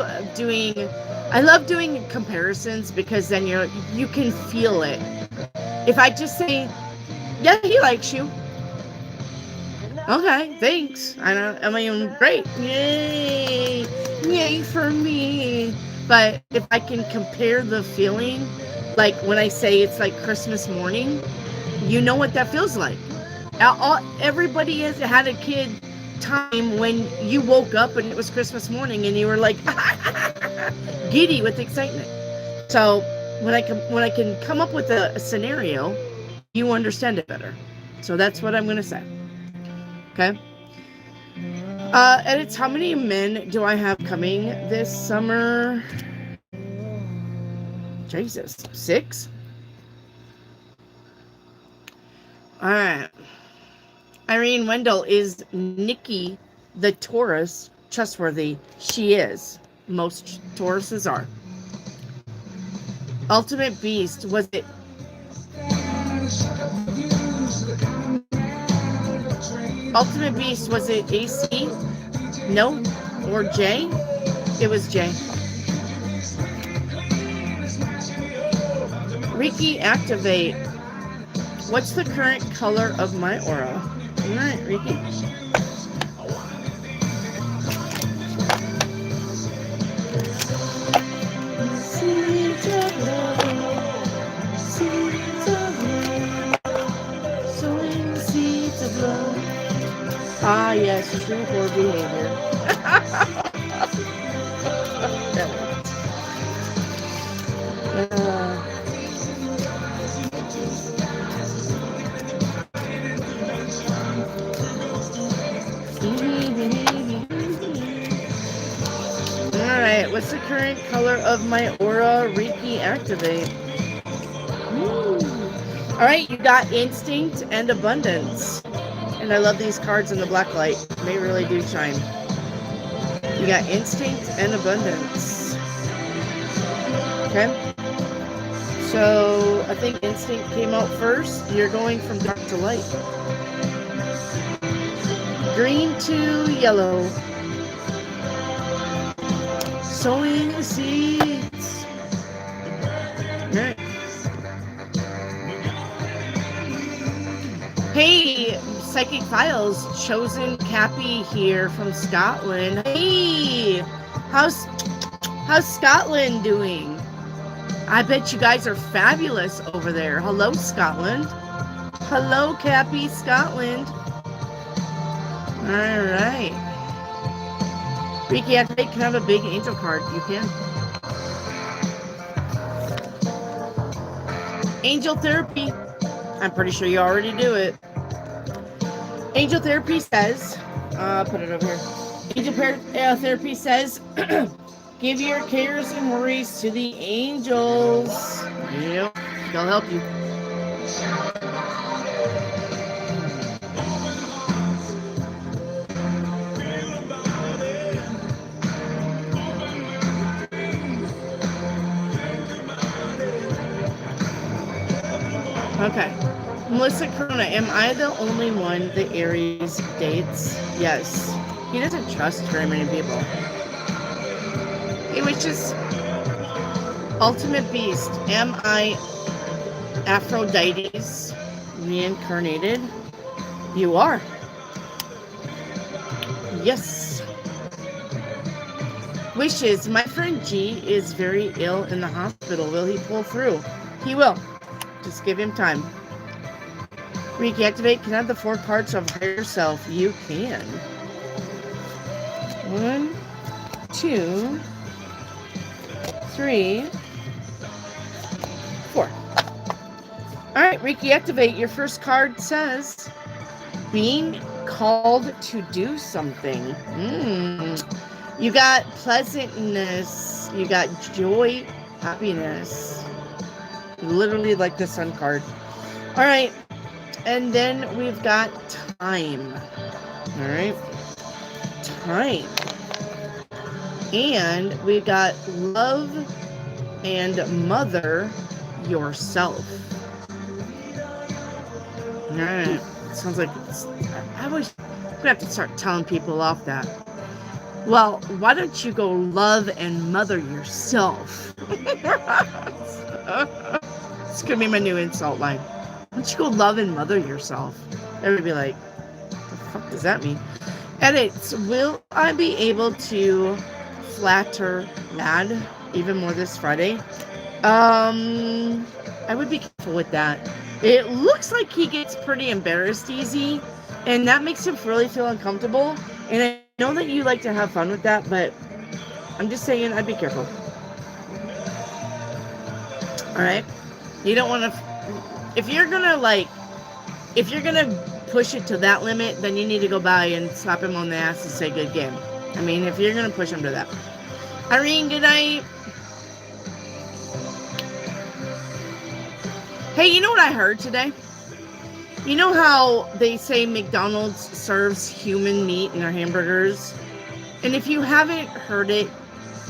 doing comparisons because then you can feel it. If I just say, yeah, he likes you. Okay, thanks. I mean, great. Yay. Yay for me. But if I can compare the feeling, like when I say it's like Christmas morning, you know what that feels like. Everybody has had a kid time when you woke up and it was Christmas morning and you were like giddy with excitement. So when I can come up with a scenario, you understand it better. So that's what I'm going to say. Okay. Edits. How many men do I have coming this summer? Jesus, 6. All right. Irene Wendell, is Nikki the Taurus trustworthy? She is. Most Tauruses are. Ultimate Beast, was it? Ultimate Beast, was it AC? No? Or J? It was J. Reiki activate. What's the current color of my aura? All right, Reiki. Seeds of love, seeds of love, sowing seeds of love. Ah, yes, true poor behavior. Alright, what's the current color of my aura? Reiki activate. Alright, you got instinct and abundance. And I love these cards in the black light. They really do shine. You got instinct and abundance. Okay. So I think instinct came out first. You're going from dark to light. Green to yellow. Sowing seeds. Right. Hey, Psychic Files, Chosen Cappy here from Scotland. Hey, how's Scotland doing? I bet you guys are fabulous over there. Hello, Scotland. Hello, Cappy, Scotland. All right. Ricky, activate. Can I have a big angel card? You can. Angel therapy. I'm pretty sure you already do it. Angel therapy says, put it over here. Angel therapy says, give your cares and worries to the angels. Yep, they'll help you. Okay. Melissa Corona, am I the only one the Aries dates? Yes. He doesn't trust very many people. He was just Ultimate Beast. Am I Aphrodite's reincarnated? You are. Yes. Wishes. My friend G is very ill in the hospital. Will he pull through? He will. Just give him time. Reiki, activate. Can I have the 4 cards of higher self? You can. 1, 2, 3, 4. All right, Reiki, activate. Your first card says, being called to do something. You got pleasantness. You got joy, happiness. Literally like the sun card. All right. And then we've got time. All right. Time. And we got love and mother yourself. All right. Sounds like I was gonna have to start telling people off that. Well, why don't you go love and mother yourself? It's gonna be my new insult line. Why don't you go love and mother yourself? Everybody be like, what the fuck does that mean? Edits. Will I be able to flatter Rad even more this Friday? I would be careful with that. It looks like he gets pretty embarrassed easy, and that makes him really feel uncomfortable. And I know that you like to have fun with that, but I'm just saying I'd be careful. All right. You don't want to, if you're going to push it to that limit, then you need to go by and slap him on the ass and say good game. I mean, if you're going to push him to that. Irene, good night. Hey, you know what I heard today? You know how they say McDonald's serves human meat in their hamburgers? And if you haven't heard it,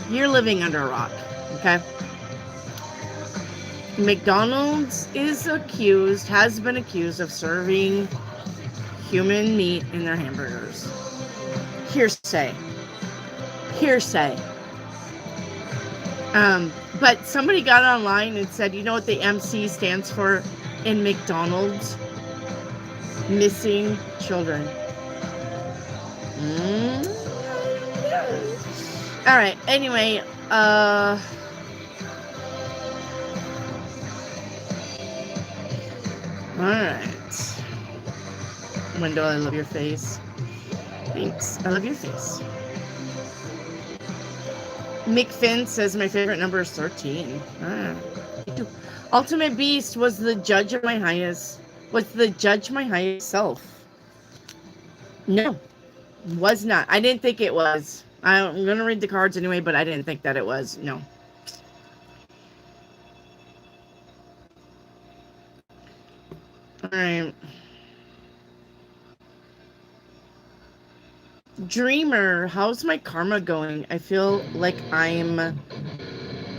you're living under a rock, okay? McDonald's has been accused of serving human meat in their hamburgers. Hearsay. But somebody got online and said, you know what the MC stands for in McDonald's? Missing children. All right. Anyway, all right. Wendell, I love your face. Thanks. I love your face. Mick Finn says my favorite number is 13. Ultimate Beast was the judge of my highest. Was the judge my highest self? No, was not. I didn't think it was. I'm going to read the cards anyway, but I didn't think that it was. No. All right. Dreamer, how's my karma going? I feel like I'm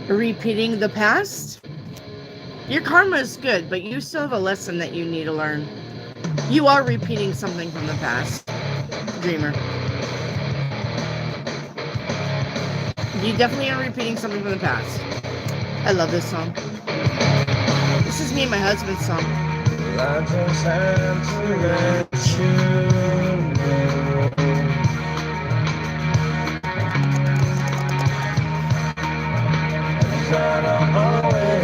repeating the past. Your karma is good, but you still have a lesson that you need to learn. You are repeating something from the past, Dreamer. You definitely are repeating something from the past. I love this song. This is me and my husband's song. I just have to let you know that I'll always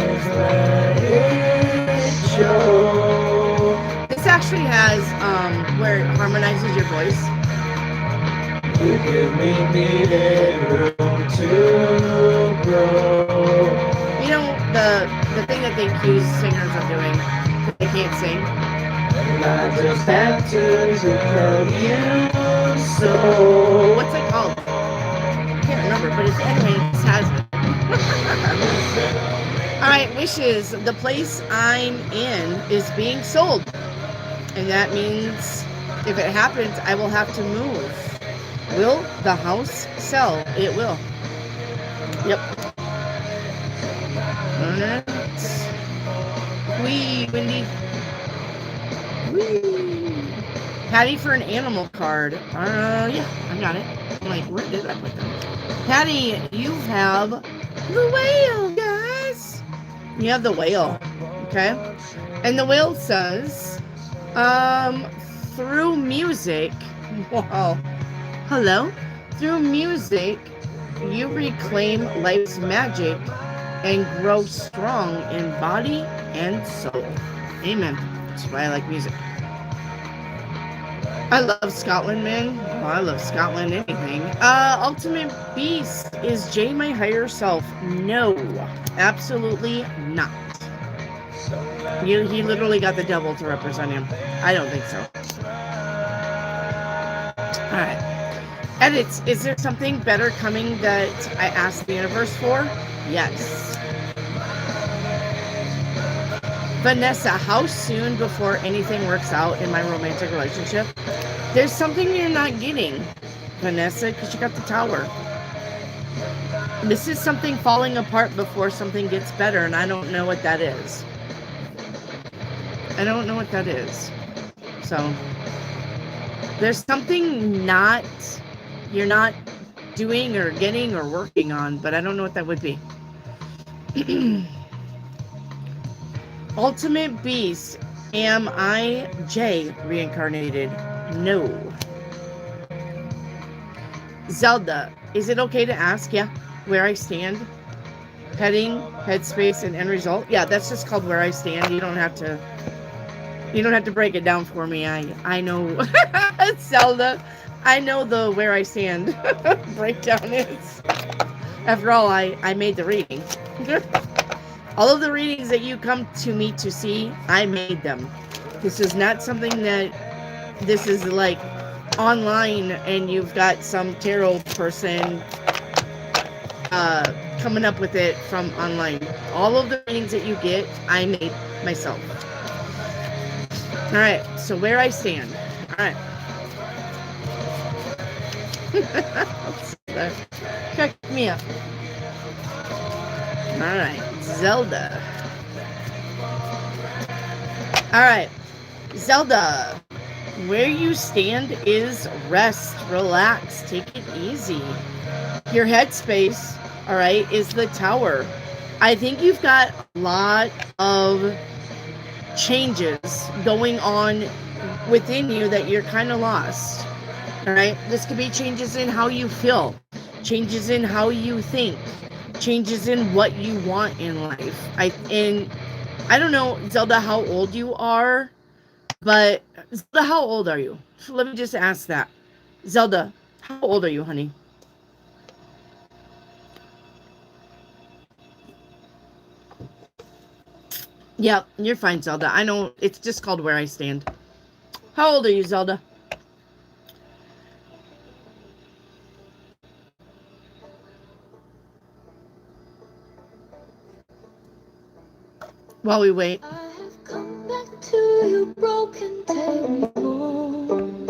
This actually has where it harmonizes your voice. You give me needed room to grow. You know the thing that they accuse singers of doing, they can't sing. And I just have to tell you so. What's it called? I can't remember, but it's anyway, this has it. Alright, wishes. The place I'm in is being sold. And that means if it happens, I will have to move. Will the house sell? It will. Yep. Alright. Wee, Wendy. Wee. Patty for an animal card. Yeah, I got it. I'm like, where did I put them? Patty, you have the whale, guys. You have the whale. Okay. And the whale says, through music, wow. Hello? Through music, you reclaim life's magic and grow strong in body and soul. Amen. That's why I like music. I love Scotland, man. Oh, I love Scotland, anything. Ultimate Beast. Is Jay my higher self? No. Absolutely not. He literally got the devil to represent him. I don't think so. Alright. Edits. Is there something better coming that I asked the universe for? Yes. Vanessa, how soon before anything works out in my romantic relationship? There's something you're not getting, Vanessa, because you got the tower. This is something falling apart before something gets better, and I don't know what that is. I don't know what that is. So, there's something you're not doing or getting or working on, but I don't know what that would be. Ultimate Beast, am I Jay reincarnated? No. Zelda, is it okay to ask, where I stand? Heading, headspace, and end result? Yeah, that's just called where I stand. You don't have to break it down for me. I know Zelda. I know the where I stand breakdown is. After all, I made the reading. All of the readings that you come to me to see, I made them. This is not something that this is like online and you've got some tarot person coming up with it from online. All of the readings that you get, I made myself. Alright, so where I stand. Alright. Check me up. Alright, Zelda. Alright, Zelda. Where you stand is rest, relax, take it easy. Your headspace, alright, is the tower. I think you've got a lot of changes going on within you that you're kind of lost. Alright, this could be changes in how you feel, changes in how you think, changes in what you want in life. I don't know, Zelda, how old you are, but Zelda, how old are you? So let me just ask that. Zelda, how old are you, honey? Yeah, you're fine, Zelda. I know it's just called where I stand. How old are you, Zelda? While we wait. I have come back to you broken, take me home.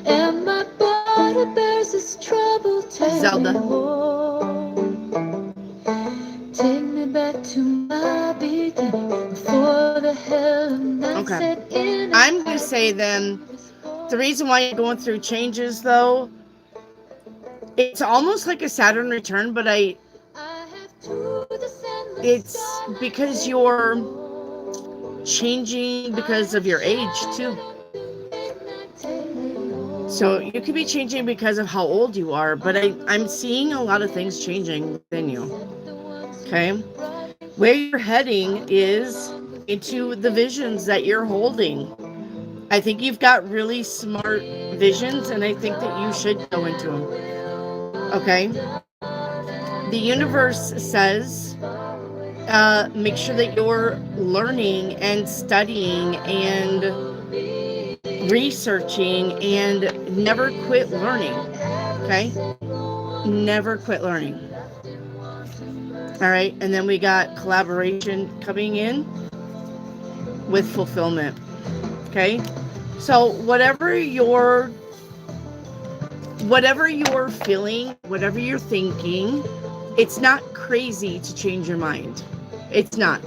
And my body bears this trouble, take Zelda. me home. Take me back to my beginning, before the hell of night set in. I'm going to say then, the reason why you're going through changes, though, it's almost like a Saturn return, but it's because you're changing because of your age, too. So you could be changing because of how old you are, but I'm seeing a lot of things changing within you. Okay? Where you're heading is into the visions that you're holding. I think you've got really smart visions, and I think that you should go into them. Okay? The universe says, make sure that you're learning and studying and researching and never quit learning. Okay? Never quit learning. All right? And then we got collaboration coming in with fulfillment. Okay? So whatever you're feeling, whatever you're thinking, it's not crazy to change your mind. It's not.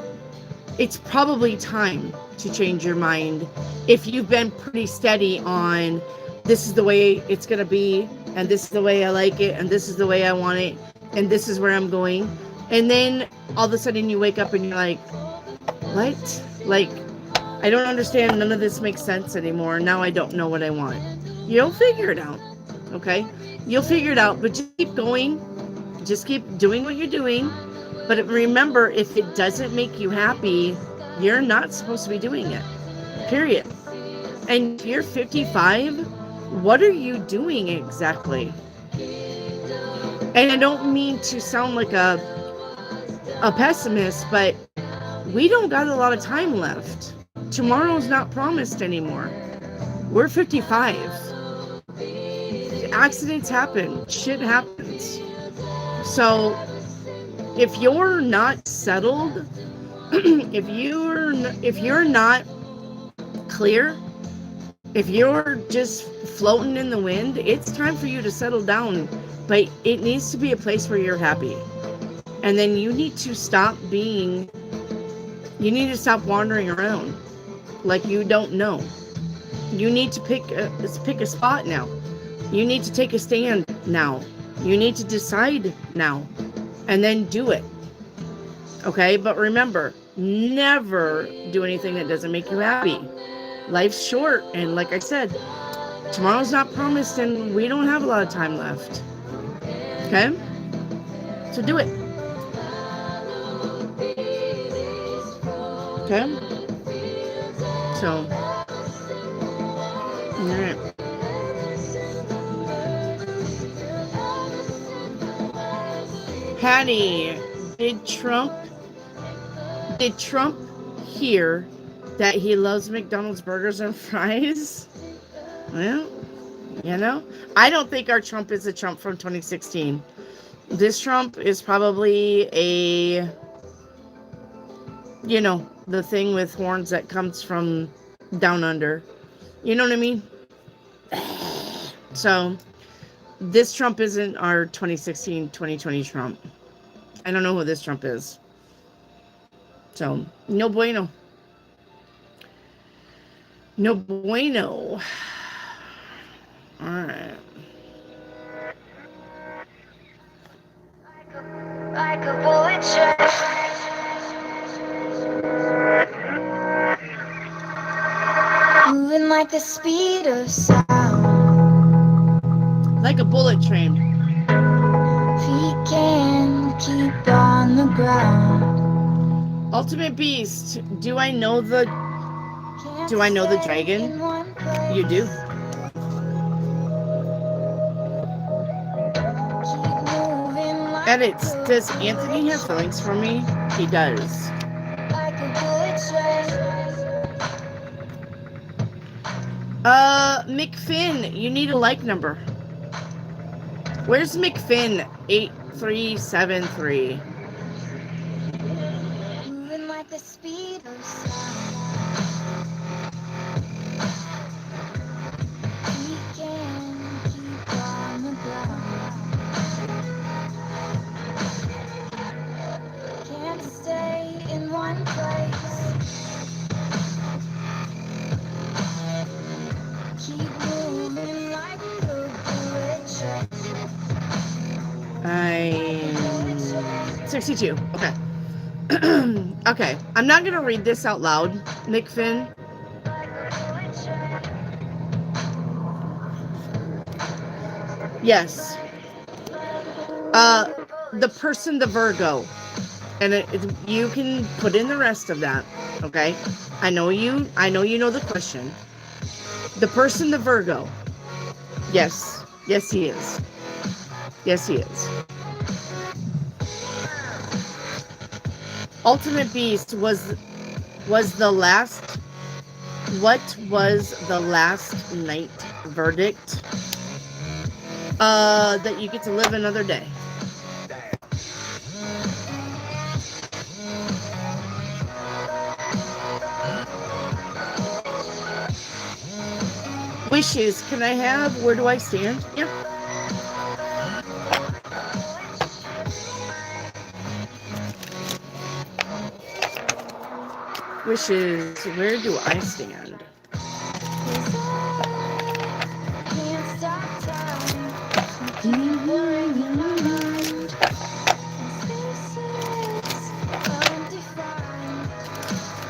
It's probably time to change your mind if you've been pretty steady on this is the way it's going to be, and this is the way I like it, and this is the way I want it, and this is where I'm going. And then all of a sudden you wake up and you're like, what? Like, I don't understand. None of this makes sense anymore. Now I don't know what I want. You'll figure it out. Okay? You'll figure it out, but just keep going. Just keep doing what you're doing. But remember, if it doesn't make you happy, you're not supposed to be doing it. Period. And if you're 55, what are you doing exactly? And I don't mean to sound like a pessimist, but we don't got a lot of time left. Tomorrow's not promised anymore. We're 55. Accidents happen. Shit happens. So if you're not settled, if you're not clear, if you're just floating in the wind, it's time for you to settle down. But it needs to be a place where you're happy. And then you need to stop wandering around like you don't know. You need to pick a spot now. You need to take a stand now. You need to decide now. And then do it. Okay? But remember, never do anything that doesn't make you happy. Life's short, and like I said, tomorrow's not promised, and we don't have a lot of time left. Okay? So do it. Okay? So, alright. Patty, did Trump hear that he loves McDonald's burgers and fries? Well, I don't think our Trump is a Trump from 2016. This Trump is probably the thing with horns that comes from down under. You know what I mean? So, this Trump isn't our 2016, 2020 Trump. I don't know who this Trump is. So, no bueno. No bueno. Alright. Like a bullet train. Moving like the speed of sound. Like a bullet train. Feet can keep on the ground. Ultimate Beast, do I know the dragon? You do. Edits, does Anthony have feelings for me? He does. McFinn, you need a like number. Where's McFinn? 8373. Moving like the speed of sound. We can keep on the ground. Can't stay in one place. Keep moving like a bullet train. I'm 62. Okay. Okay. I'm not going to read this out loud, McFinn. Yes. The person, the Virgo. And you can put in the rest of that, okay? I know you know the question. The person, the Virgo. Yes. Yes, he is. Yes, he is. Ultimate Beast was the last. What was the last night verdict? That you get to live another day. Wishes. Can I have? Where do I stand? Yeah. Wishes. Where do I stand?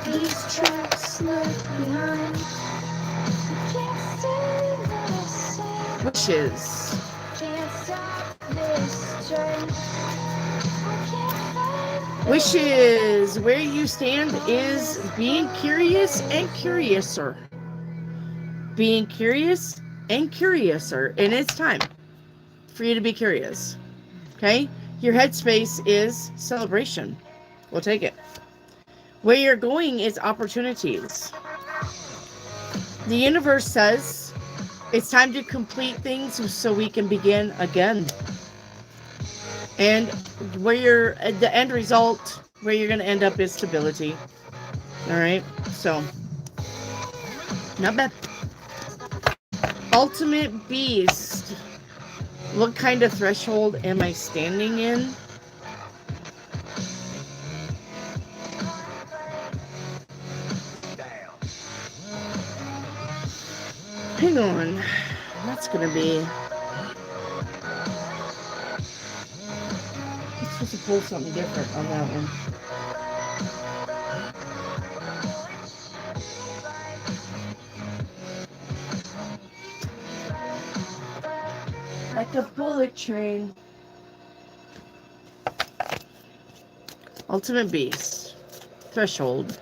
These tracks left behind. Wishes. Wishes. Where you stand is being curious and curiouser. Being curious and curiouser. And it's time for you to be curious. Okay? Your headspace is celebration. We'll take it. Where you're going is opportunities. The universe says it's time to complete things so we can begin again. And where you're at the end result, where you're going to end up is stability. All right? So, not bad. Ultimate Beast. What kind of threshold am I standing in? Hang on. That's going to be... I'm supposed to pull something different on that one. Like a bullet train. Ultimate Beast. Threshold.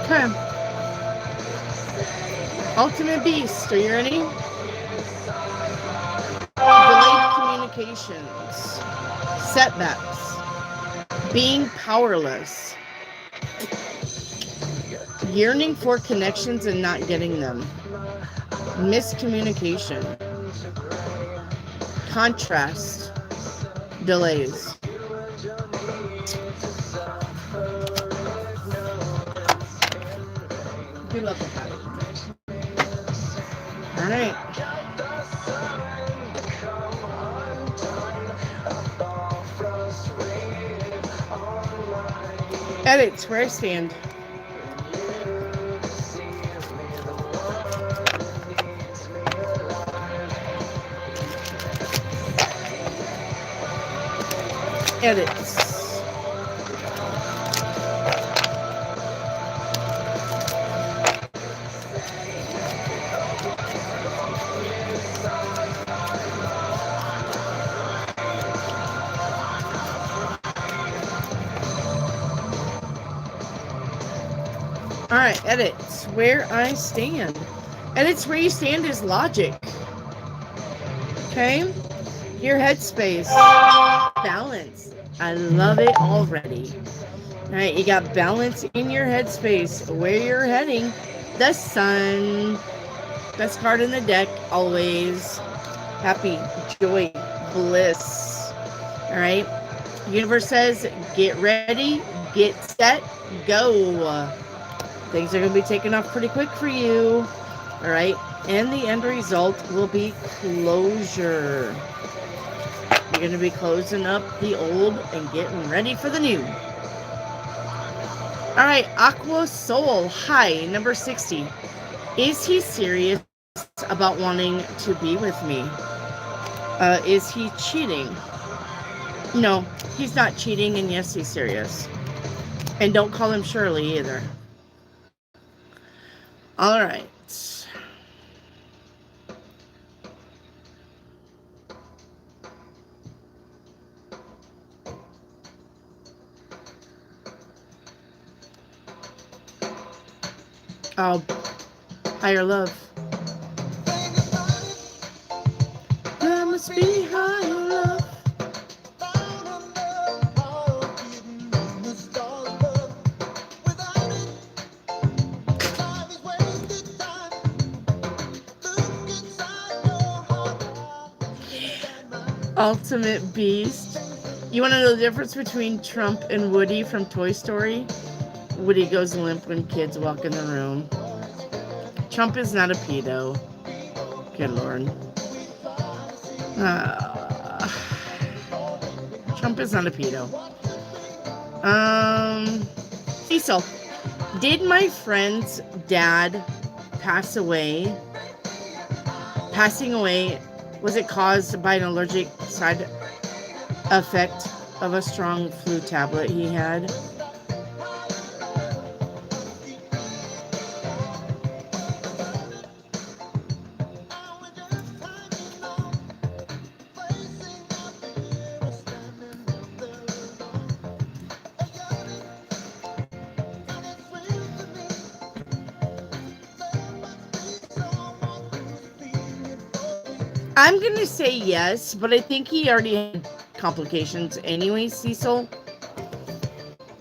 Okay. Ultimate Beast, are you ready? Delayed communications. Setbacks. Being powerless. Yearning for connections and not getting them. Miscommunication. Contrast. Delays. Good luck with that. All right. Edits, where I stand. Edits. All right, edits, where I stand. Edits, where you stand is logic. Okay? Your headspace. Balance. I love it already. Alright, you got balance in your headspace. Where you're heading. The sun. Best card in the deck, always. Happy, joy, bliss. Alright? Universe says, get ready, get set, go. Things are going to be taking off pretty quick for you. Alright? And the end result will be closure. You're going to be closing up the old and getting ready for the new. Alright, Aqua Soul. Hi, number 60. Is he serious about wanting to be with me? Is he cheating? No, he's not cheating, and yes, he's serious. And don't call him Shirley either. All right. Oh, higher love. There must be higher love. Ultimate Beast. You want to know the difference between Trump and Woody from Toy Story? Woody goes limp when kids walk in the room. Trump is not a pedo. Good Lord. Trump is not a pedo. Cecil. Did my friend's dad pass away? Passing away, was it caused by an allergic side effect of a strong flu tablet he had? I'm going to say yes, but I think he already had complications anyway, Cecil.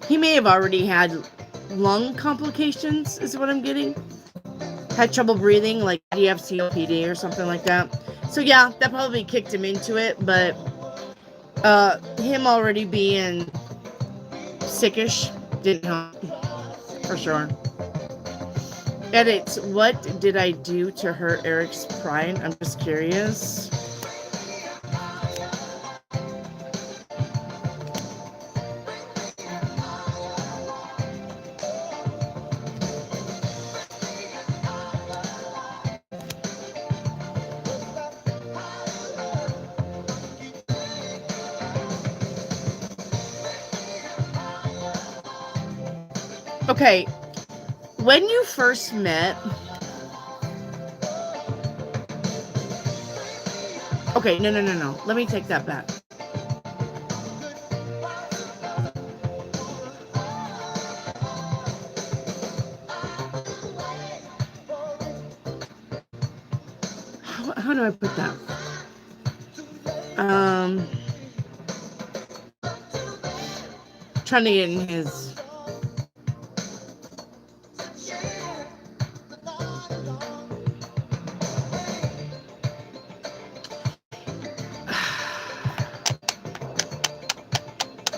He may have already had lung complications, is what I'm getting. Had trouble breathing, like do you have COPD or something like that? So yeah, that probably kicked him into it, but him already being sickish didn't help, for sure. Edits, what did I do to hurt Eric's pride? I'm just curious. Okay, when you first met, okay, no, let me take that back. How do I put that? Trying to get in his...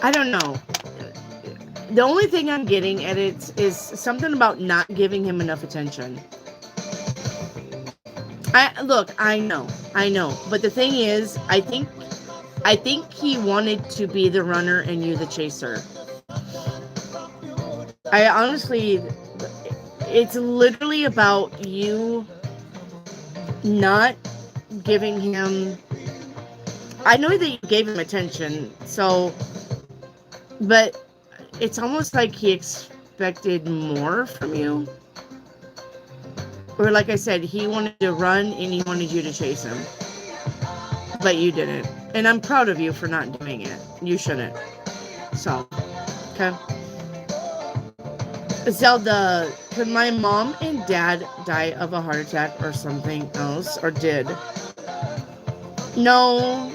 I don't know. The only thing I'm getting at it is something about not giving him enough attention. I know. But the thing is, I think he wanted to be the runner and you the chaser. I honestly, it's literally about you not giving him... I know that you gave him attention, so... But it's almost like he expected more from you. Or like I said, he wanted to run and he wanted you to chase him. But you didn't. And I'm proud of you for not doing it. You shouldn't. So, okay. Zelda, could my mom and dad die of a heart attack or something else? Or did? No.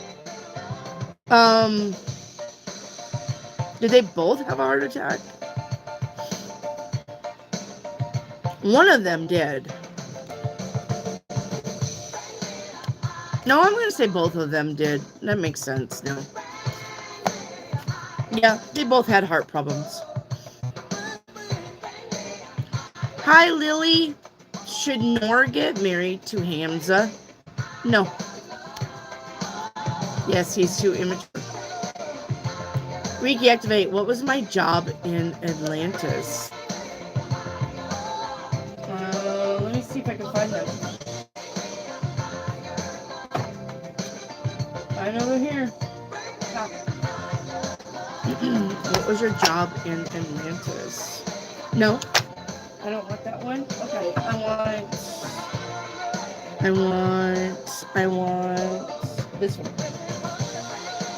Did they both have a heart attack? One of them did. No, I'm going to say both of them did. That makes sense now. Yeah, they both had heart problems. Hi, Lily. Should Nor get married to Hamza? No. Yes, he's too immature. Reiki activate. What was my job in Atlantis? Let me see if I can find them. I know they're here. What was your job in Atlantis? No, I don't want that one. Okay, I want this one.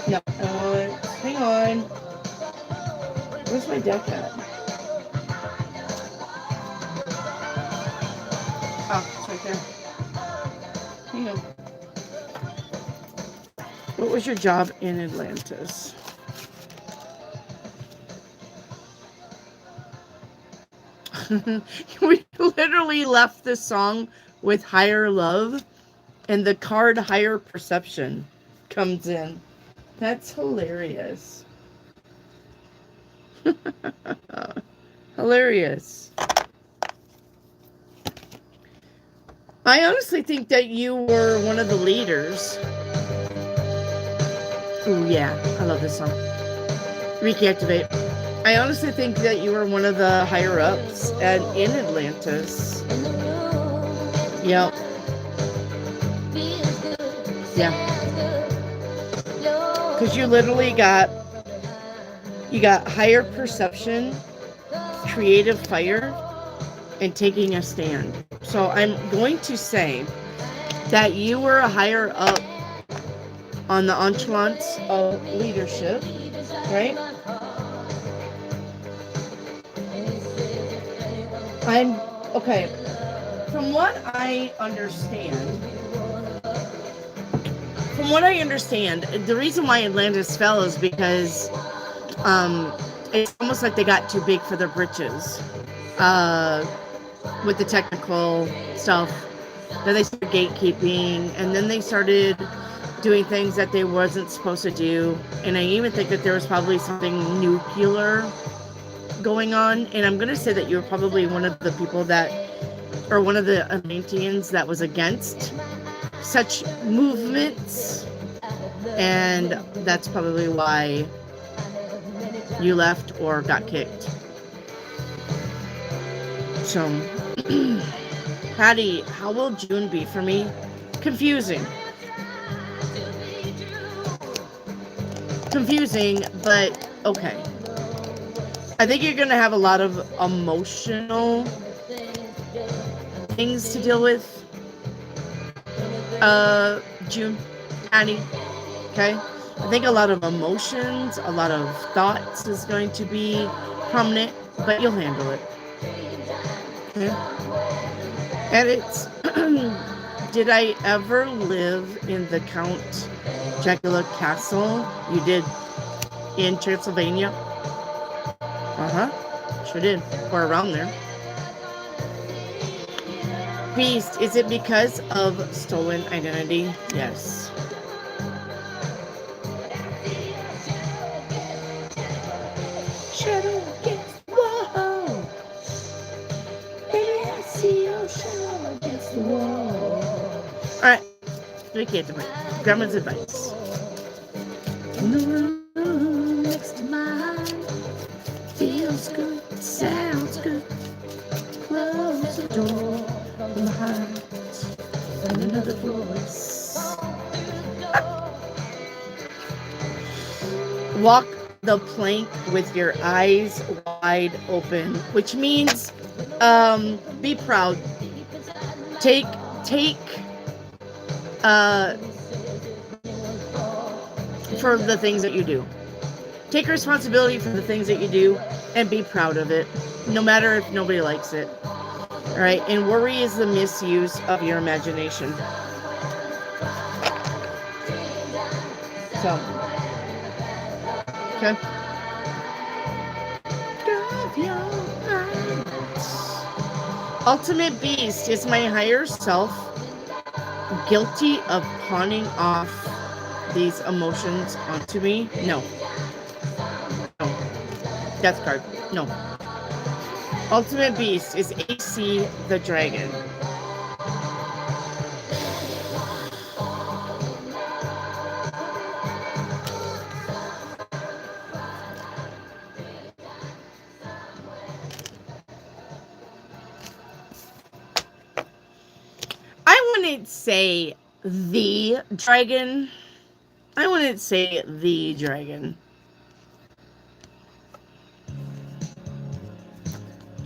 No, hang on. Where's my deck at? Oh, it's right there. Hang on. What was your job in Atlantis? We literally left this song with Higher Love, and the card Higher Perception comes in. That's hilarious. Hilarious. I honestly think that you were one of the leaders. Oh yeah, I love this song. Reiki activate. I honestly think that you were one of the higher ups in Atlantis. Yep. Yeah. Because you literally got higher perception, creative fire, and taking a stand. So I'm going to say that you were a higher up on the echelons of leadership, right? Okay. From what I understand, the reason why Atlantis fell is because it's almost like they got too big for their britches with the technical stuff. Then they started gatekeeping, and then they started doing things that they wasn't supposed to do. And I even think that there was probably something nuclear going on. And I'm going to say that you were probably one of the people that, or one of the Atlanteans that was against such movements. And that's probably why you left or got kicked. So, Patty, how will June be for me? Confusing, but okay. I think you're going to have a lot of emotional things to deal with, June, Annie, okay? I think a lot of emotions, a lot of thoughts is going to be prominent, but you'll handle it. Okay? And it's, did I ever live in the Count Dracula Castle? You did, in Transylvania? Sure did, or around there. Beast, is it because of stolen identity? Yes. Shadow against the wall. Baby, I see your shadow against the wall. Alright, we can't do it. Grandma's advice. In the room next to mine. Feels good, sounds good. Close the door from behind. And another voice. Walk the plank with your eyes wide open, which means be proud. Take for the things that you do. Take responsibility for the things that you do and be proud of it, no matter if nobody likes it. All right, and worry is the misuse of your imagination. So, okay. Ultimate Beast, is my higher self guilty of pawning off these emotions onto me? No. No. Death card. No. Ultimate Beast is AC the Dragon. I wouldn't say the dragon. I wouldn't say the dragon.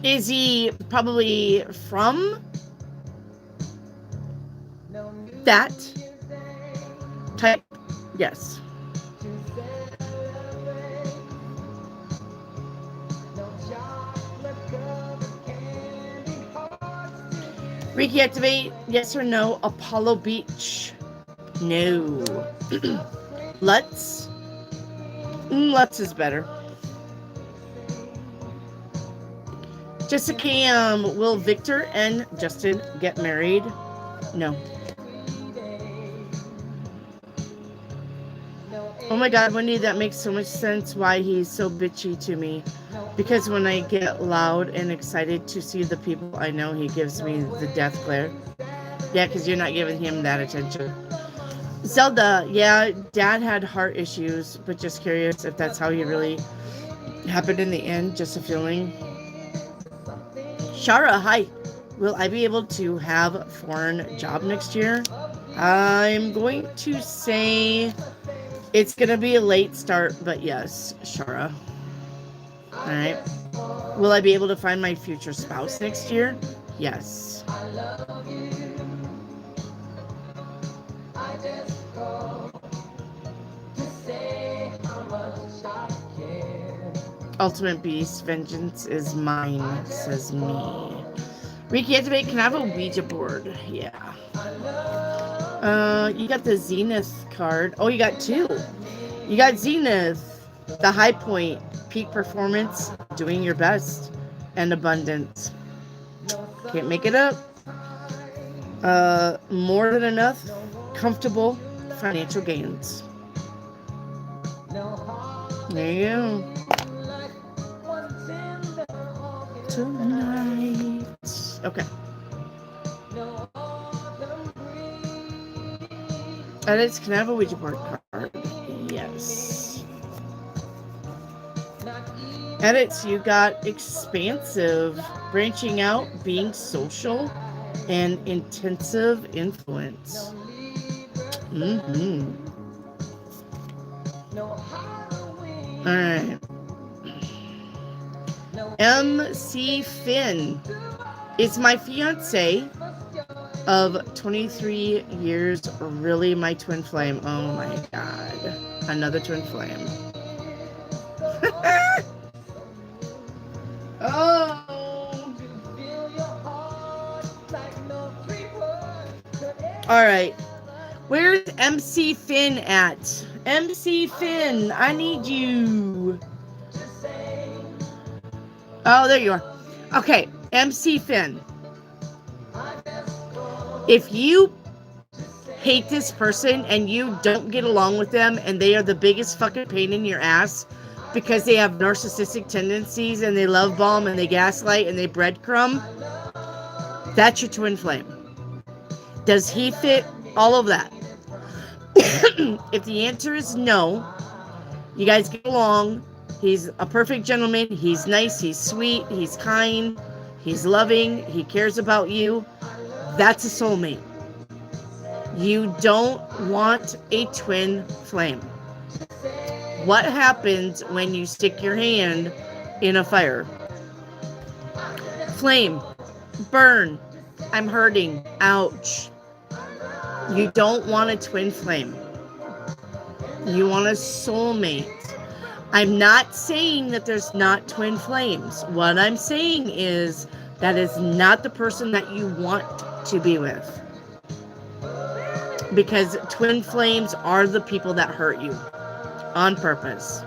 Is he probably from that type? Yes. Reiki activate, yes or no? Apollo Beach. No. Lutz? Lutz is better. Jessica, will Victor and Justin get married? No. Oh my God, Wendy, that makes so much sense why he's so bitchy to me. Because when I get loud and excited to see the people I know, he gives me the death glare. Yeah, because you're not giving him that attention. Zelda, yeah, Dad had heart issues, but just curious if that's how he really happened in the end. Just a feeling. Shara, hi. Will I be able to have a foreign job next year? I'm going to say it's going to be a late start, but yes, Shara. All right. Will I be able to find my future spouse next year? Yes. Ultimate Beast, vengeance is mine, says me. Reiki activate, can I have a Ouija board? Yeah. You got the Zenith card. Oh, you got two. You got Zenith, the high point, peak performance, doing your best, and abundance. Can't make it up. More than enough, comfortable financial gains. There you go. Tonight. Okay. Edits, can I have a Ouija board card? Yes. Edits, you got expansive, branching out, being social, and intensive influence. Alright. MC Finn is my fiance of 23 years, really my twin flame. Oh my God. Another twin flame. Oh. Alright. Where's MC Finn at? MC Finn, I need you. Oh, there you are. Okay, MC Finn. If you hate this person and you don't get along with them and they are the biggest fucking pain in your ass because they have narcissistic tendencies and they love bomb and they gaslight and they breadcrumb, that's your twin flame. Does he fit all of that? If the answer is no, you guys get along. He's a perfect gentleman. He's nice. He's sweet. He's kind. He's loving. He cares about you. That's a soulmate. You don't want a twin flame. What happens when you stick your hand in a fire? Flame. Burn. I'm hurting. Ouch. You don't want a twin flame. You want a soulmate. I'm not saying that there's not twin flames. What I'm saying is that is not the person that you want to be with. Because twin flames are the people that hurt you on purpose.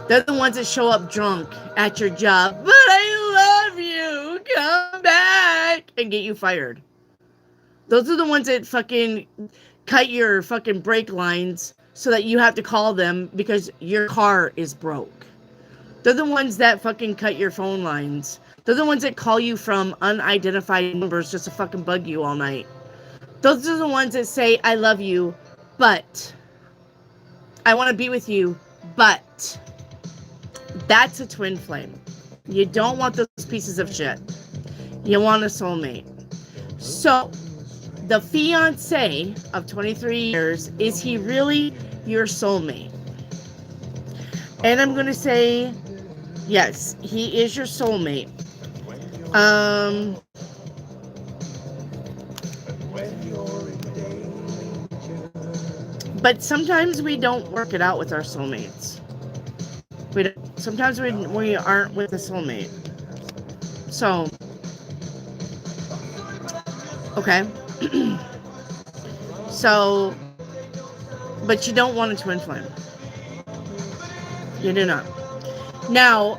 They're the ones that show up drunk at your job. But I love you. Come back. And get you fired. Those are the ones that fucking cut your fucking brake lines so that you have to call them because your car is broke. They're the ones that fucking cut your phone lines. They're the ones that call you from unidentified numbers just to fucking bug you all night. Those are the ones that say, I love you, but I want to be with you, but that's a twin flame. You don't want those pieces of shit. You want a soulmate. So, the fiance of 23 years, is he really your soulmate? And I'm going to say, yes, he is your soulmate. But sometimes we don't work it out with our soulmates. Sometimes we aren't with a soulmate. So, okay. So, but you don't want a twin flame. You do not. Now,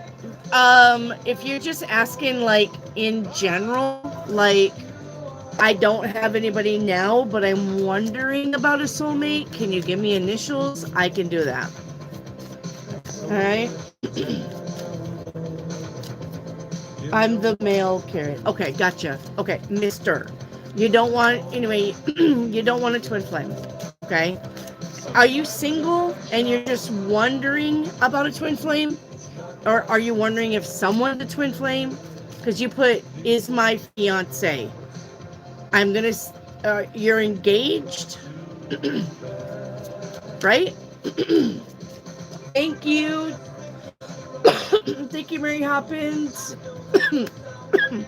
if you're just asking, like, in general, like, I don't have anybody now, but I'm wondering about a soulmate. Can you give me initials? I can do that. All right. I'm the male carrot. Okay, gotcha. Okay, Mr. You don't want, anyway, you don't want a twin flame. Okay. Are you single and you're just wondering about a twin flame? Or are you wondering if someone's a twin flame? Because you put, is my fiance. I'm going to, you're engaged, right? Thank you. Thank you, Mary Hoppins.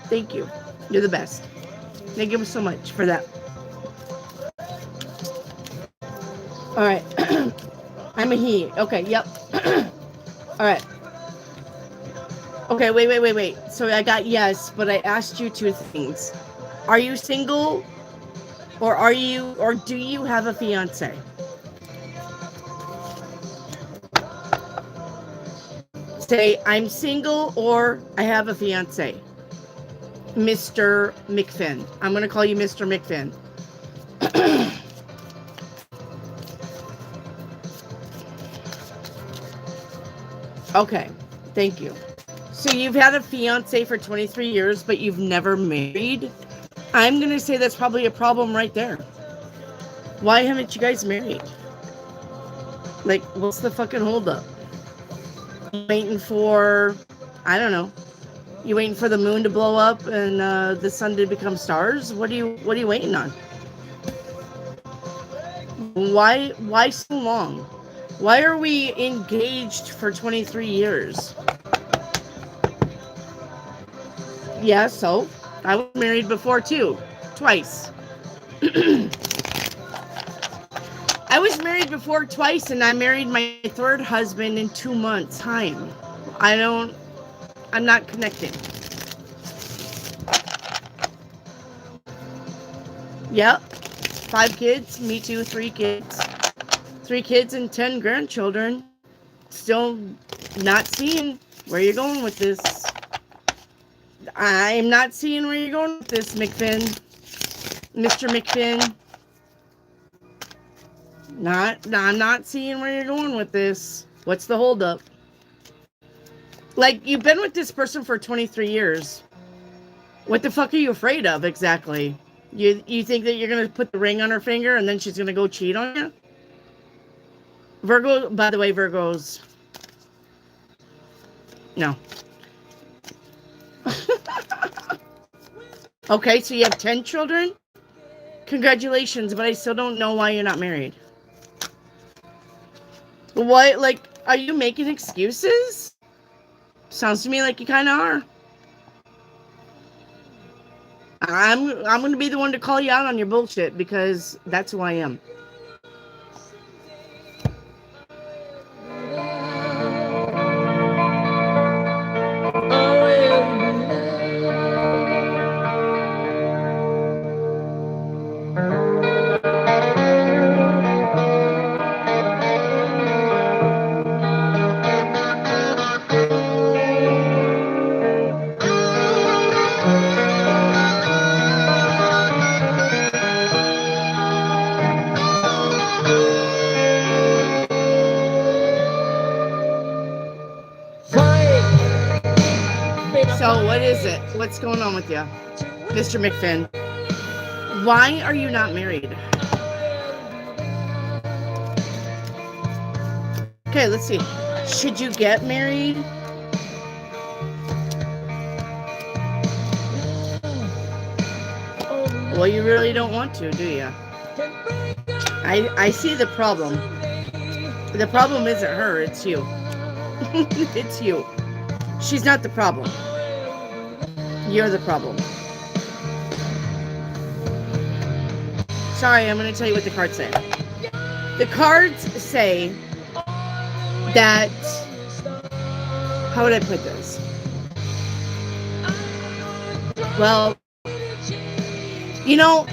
Thank you. You're the best. Thank you so much for that. All right. I'm a he. Okay, yep. All right. Okay, wait. So I got yes, but I asked you two things. Are you single? Or do you have a fiance? Say, I'm single or I have a fiance. Mr. McFinn. I'm going to call you Mr. McFinn. Okay, thank you. So you've had a fiance for 23 years, but you've never married? I'm going to say that's probably a problem right there. Why haven't you guys married? Like, what's the fucking holdup? Waiting for, I don't know. You waiting for the moon to blow up and the sun to become stars? What are you waiting on? Why so long? Why are we engaged for 23 years? Yeah, so I was married before too, twice. I was married before twice, and I married my third husband in 2 months' time. I'm not connecting. Yep. 5 kids, me too, 3 kids. 3 kids and 10 grandchildren. Still not seeing where you're going with this. I'm not seeing where you're going with this, McFinn. Mr. McFinn. I'm not seeing where you're going with this. What's the holdup? Like, you've been with this person for 23 years. What the fuck are you afraid of exactly? You think that you're going to put the ring on her finger and then she's going to go cheat on you? Virgo, by the way, Virgos. No. Okay, so you have 10 children? Congratulations, but I still don't know why you're not married. What, like, are you making excuses? Sounds to me like you kind of are. I'm going to be the one to call you out on your bullshit because that's who I am. What is it? What's going on with you, Mr. McFinn? Why are you not married? Okay, let's see. Should you get married? Well, you really don't want to, do you? I see the problem. The problem isn't her, it's you. It's you. She's not the problem. You're the problem. Sorry, I'm going to tell you what the cards say. The cards say that, how would I put this? Well, you know,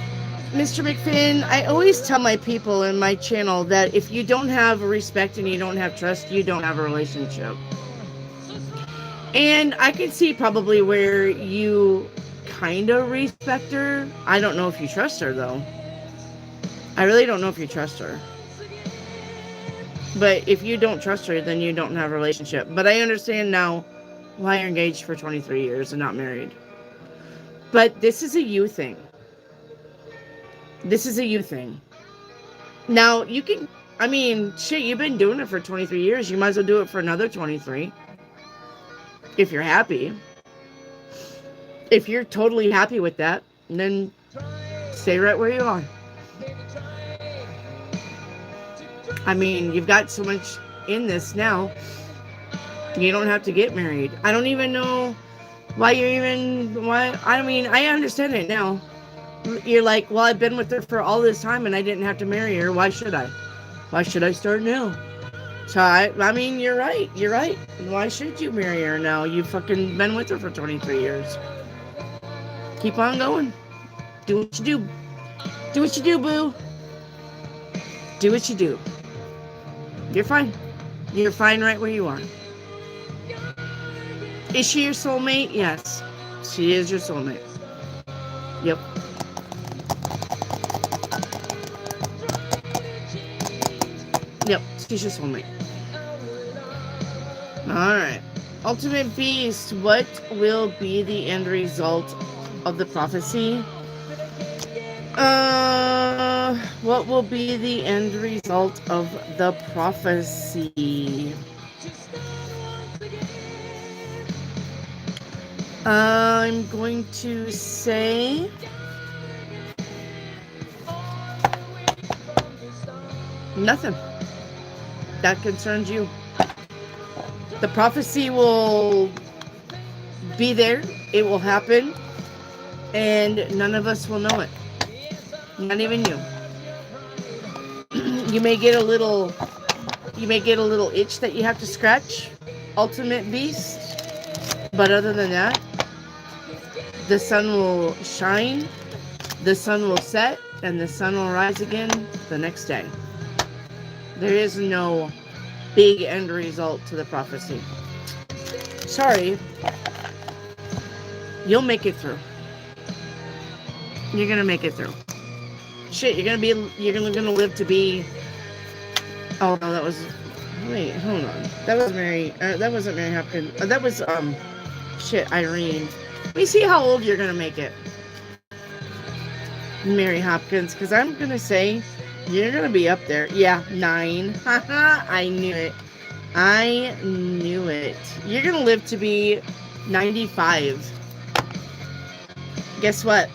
Mr. McFinn, I always tell my people in my channel that if you don't have respect and you don't have trust, you don't have a relationship. And I can see probably where you kind of respect her. I don't know if you trust her, though. I really don't know if you trust her. But if you don't trust her, then you don't have a relationship. But I understand now why you're engaged for 23 years and not married. But this is a you thing. This is a you thing. Now, you can, I mean, shit, you've been doing it for 23 years. You might as well do it for another 23. If you're happy. If you're totally happy with that, then stay right where you are. I mean, you've got so much in this now. You don't have to get married. I don't even know why I mean, I understand it now. You're like, well, I've been with her for all this time and I didn't have to marry her. Why should I? Why should I start now? So, I mean, you're right. You're right. Why should you marry her now? You've fucking been with her for 23 years. Keep on going. Do what you do. Do what you do, boo. Do what you do. You're fine. You're fine right where you are. Is she your soulmate? Yes. She is your soulmate. Yep. Yep, she's your soulmate. Alright. Ultimate Beast, what will be the end result of the prophecy? What will be the end result of the prophecy? I'm going to say nothing. That concerns you. The prophecy will be there. It will happen. And none of us will know it. Not even you. You may get a little itch that you have to scratch, Ultimate Beast. But other than that, the sun will shine, the sun will set, and the sun will rise again the next day. There is no big end result to the prophecy. Sorry. You'll make it through. You're gonna make it through. Shit, you're gonna live to be. Oh no, that was. Wait, hold on. That was Mary. That wasn't Mary Hopkins. That was shit, Irene. Let me see how old you're gonna make it, Mary Hopkins. Because I'm gonna say you're gonna be up there. Yeah, 9. Haha, I knew it. I knew it. You're gonna live to be 95. Guess what?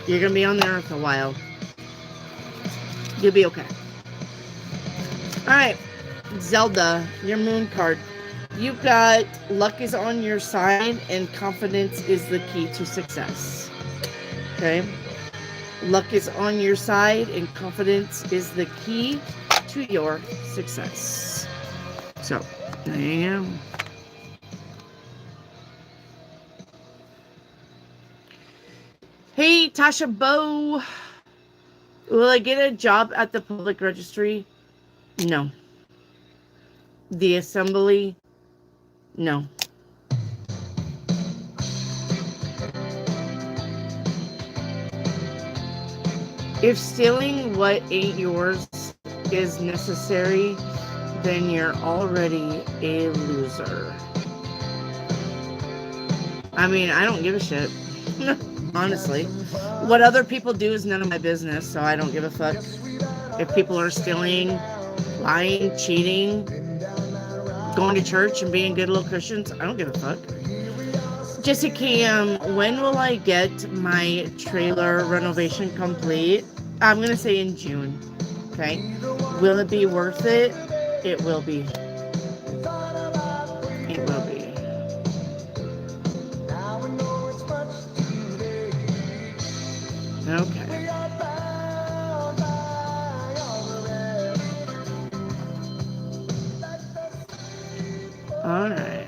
You're gonna be on the earth a while. You'll be okay. Alright, Zelda, your moon card. You've got luck is on your side and confidence is the key to success. Okay? Luck is on your side and confidence is the key to your success. So, there you go. Hey, Tasha Bow. Will I get a job at the public registry? No. The assembly? No. If stealing what ain't yours is necessary, then you're already a loser. I mean, I don't give a shit. Honestly. What other people do is none of my business, so I don't give a fuck. If people are stealing, lying, cheating, going to church and being good little Christians, I don't give a fuck. Jessica Cam, when will I get my trailer renovation complete? I'm going to say in June. Okay. Will it be worth it? It will be. It will be. Okay. All right.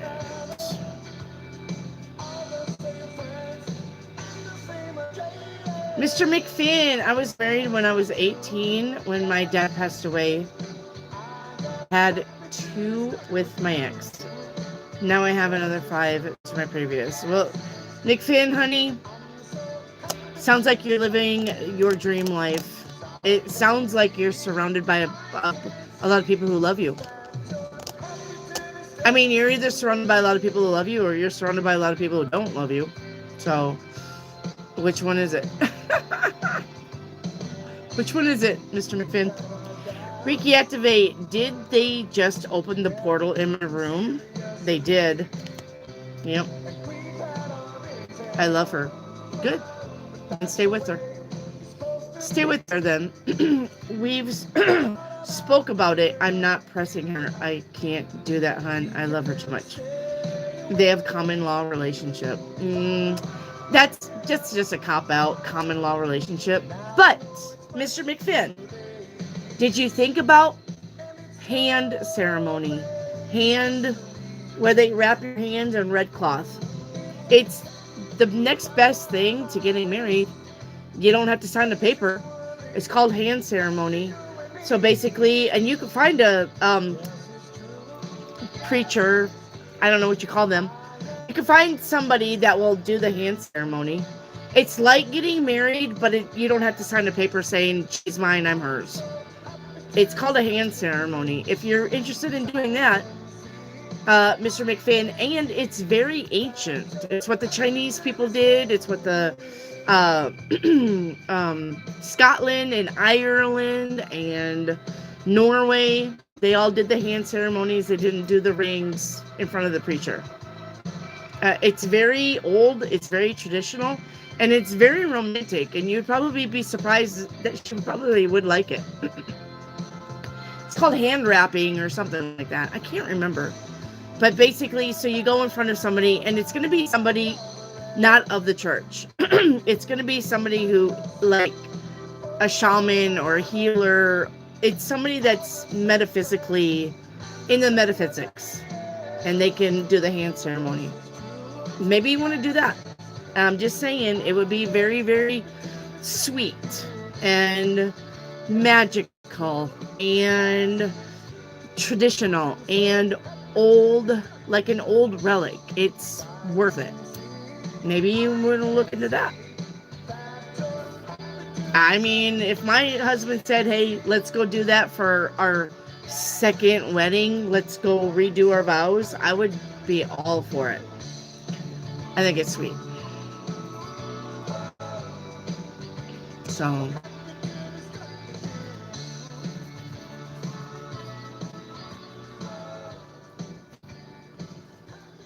Mr. McFinn, I was married when I was 18 when my dad passed away. Had 2 with my ex. Now I have another 5 to my previous. Well, McFinn, honey, sounds like you're living your dream life. It sounds like you're surrounded by a lot of people who love you. I mean, you're either surrounded by a lot of people who love you or you're surrounded by a lot of people who don't love you. So, which one is it? Which one is it, Mr. McFinn? Reiki Activate. Did they just open the portal in my room? They did. Yep. I love her. Good. And stay with her. Stay with her then. We've spoke about it. I'm not pressing her. I can't do that, hun. I love her too much. They have common law relationship. That's just a cop-out common law relationship. But, Mr. McFinn, did you think about hand ceremony? Hand, where they wrap your hands in red cloth. It's the next best thing to getting married. You don't have to sign the paper. It's called hand ceremony. So basically, and you can find a preacher, I don't know what you call them. You can find somebody that will do the hand ceremony. It's like getting married, but you don't have to sign a paper saying, she's mine, I'm hers. It's called a hand ceremony. If you're interested in doing that, Mr. McFinn, and it's very ancient. It's what the Chinese people did. It's what the Scotland and Ireland and Norway, they all did the hand ceremonies. They didn't do the rings in front of the preacher. It's very old. It's very traditional. And it's very romantic. And you'd probably be surprised that she probably would like it. It's called hand wrapping or something like that. I can't remember. But basically, so you go in front of somebody, and it's going to be somebody not of the church. It's going to be somebody who, like, a shaman or a healer. It's somebody that's metaphysically in the metaphysics, and they can do the hand ceremony. Maybe you want to do that. I'm just saying, it would be very, very sweet and magical and traditional and old, like an old relic. It's worth it. Maybe you want to look into that. I mean, if my husband said, hey, let's go do that for our second wedding, let's go redo our vows, I would be all for it. I think it's sweet. So,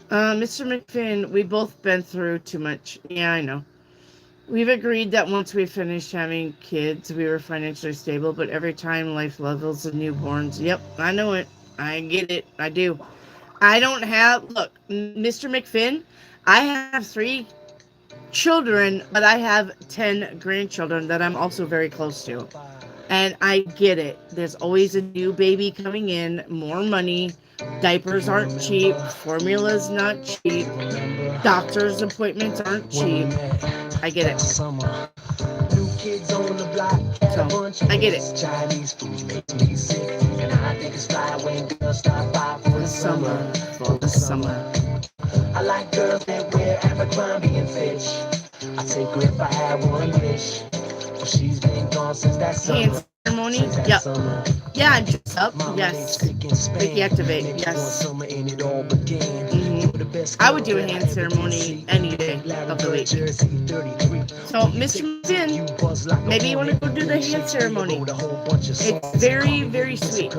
Mr. McFinn, we've both been through too much. Yeah, I know. We've agreed that once we finished having kids, we were financially stable, but every time life levels of newborns, yep, I know it. I get it. I do. I don't have, look, Mr. McFinn, I have 3 children, but I have 10 grandchildren that I'm also very close to. And I get it. There's always a new baby coming in, more money. Diapers aren't cheap. Formula's not cheap. Doctor's appointments aren't cheap. I get it. So, I get it. For the summer. I like girls that wear Abercrombie and Fitch. I take her if I had one wish. She's been gone since that summer. Ceremony? Yep. Yeah, I'm just up. Yes. Reiki Activate. Yes. Mm-hmm. I would do a hand ceremony any day of the week. So, Mr. Finn, maybe you want to go do the hand ceremony. It's very, very sweet.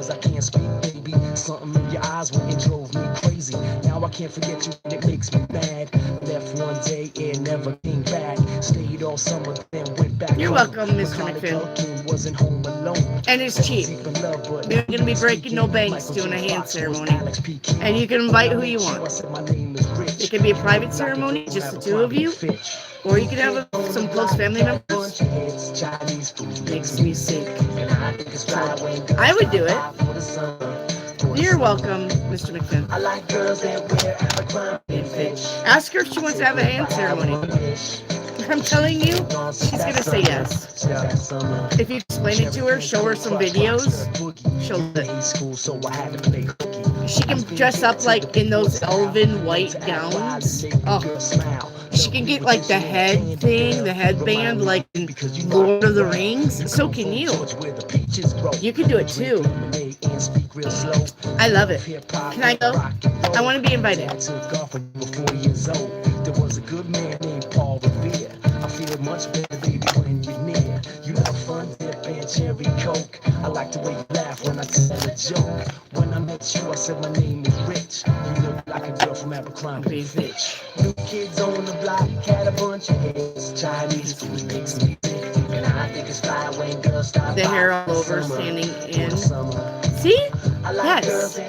Something in your eyes when it drove me crazy. Now I can't forget you and it makes me mad. Left one day and never came back. Stayed all summer then went back. You're welcome, Mr. McFinn. Wasn't home alone. And it's cheap. We're going to be breaking no banks doing a hand ceremony. And you can invite who you want. It can be a private ceremony, just the two of you. Or you can have some close family members. Makes me sick. I would do it. You're welcome, Mr. McFinn. Ask her if she wants to have a hand ceremony. I'm telling you, she's going to say yes. If you explain it to her, show her some videos, she'll do it. She can dress up like in those elven white gowns. Oh. She can get like the head thing, the headband, like in Lord of the Rings. So can you. You can do it too. I love it. Can I go? I want to be invited. There was a good man named Paul Revere. I feel much better, baby, when you're near. You love fun, dip and cherry coke. I like the way you laugh when I tell a joke. When I met you, I said my name is Rich. You look like a girl from Abercrombie Fitch. New kids on the block had a bunch of heads. Chinese food makes me sick, and I think it's fly when girls stop. The hair all over, standing in. See? Yes.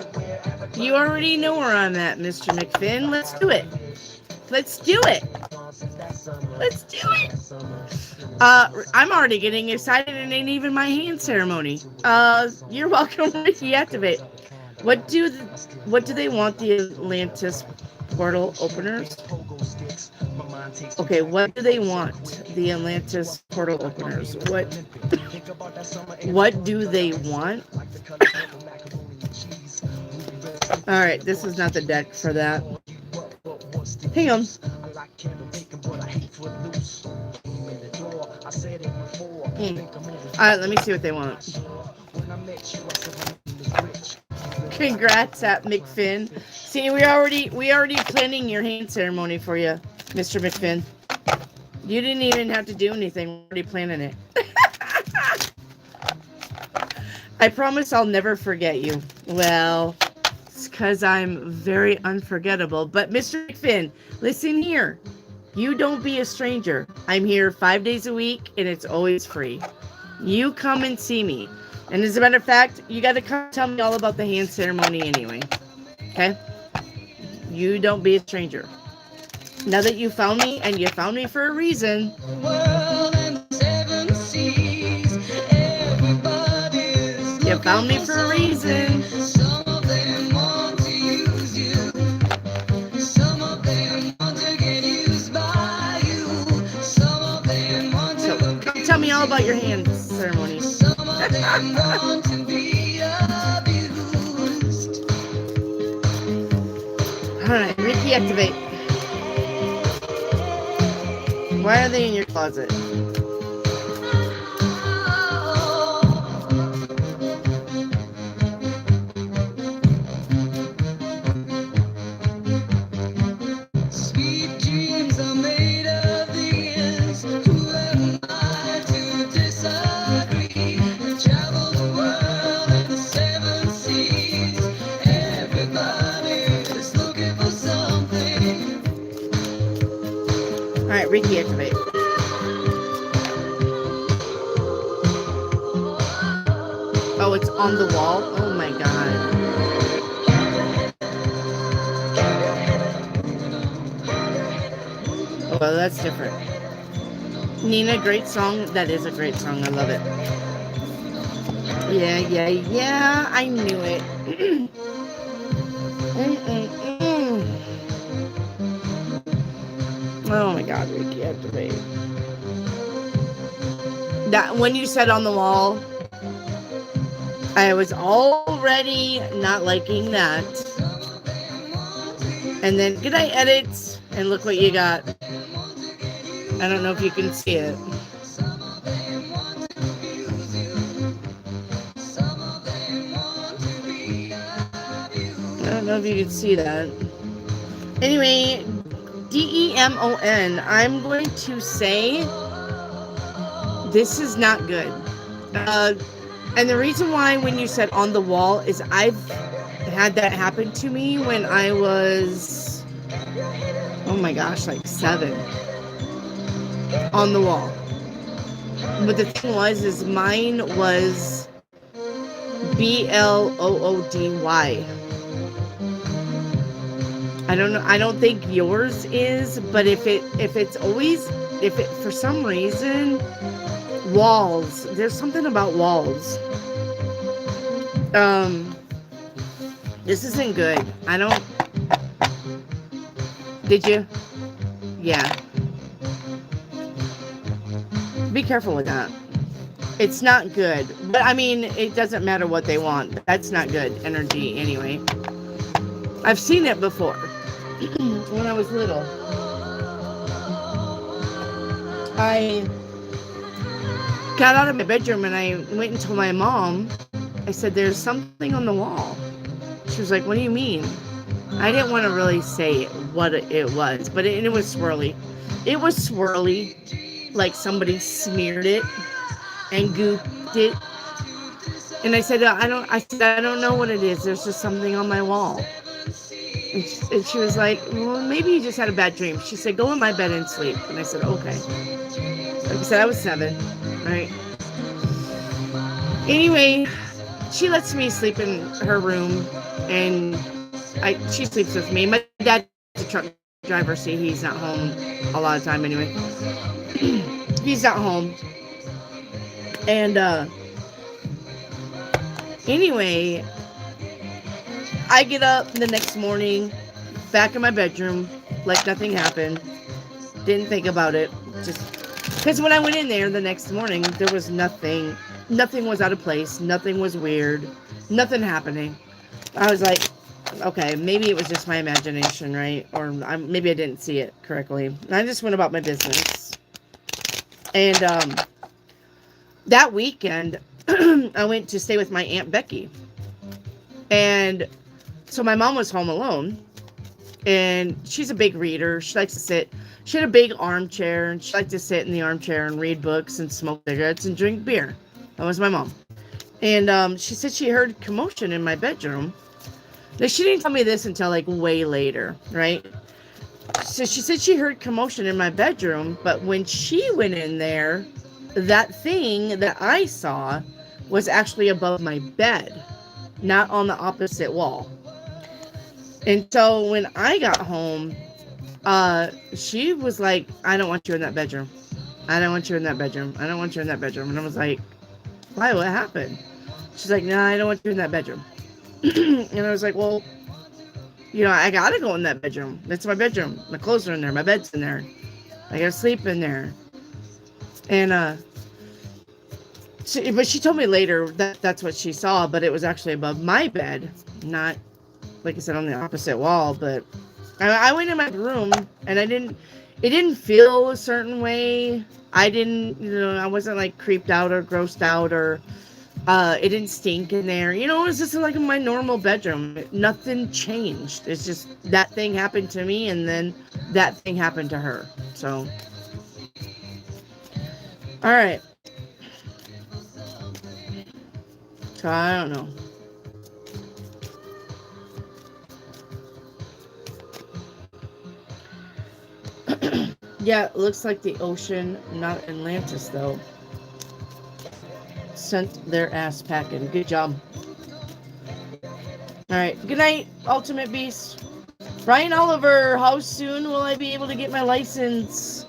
You already know where I'm at, Mr. McFinn. Let's do it. Let's do it. Let's do it. I'm already getting excited and ain't even my hand ceremony. You're welcome to deactivate. What do they want the Atlantis portal openers? Okay, what do they want the Atlantis portal openers? What do they want? All right, this is not the deck for that. Hang on. Let me see what they want. Congrats at McFinn. See, we already planning your hand ceremony for you, Mr. McFinn. You didn't even have to do anything. We're already planning it. I promise I'll never forget you. Well, it's because I'm very unforgettable. But Mr. McFinn, listen here. You don't be a stranger. I'm here 5 days a week, and it's always free. You come and see me. And as a matter of fact, you got to come tell me all about the hand ceremony anyway. Okay? You don't be a stranger. Now that you found me, and you found me for a reason. You found me for a reason. Some of them want to use you. Some of them want to get used by you. Some of them want to come tell me all about your hand ceremony. Some of them want to be abused. Alright, Ricky, activate. Why are they in your closet? Alright, Ricky, activate. Oh, it's on the wall? Oh my god. Oh, well, that's different. Nina, great song. That is a great song. I love it. Yeah. I knew it. Oh my god, Ricky, activate. That when you said on the wall, I was already not liking that. And then good night, edits, and look what you got. I don't know if you can see it. I don't know if you can see that. Anyway, DEMON, I'm going to say this is not good. And the reason why when you said on the wall is I've had that happen to me when I was, oh my gosh, like 7, on the wall. But the thing was, is mine was BLOODY. I don't know. I don't think yours is, but if it's always, if it for some reason, walls. There's something about walls. This isn't good. I don't. Did you? Yeah. Be careful with that. It's not good. But I mean, it doesn't matter what they want. That's not good energy anyway. I've seen it before when I was little. I got out of my bedroom and I went and told my mom. I said, there's something on the wall. She was like, what do you mean? I didn't want to really say what it was, but it was swirly. It was swirly, like somebody smeared it and gooped it. And I said, I don't know what it is. There's just something on my wall. And she was like, well, maybe you just had a bad dream. She said, go in my bed and sleep. And I said, okay. Like I said, I was 7, right? Anyway, she lets me sleep in her room, and she sleeps with me. My dad's a truck driver, see, he's not home a lot of time anyway. He's not home. And anyway, I get up the next morning, back in my bedroom, like nothing happened. Didn't think about it. Just because when I went in there the next morning, there was nothing. Nothing was out of place. Nothing was weird. Nothing happening. I was like, okay, maybe it was just my imagination, right? Or maybe I didn't see it correctly. And I just went about my business. And that weekend, I went to stay with my Aunt Becky. And so my mom was home alone. And she's a big reader. She likes to sit. She had a big armchair. And she liked to sit in the armchair and read books and smoke cigarettes and drink beer. That was my mom. And she said she heard commotion in my bedroom. Now, she didn't tell me this until like way later, right? So she said she heard commotion in my bedroom, but when she went in there, that thing that I saw was actually above my bed, not on the opposite wall. And so when I got home, she was like, I don't want you in that bedroom. I don't want you in that bedroom. I don't want you in that bedroom. And I was like, why? What happened? She's like, no, I don't want you in that bedroom. And I was like, well, you know, I gotta go in that bedroom. It's my bedroom. My clothes are in there. My bed's in there. I gotta sleep in there. And but she told me later that that's what she saw, but it was actually above my bed, not, like I said, on the opposite wall. But I went in my room and it didn't feel a certain way. I didn't, I wasn't like creeped out or grossed out, or it didn't stink in there. It was just like my normal bedroom. Nothing changed. It's just that thing happened to me, and then that thing happened to her. So, all right. So I don't know. Yeah, it looks like the ocean, not Atlantis, though. Sent their ass packing. Good job. All right. Good night, Ultimate Beast. Brian Oliver, how soon will I be able to get my license?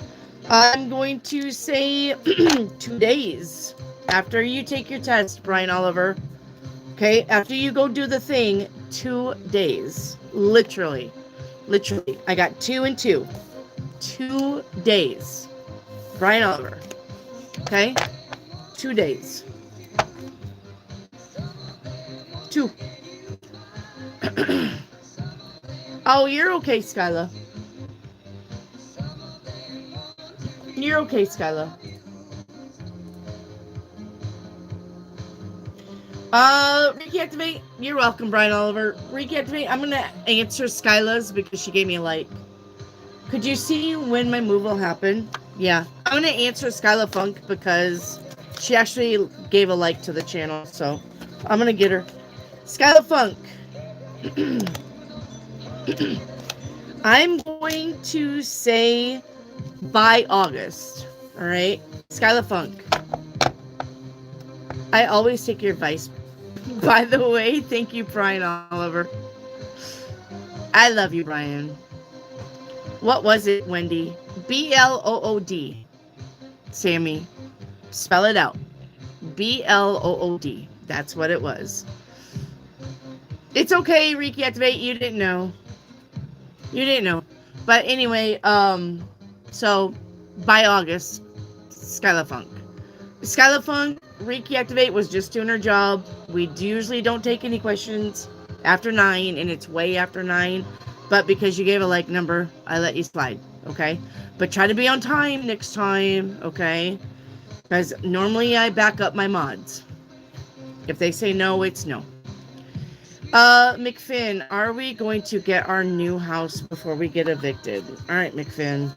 I'm going to say 2 days after you take your test, Brian Oliver. Okay, after you go do the thing, 2 days. Literally. I got 2 and 2. 2 days. Brian Oliver. Okay? 2 days. 2. Oh, you're okay, Skyla. You're okay, Skyla. Reactivate. You're welcome, Brian Oliver. Reactivate. I'm gonna answer Skyla's because she gave me a like. Could you see when my move will happen? Yeah. I'm gonna answer Skyla Funk because she actually gave a like to the channel, so I'm gonna get her. Skyla Funk. I'm going to say by August. Alright? Skyla Funk. I always take your advice. By the way, thank you, Brian Oliver. I love you, Brian. What was it, Wendy? B-L-O-O-D. Sammy. Spell it out. B-L-O-O-D. That's what it was. It's okay, Reactivate. You didn't know. You didn't know. But anyway, so by August, Skyla Funk. Skyla Funk, Reactivate was just doing her job. We usually don't take any questions after 9, and it's way after 9. But because you gave a like number, I let you slide, okay? But try to be on time next time, okay? Because normally I back up my mods. If they say no, it's no. McFinn, are we going to get our new house before we get evicted? All right, McFinn.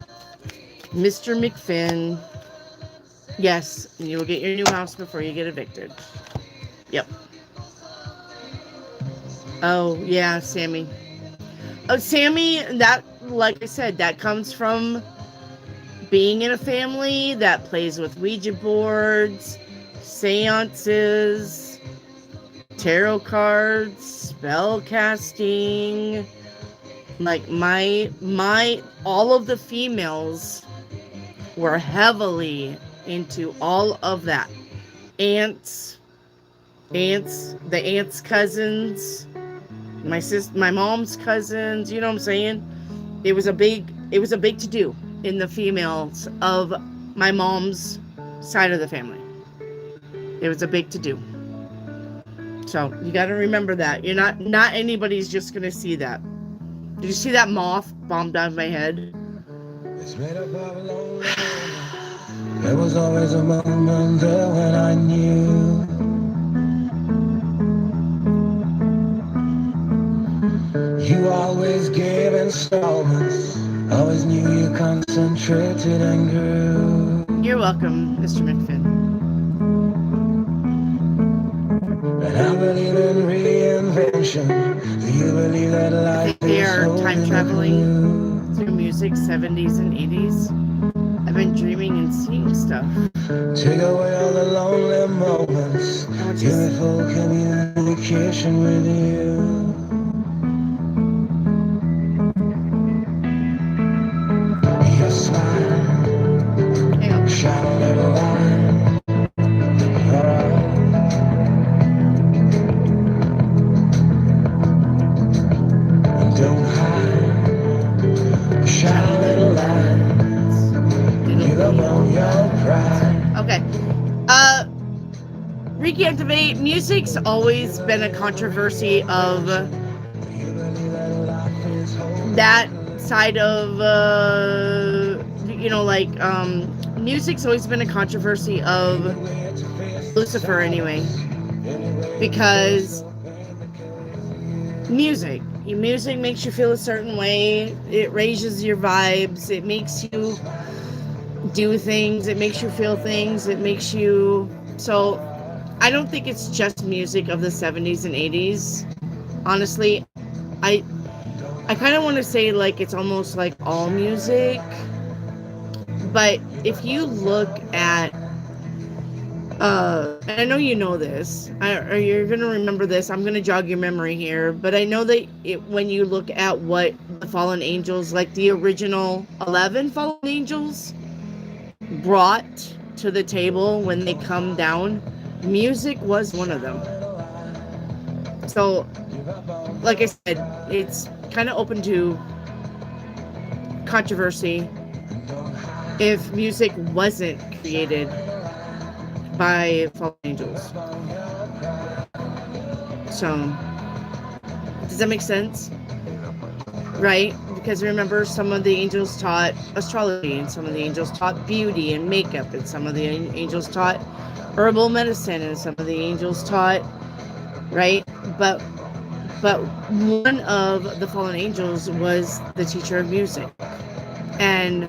Mr. McFinn. Yes, you will get your new house before you get evicted. Yep. Oh, yeah, Sammy. Oh, Sammy, that, like I said, that comes from being in a family that plays with Ouija boards, seances, tarot cards, spell casting. Like all of the females were heavily into all of that. Aunts, the aunts' cousins, my mom's cousins, you know what I'm saying? It was a big to do in the females of my mom's side of the family. It was a big to do. So you got to remember that. You're not anybody's just going to see that. Did you see that moth bombed on my head? It's made up of a lonely. There was always a moment there when I knew you always gave installments. Always knew you concentrated and grew. You're welcome, Mr. McFinn. And I believe in reinvention. Do you believe that life They is are time holding traveling through music, 70s and 80s. I've been dreaming and seeing stuff. Take away all the lonely moments. Give me full communication with you. Your smile, shine a little light. Your eyes, and don't hide. Shine a little light. Give up on your pride. Okay. Reactivate. Music's always been a controversy of that side of, music's always been a controversy of Lucifer anyway. Because music makes you feel a certain way. It raises your vibes. It makes you do things. It makes you feel things. It makes you... So, I don't think it's just music of the 70s and 80s. Honestly, I kind of want to say like it's almost like all music. But if you look at... and I know you know this, or you're going to remember this. I'm going to jog your memory here. But I know that when you look at what the fallen angels, like the original 11 fallen angels, brought to the table when they come down, music was one of them. So, like I said, it's kind of open to controversy if music wasn't created by fallen angels. So, does that make sense? Right? Because remember, some of the angels taught astrology, and some of the angels taught beauty and makeup, and some of the angels taught herbal medicine, and some of the angels taught right? But one of the fallen angels was the teacher of music. And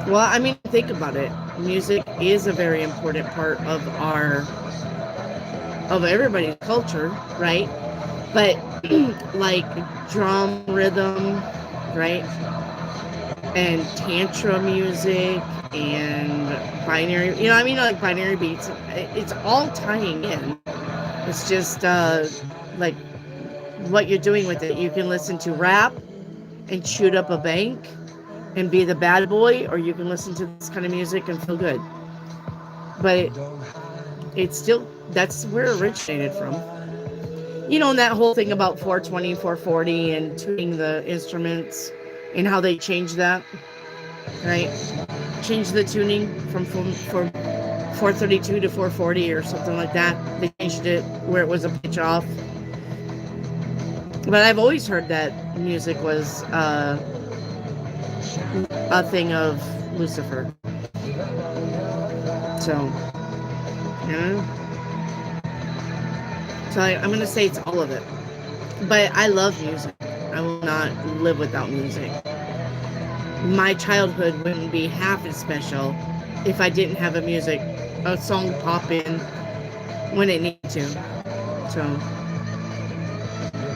well, I mean, think about it. Music is a very important part of everybody's culture, right? But like drum rhythm, right? And tantra music and binary, I mean, like binary beats, it's all tying in. It's just like what you're doing with it. You can listen to rap and shoot up a bank and be the bad boy, or you can listen to this kind of music and feel good. But it's still, that's where it originated from. And that whole thing about 420, 440 and tuning the instruments and how they changed that, right? Changed the tuning from 432 to 440 or something like that. They changed it where it was a pitch off. But I've always heard that music was a thing of Lucifer. So, So I'm going to say it's all of it. But I love music. I will not live without music. My childhood wouldn't be half as special if I didn't have a song pop in when it needs to. So,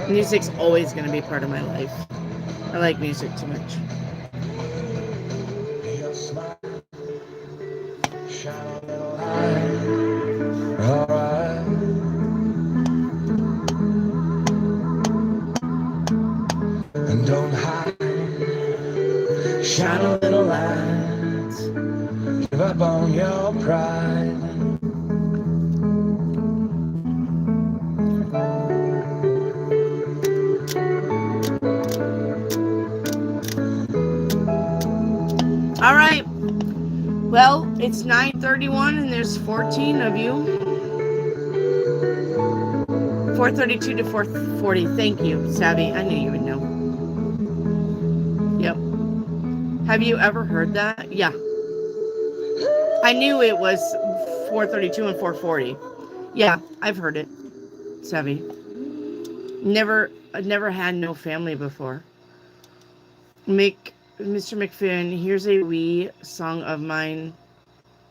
music's always going to be part of my life. I like music too much. Alright. And don't hide. Shine a little light. Give up on your pride. All right. Well, it's 9:31 and there's 14 of you. 432 to 440. Thank you, Savvy. I knew you would know. Yep. Have you ever heard that? Yeah. I knew it was 432 and 440. Yeah, I've heard it. Savvy. I never had no family before. Mr. McFinn, here's a wee song of mine.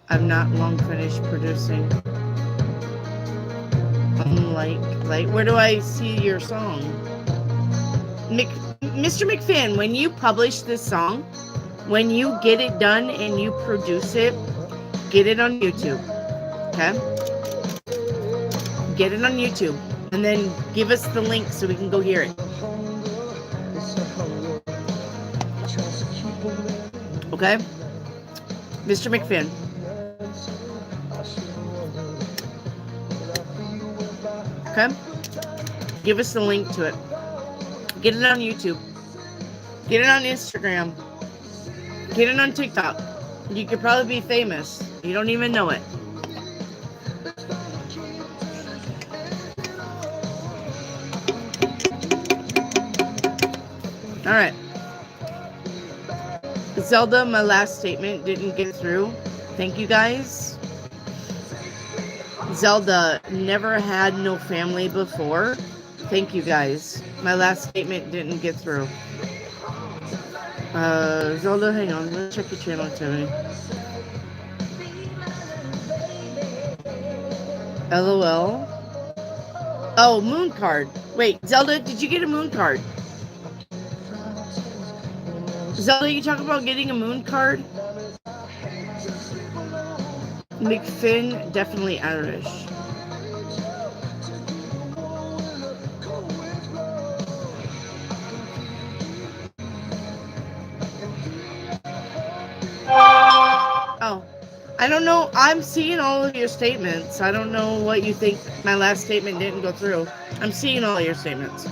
I've not long finished producing. Like, where do I see your song? Mr. McFinn, when you publish this song, when you get it done and you produce it, get it on YouTube. Okay? Get it on YouTube. And then give us the link so we can go hear it. Okay? Mr. McFinn. Okay? Give us the link to it. Get it on YouTube. Get it on Instagram. Get it on TikTok. You could probably be famous. You don't even know it. All right. Zelda, my last statement didn't get through. Thank you guys. Zelda, never had no family before. Thank you guys. My last statement didn't get through. Zelda, hang on. Let's check your channel activity. LOL. Oh, moon card. Wait, Zelda, did you get a moon card? Zelda, you talk about getting a moon card? McFinn, definitely Irish. Oh, I don't know. I'm seeing all of your statements. I don't know what you think my last statement didn't go through. I'm seeing all your statements.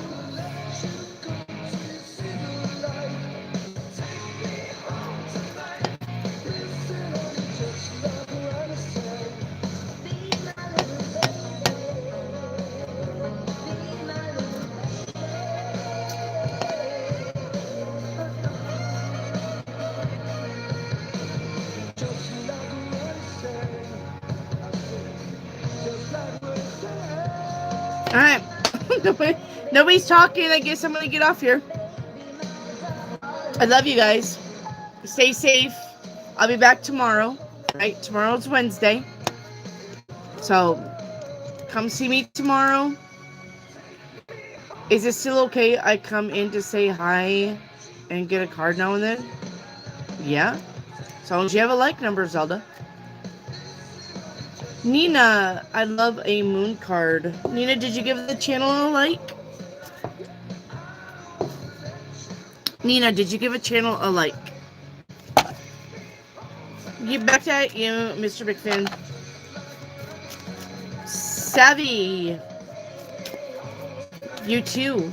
right. Nobody's talking. I guess I'm going to get off here. I love you guys. Stay safe. I'll be back tomorrow. Right? Tomorrow's Wednesday. So, come see me tomorrow. Is it still okay I come in to say hi and get a card now and then? Yeah? As long as you have a like number, Zelda. Nina, I love a moon card. Nina, did you give the channel a like? Nina, did you give a channel a like? Get back at you, Mr. McFinn. Savvy. You too.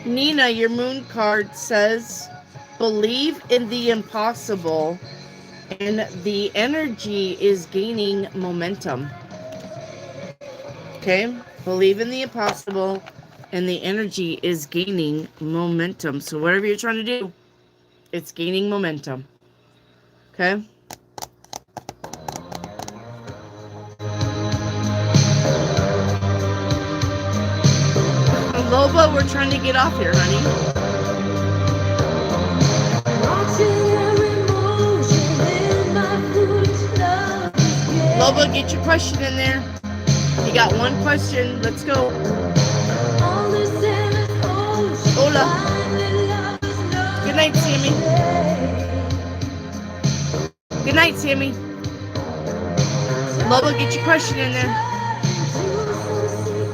Nina, your moon card says, believe in the impossible, and the energy is gaining momentum. Okay? Believe in the impossible, and the energy is gaining momentum. So whatever you're trying to do, it's gaining momentum. Okay? Loba, we're trying to get off here, honey. Loba, get your question in there. You got one question. Let's go. Hola. Good night, Sammy. Good night, Sammy. Loba, get your question in there.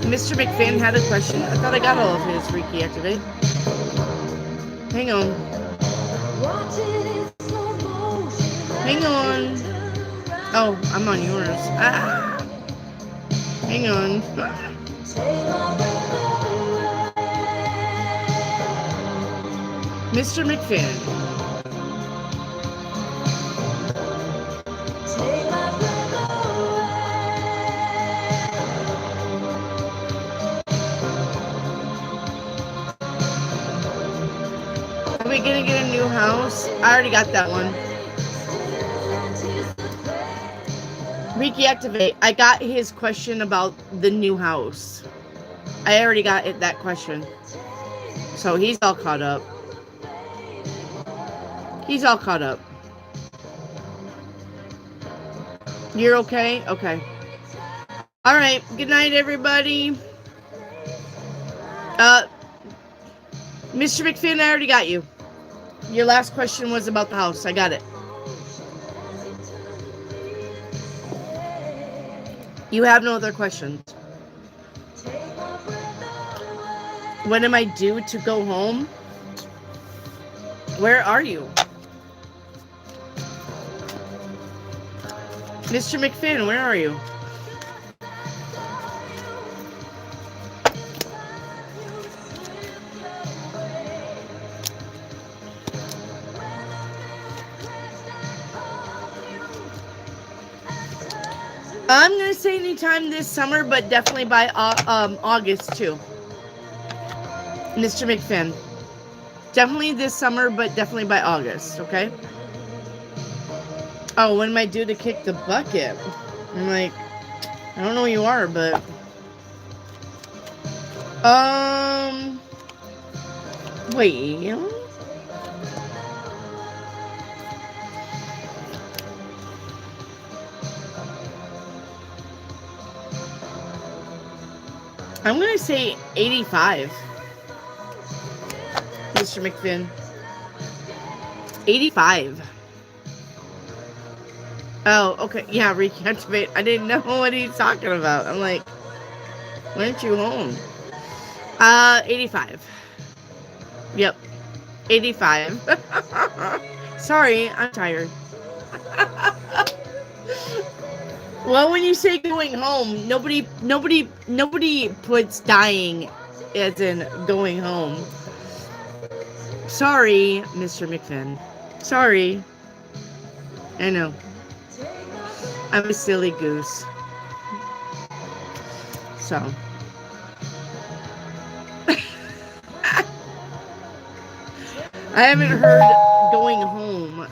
Mr. McFinn had a question. I thought I got all of his Reiki activate. Hang on. Hang on. Oh, I'm on yours. Ah. Hang on. Mr. McFinn. Are we gonna get a new house? I already got that one. Reiki activate. I got his question about the new house. I already got that question. So he's all caught up. He's all caught up. You're okay? Okay. All right. Good night, everybody. Mr. McFinn, I already got you. Your last question was about the house. I got it. You have no other questions. When am I due to go home? Where are you? Mr. McFinn, where are you? I'm going to say anytime this summer, but definitely by August too. Mr. McFinn. Definitely this summer, but definitely by August, okay? Oh, when am I due to kick the bucket? I'm like, I don't know who you are, but... Wait... I'm gonna say 85. Mr. McFinn. 85. Oh, okay. Yeah, reactivate. I didn't know what he's talking about. I'm like, why aren't you home? 85. Yep. 85. Sorry, I'm tired. Well, when you say going home, nobody puts dying as in going home. Sorry, Mr. McFinn. Sorry. I know. I'm a silly goose. So. I haven't heard going home.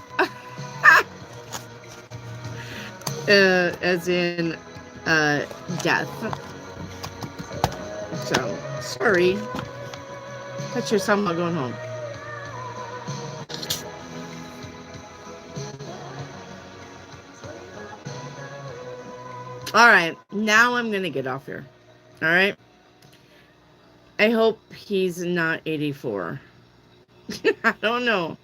As in, death. So, sorry. Thought you were talking about going home. Alright, now I'm gonna get off here. Alright? I hope he's not 84. I don't know.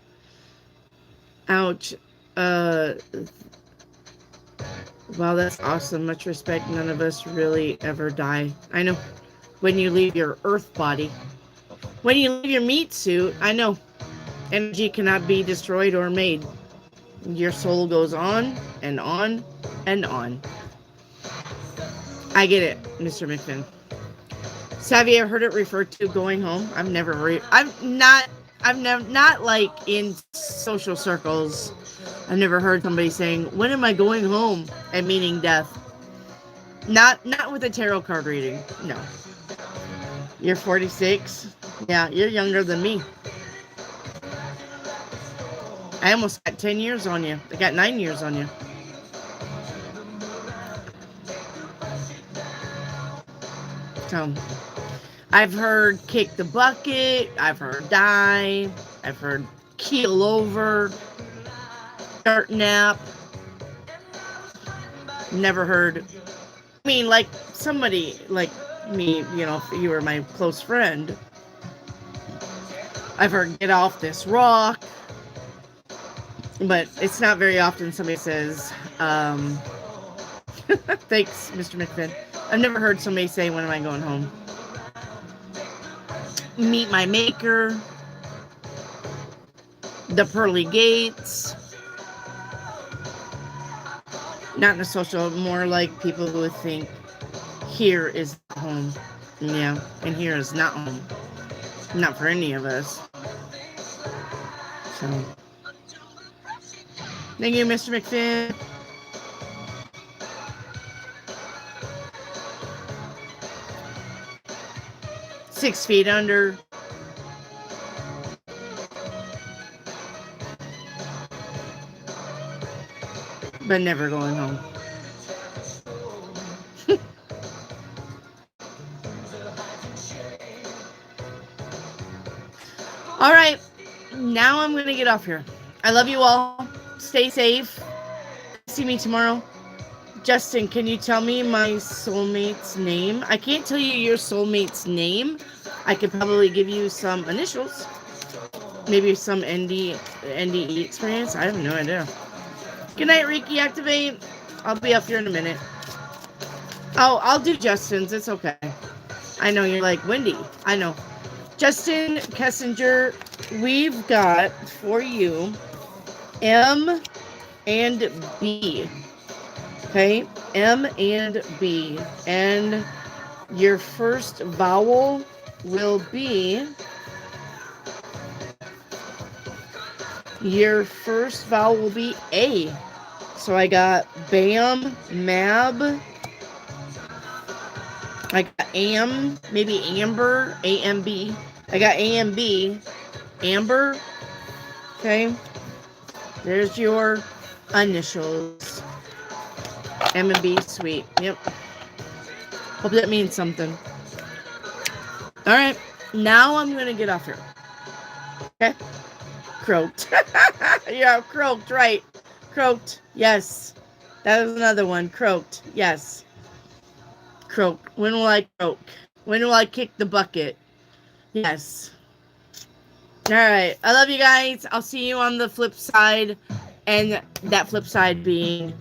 Ouch. Wow, that's awesome. Much respect. None of us really ever die. I know. When you leave your earth body. When you leave your meat suit, I know. Energy cannot be destroyed or made. Your soul goes on and on and on. I get it, Mr. McFinn. So have you ever heard it referred to going home? I've never not like in social circles. I've never heard somebody saying, "When am I going home?" and meaning death. Not with a tarot card reading. No. You're 46. Yeah, you're younger than me. I almost got 10 years on you. I got 9 years on you. So, I've heard kick the bucket. I've heard die. I've heard keel over. Start nap. Never heard. I mean, like somebody like me, you know, if you were my close friend. I've heard get off this rock. But it's not very often somebody says, thanks, Mr. McFinn. I've never heard somebody say, when am I going home? Meet my maker. The pearly gates. Not in a social, more like people who would think, here is home. Yeah, and here is not home. Not for any of us. So, thank you, Mr. McFinn. Six feet under. But never going home. All right. Now I'm going to get off here. I love you all. Stay safe. See me tomorrow. Justin, can you tell me my soulmate's name? I can't tell you your soulmate's name. I could probably give you some initials. Maybe some NDE experience. I have no idea. Good night, Reiki Activate. I'll be up here in a minute. Oh, I'll do Justin's. It's okay. I know you're like, Wendy. I know. Justin Kessinger, we've got for you M and B. Okay? M and B. And your first vowel will be... Your first vowel will be A. So I got Bam, Mab. I got Am, maybe Amber, A-M-B. I got A-M-B, Amber. Okay. There's your initials. M and B, sweet. Yep. Hope that means something. All right. Now I'm going to get off here. Okay. Croaked. Yeah, croaked, right. Croaked, yes. That was another one. Croaked, yes. Croak. When will I croak? When will I kick the bucket? Yes. Alright, I love you guys. I'll see you on the flip side. And that flip side being